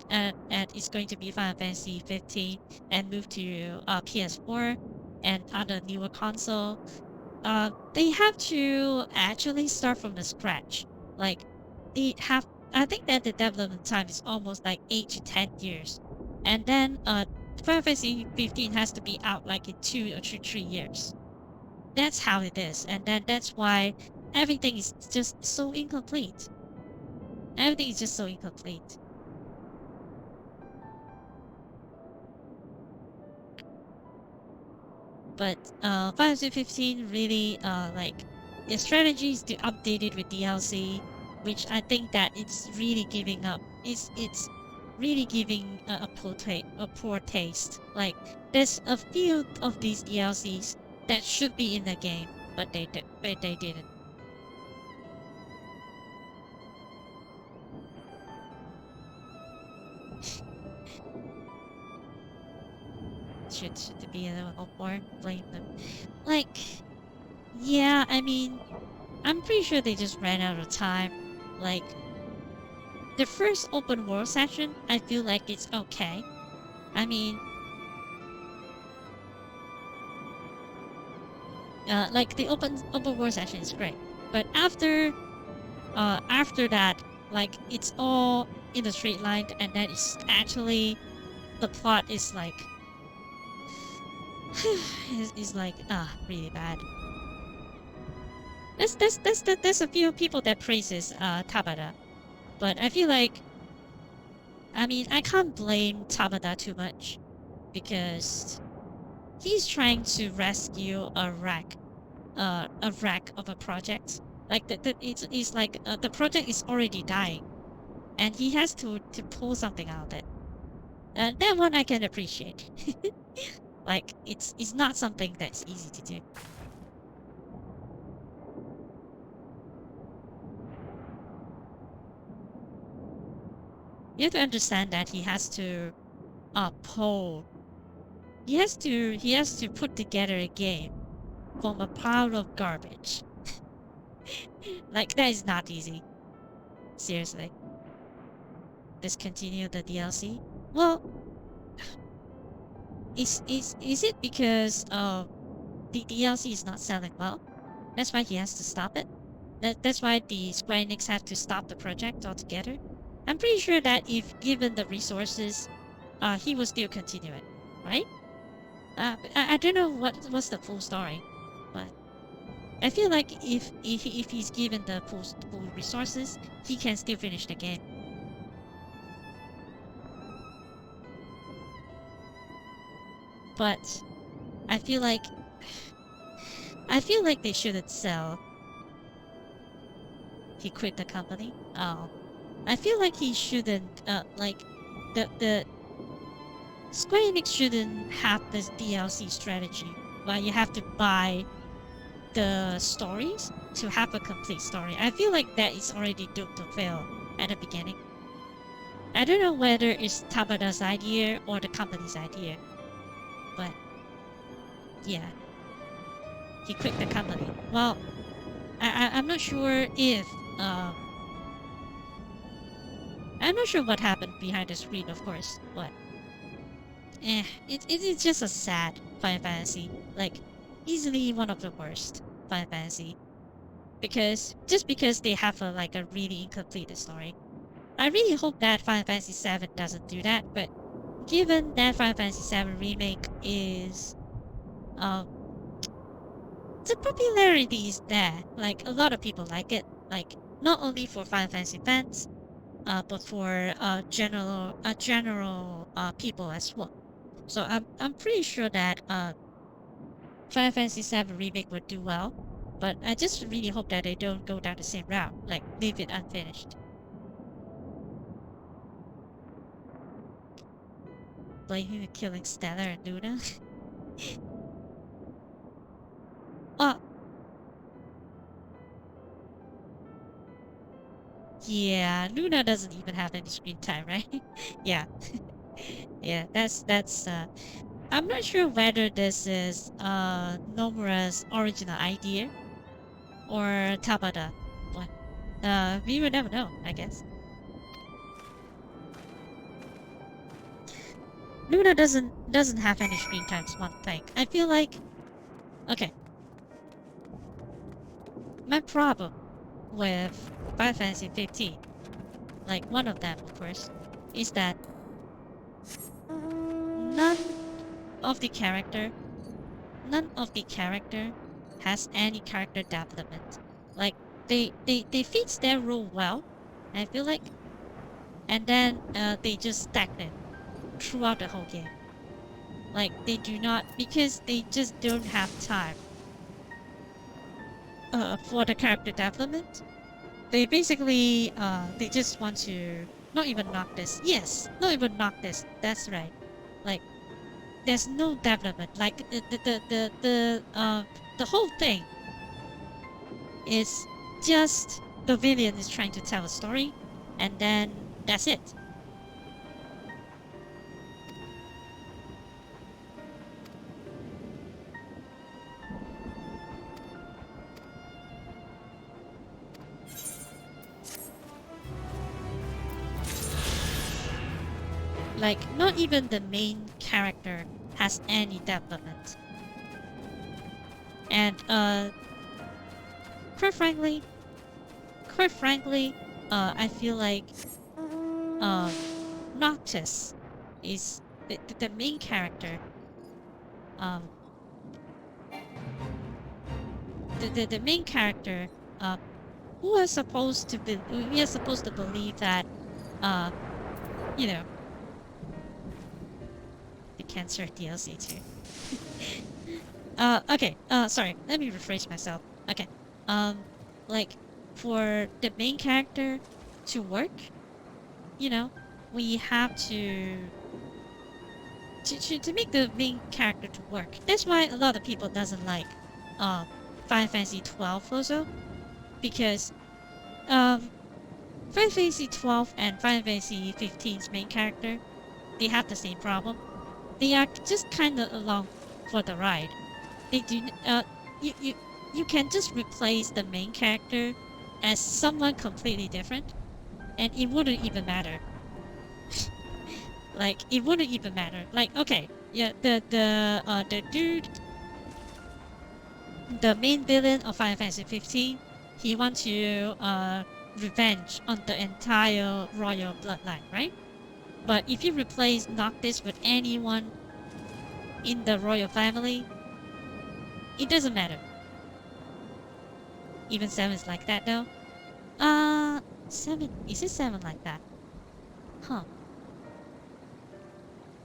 it's going to be Final Fantasy 15 and move to PS4 and other newer console, they have to actually start from the scratch. Like, I think that the development time is almost like 8 to 10 years, and then Final Fantasy 15 has to be out like in 2 or 3 years. That's how it is, and then that's why everything is just so incomplete. Everything is just so incomplete. But Final Fantasy 15 really like, the strategy is to update it with DLC, which I think that it's really giving up. It's really giving a poor taste. Like, there's a few of these DLCs that should be in the game, but they didn't. Should be a little more blame them. Like, yeah, I mean, I'm pretty sure they just ran out of time. Like, the first open world section, I feel like it's okay. I mean, like, the open world section is great, but after that, like, it's all in a straight line, and then it's actually, the plot is like is like really bad. There's a few people that praises Tabata, but I feel like, I mean, I can't blame Tabata too much because he's trying to rescue a wreck of a project. Like, it's like the project is already dying, and he has to pull something out of it. That one I can appreciate. Like it's not something that's easy to do. You have to understand that he has to pull. He has to put together a game from a pile of garbage. Like that is not easy. Seriously. Discontinue the DLC? Well, is it because the DLC is not selling well? That's why he has to stop it? That's why the Square Enix have to stop the project altogether? I'm pretty sure that if given the resources, he will still continue it, right? I don't know what's the full story, but I feel like if he's given the full resources, he can still finish the game. But I feel like they shouldn't sell. He quit the company. Oh, I feel like he shouldn't. Like the Square Enix shouldn't have this DLC strategy where you have to buy the stories to have a complete story. I feel like that is already doomed to fail at the beginning. I don't know whether it's Tabata's idea or the company's idea, but yeah, he quit the company. Well, I'm not sure if I'm not sure what happened behind the screen, of course, but it's just a sad Final Fantasy, like easily one of the worst Final Fantasy, because they have a really incomplete story. I really hope that Final Fantasy VII doesn't do that, but given that Final Fantasy VII Remake is the popularity is there. Like a lot of people like it. Like not only for Final Fantasy fans, but for general people as well. So I'm pretty sure that Final Fantasy VII Remake would do well, but I just really hope that they don't go down the same route, like leave it unfinished. Blaming the killing Stella and Luna. Yeah, Luna doesn't even have any screen time, right? Yeah. Yeah, that's I'm not sure whether this is Nomura's original idea or Tabata, but we will never know, I guess. Luna doesn't have any screen times, one thing. I feel like okay. My problem with Final Fantasy 15, like one of them of course, is that none of the character has any character development. Like they fit their role well, I feel like, and then they just stagnate throughout the whole game. Like they do not, because they just don't have time for the character development. They basically they just want to not even knock this. Yes, not even knock this. That's right. Like there's no development. Like the whole thing is just the villain is trying to tell a story, and then that's it. Like, not even the main character has any development. And, quite frankly, I feel like, Noctis is the main character. The main character, we are supposed to believe that, you know, the cancer DLC too. Okay, sorry, let me rephrase myself. Okay, like, for the main character to work, you know, we have to make the main character to work. That's why a lot of people doesn't like Final Fantasy 12 also, because um Final Fantasy 12 and Final Fantasy 15's main character, they have the same problem. They are just kind of along for the ride. They do you you you can just replace the main character as someone completely different, and it wouldn't even matter. Like it wouldn't even matter. Like okay, yeah, the dude, the main villain of Final Fantasy 15, he wants to revenge on the entire royal bloodline, right? But if you replace Noctis with anyone in the royal family, it doesn't matter. Even 7 is like that though. 7, is it 7 like that? Huh.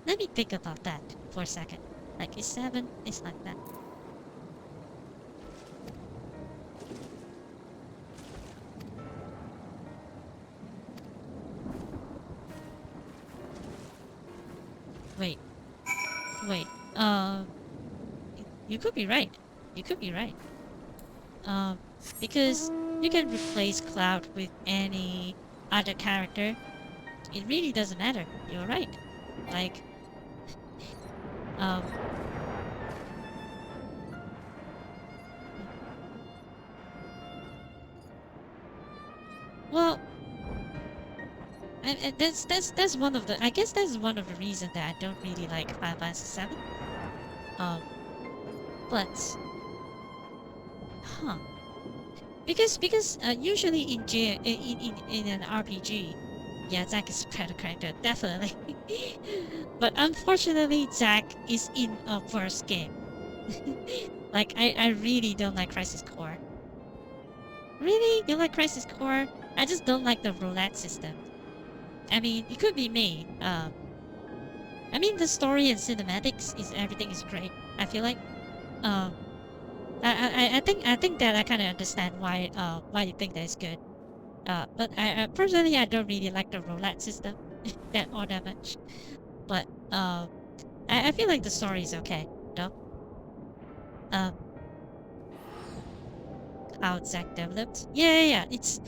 Let me think about that for a second. Like, is 7 is like that? Wait. Wait. You could be right. You could be right. Because you can replace Cloud with any other character. It really doesn't matter. You're right. Like, um, well, and that's one of the, I guess that's one of the reasons that I don't really like Final Fantasy 7. But huh. Because usually in an RPG, yeah, Zack is a better character, definitely. But unfortunately, Zack is in a worse game. Like I really don't like Crisis Core. Really? You like Crisis Core? I just don't like the roulette system. I mean, it could be me. I mean, the story and cinematics is everything is great. I feel like. Um, I think that I kind of understand why you think that it's good. But I personally I don't really like the roulette system that all that much. But I feel like the story is okay. No. Um, how Zack developed. Yeah. It's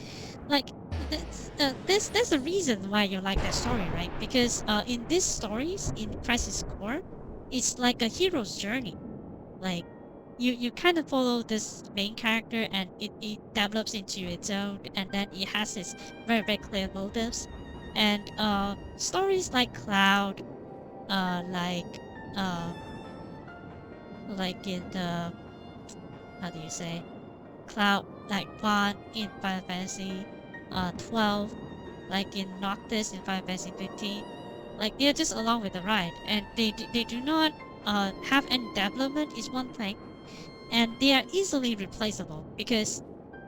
like there's a reason why you like that story, right? Because in these stories in Crisis Core, it's like a hero's journey. Like you kind of follow this main character and it develops into its own, and then it has its very clear motives. And stories like Cloud, like uh in the, how do you say, Cloud, like Vaughn in Final Fantasy 12, like in Noctis in Final Fantasy 15, like they're just along with the ride, and they do not have any development is one thing, and they are easily replaceable because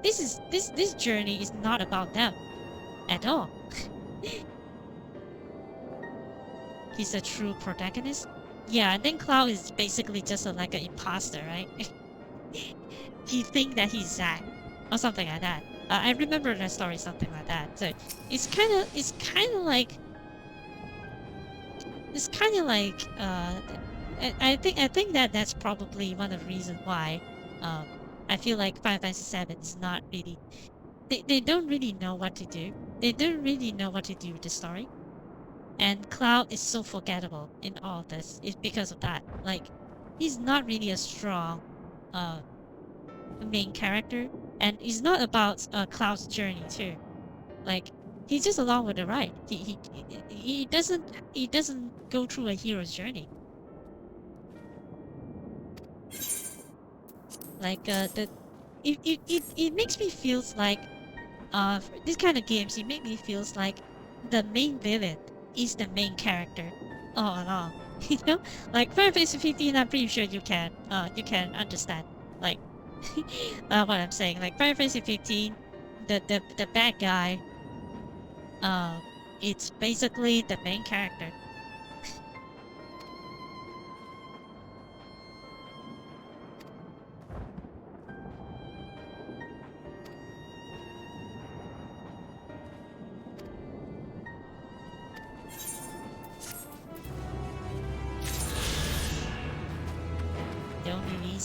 this journey is not about them at all. He's a true protagonist. Yeah, and then Cloud is basically just like an imposter, right? He think that he's Zack or something like that. I remember that story, something like that. So it's kind of like I think that that's probably one of the reasons why um I feel like Final Fantasy 7 is not really, they don't really know what to do. They don't really know what to do with the story. And Cloud is so forgettable in all of this. It's because of that. Like, he's not really a strong uh main character, and it's not about Cloud's journey too. Like, he's just along with the ride. He doesn't go through a hero's journey. Like the it makes me feels like for this kind of games, it makes me feels like the main villain is the main character all along. You know, like Final Fantasy 15, I'm pretty sure you can understand like what I'm saying. Like Final Fantasy 15, the bad guy, uh, it's basically the main character.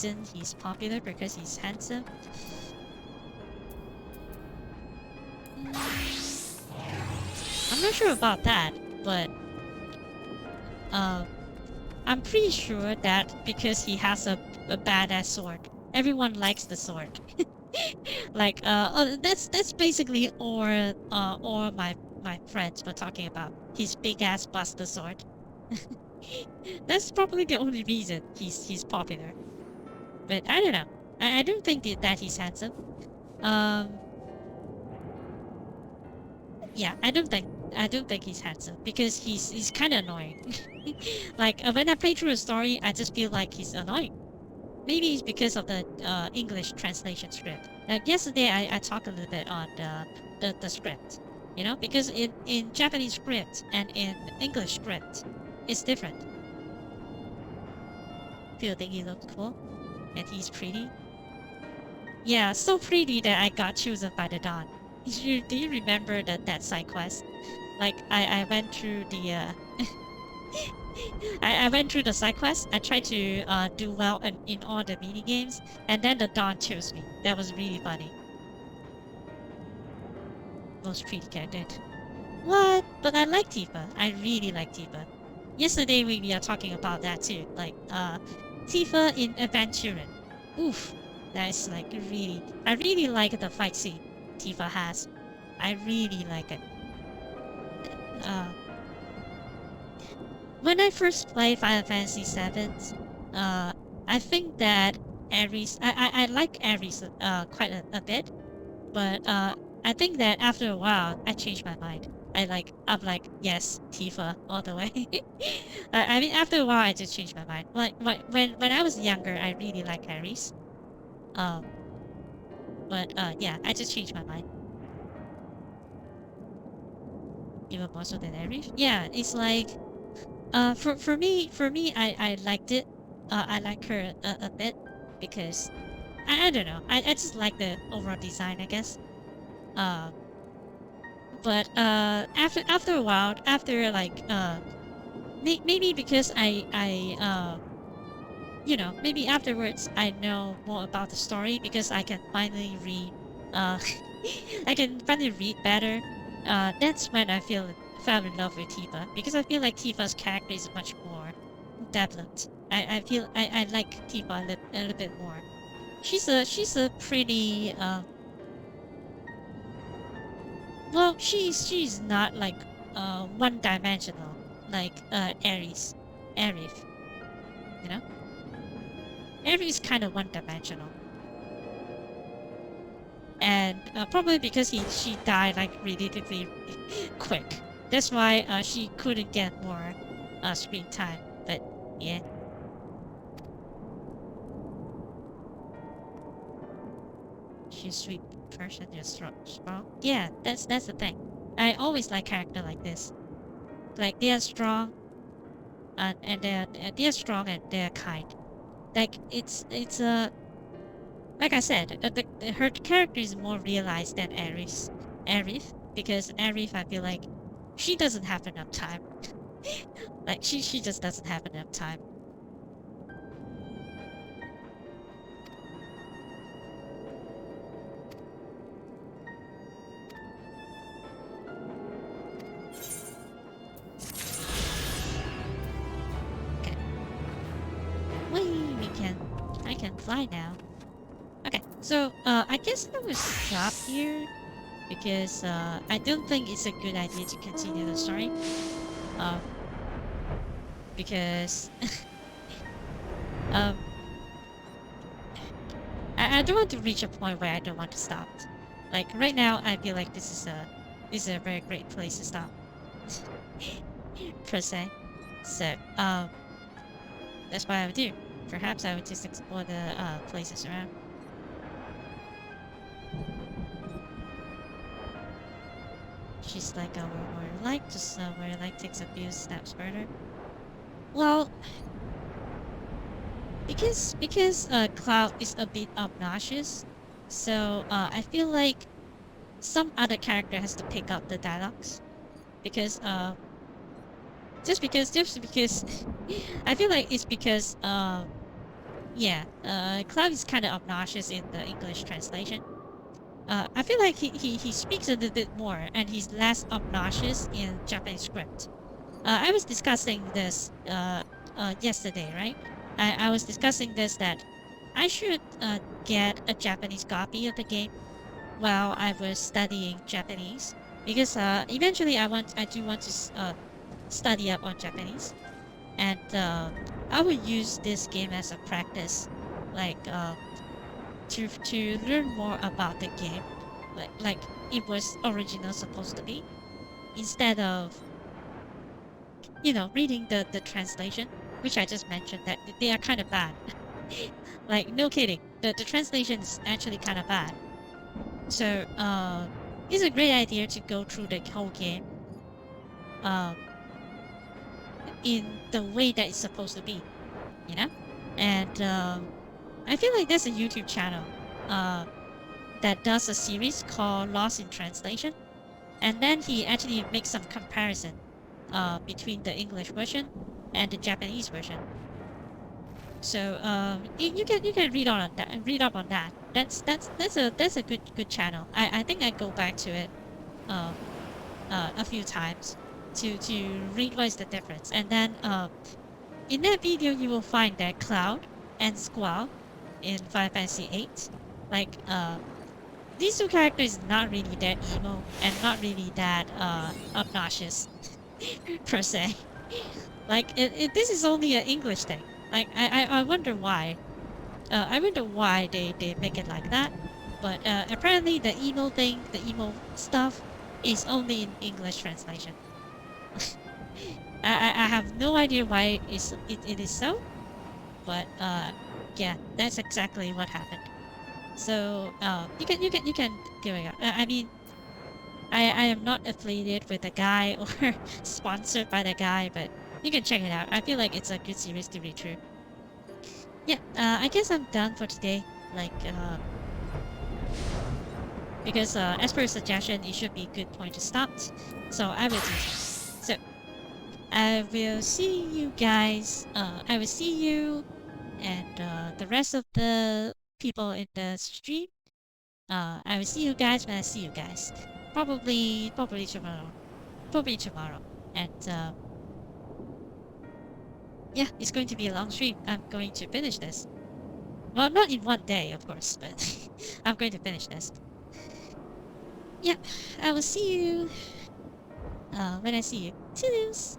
reason he's popular because he's handsome. I'm not sure about that, but I'm pretty sure that because he has a badass sword, everyone likes the sword. Like that's basically all my friends were talking about. His big ass buster sword. That's probably the only reason he's popular. But I don't know. I don't think that he's handsome. Yeah, I don't think he's handsome because he's kind of annoying. Like when I play through a story, I just feel like he's annoying. Maybe it's because of the English translation script. Yesterday I talked a little bit on the script, you know, because in Japanese script and in English script, it's different. People think he looks cool, and he's pretty. Yeah, so pretty that I got chosen by the Dawn. Do you remember that side quest? Like I went through the I went through the side quest. I tried to do well in all the mini games, and then the Dawn chose me. That was really funny. Most pretty character. What? But I like Tifa. I really like Tifa. Yesterday we are talking about that too. Like Tifa in Adventuring. Oof. That's like really. I really like the fight scene Tifa has. I really like it. When I first played Final Fantasy VII, I think that Ares. I like Ares quite a bit, but I think that after a while I changed my mind. I'm like yes, Tifa all the way. I mean after a while I just changed my mind. Like when I was younger I really liked Ares. But yeah, I just changed my mind. Even more so than Ares. Yeah, it's like for me I liked it. I like her a bit because I don't know. I just like the overall design, I guess. But after a while, after like maybe because I you know, maybe afterwards I know more about the story because I can finally read I can finally read better. That's when I fell in love with Tifa because I feel like Tifa's character is much more developed. I feel I like Tifa a little bit more. She's a pretty well she's not like one dimensional like Ares. You know? Ares is kind of one dimensional. And probably because she died like relatively quick. That's why she couldn't get more screen time. But yeah. She's a sweet person, just strong. Yeah, that's the thing. I always like character like this. Like they are strong, and they're strong and they're kind. Like it's like I said, her character is more realized than Aerith. Because Aerith, I feel like she doesn't have enough time. Like she just doesn't have enough time. Okay. I can fly now. Okay, so I guess I will stop here because I don't think it's a good idea to continue the story. Because I don't want to reach a point where I don't want to stop. Like right now, I feel like this is a very great place to stop. Per se. So that's what I would do. Perhaps I would just explore the places around. She's like where light, just where light takes a few steps further. Well, because Cloud is a bit obnoxious, so I feel like some other character has to pick up the dialogues, because just because I feel like it's because yeah, Cloud is kind of obnoxious in the English translation. I feel like he speaks a little bit more and he's less obnoxious in Japanese script. I was discussing this yesterday, right? I was discussing this that I should get a Japanese copy of the game while I was studying Japanese because eventually I do want to study up on Japanese, and I will use this game as a practice, like to learn more about the game, like it was original supposed to be, instead of reading the translation, which I just mentioned that they are kind of bad. Like no kidding, the translation is actually kind of bad. So it's a great idea to go through the whole game um, in the way that it's supposed to be, you know? And I feel like there's a YouTube channel that does a series called Lost in Translation. And then he actually makes some comparison between the English version and the Japanese version. So you can read on that, read up on that. That's a good channel. I think I go back to it a few times to read what is the difference. And then in that video you will find that Cloud and Squall in Final Fantasy VIII, like these two characters not really that emo and not really that obnoxious per se. Like this is only an English thing. Like I wonder why. I wonder why they make it like that. But apparently the emo thing, the emo stuff, is only in English translation. I have no idea why it is so, but yeah, that's exactly what happened. So you can give it up. I mean, I am not affiliated with the guy or sponsored by the guy, but you can check it out. I feel like it's a good series to read through. Yeah, I guess I'm done for today. Like because as per suggestion, it should be a good point to stop. So I will do so. So I will see you guys. I will see you and the rest of the people in the stream. I will see you guys when I see you guys. Probably tomorrow. Probably tomorrow. And yeah, it's going to be a long stream. I'm going to finish this. Well, not in one day, of course, but I'm going to finish this. Yeah, I will see you when I see you. Toodles!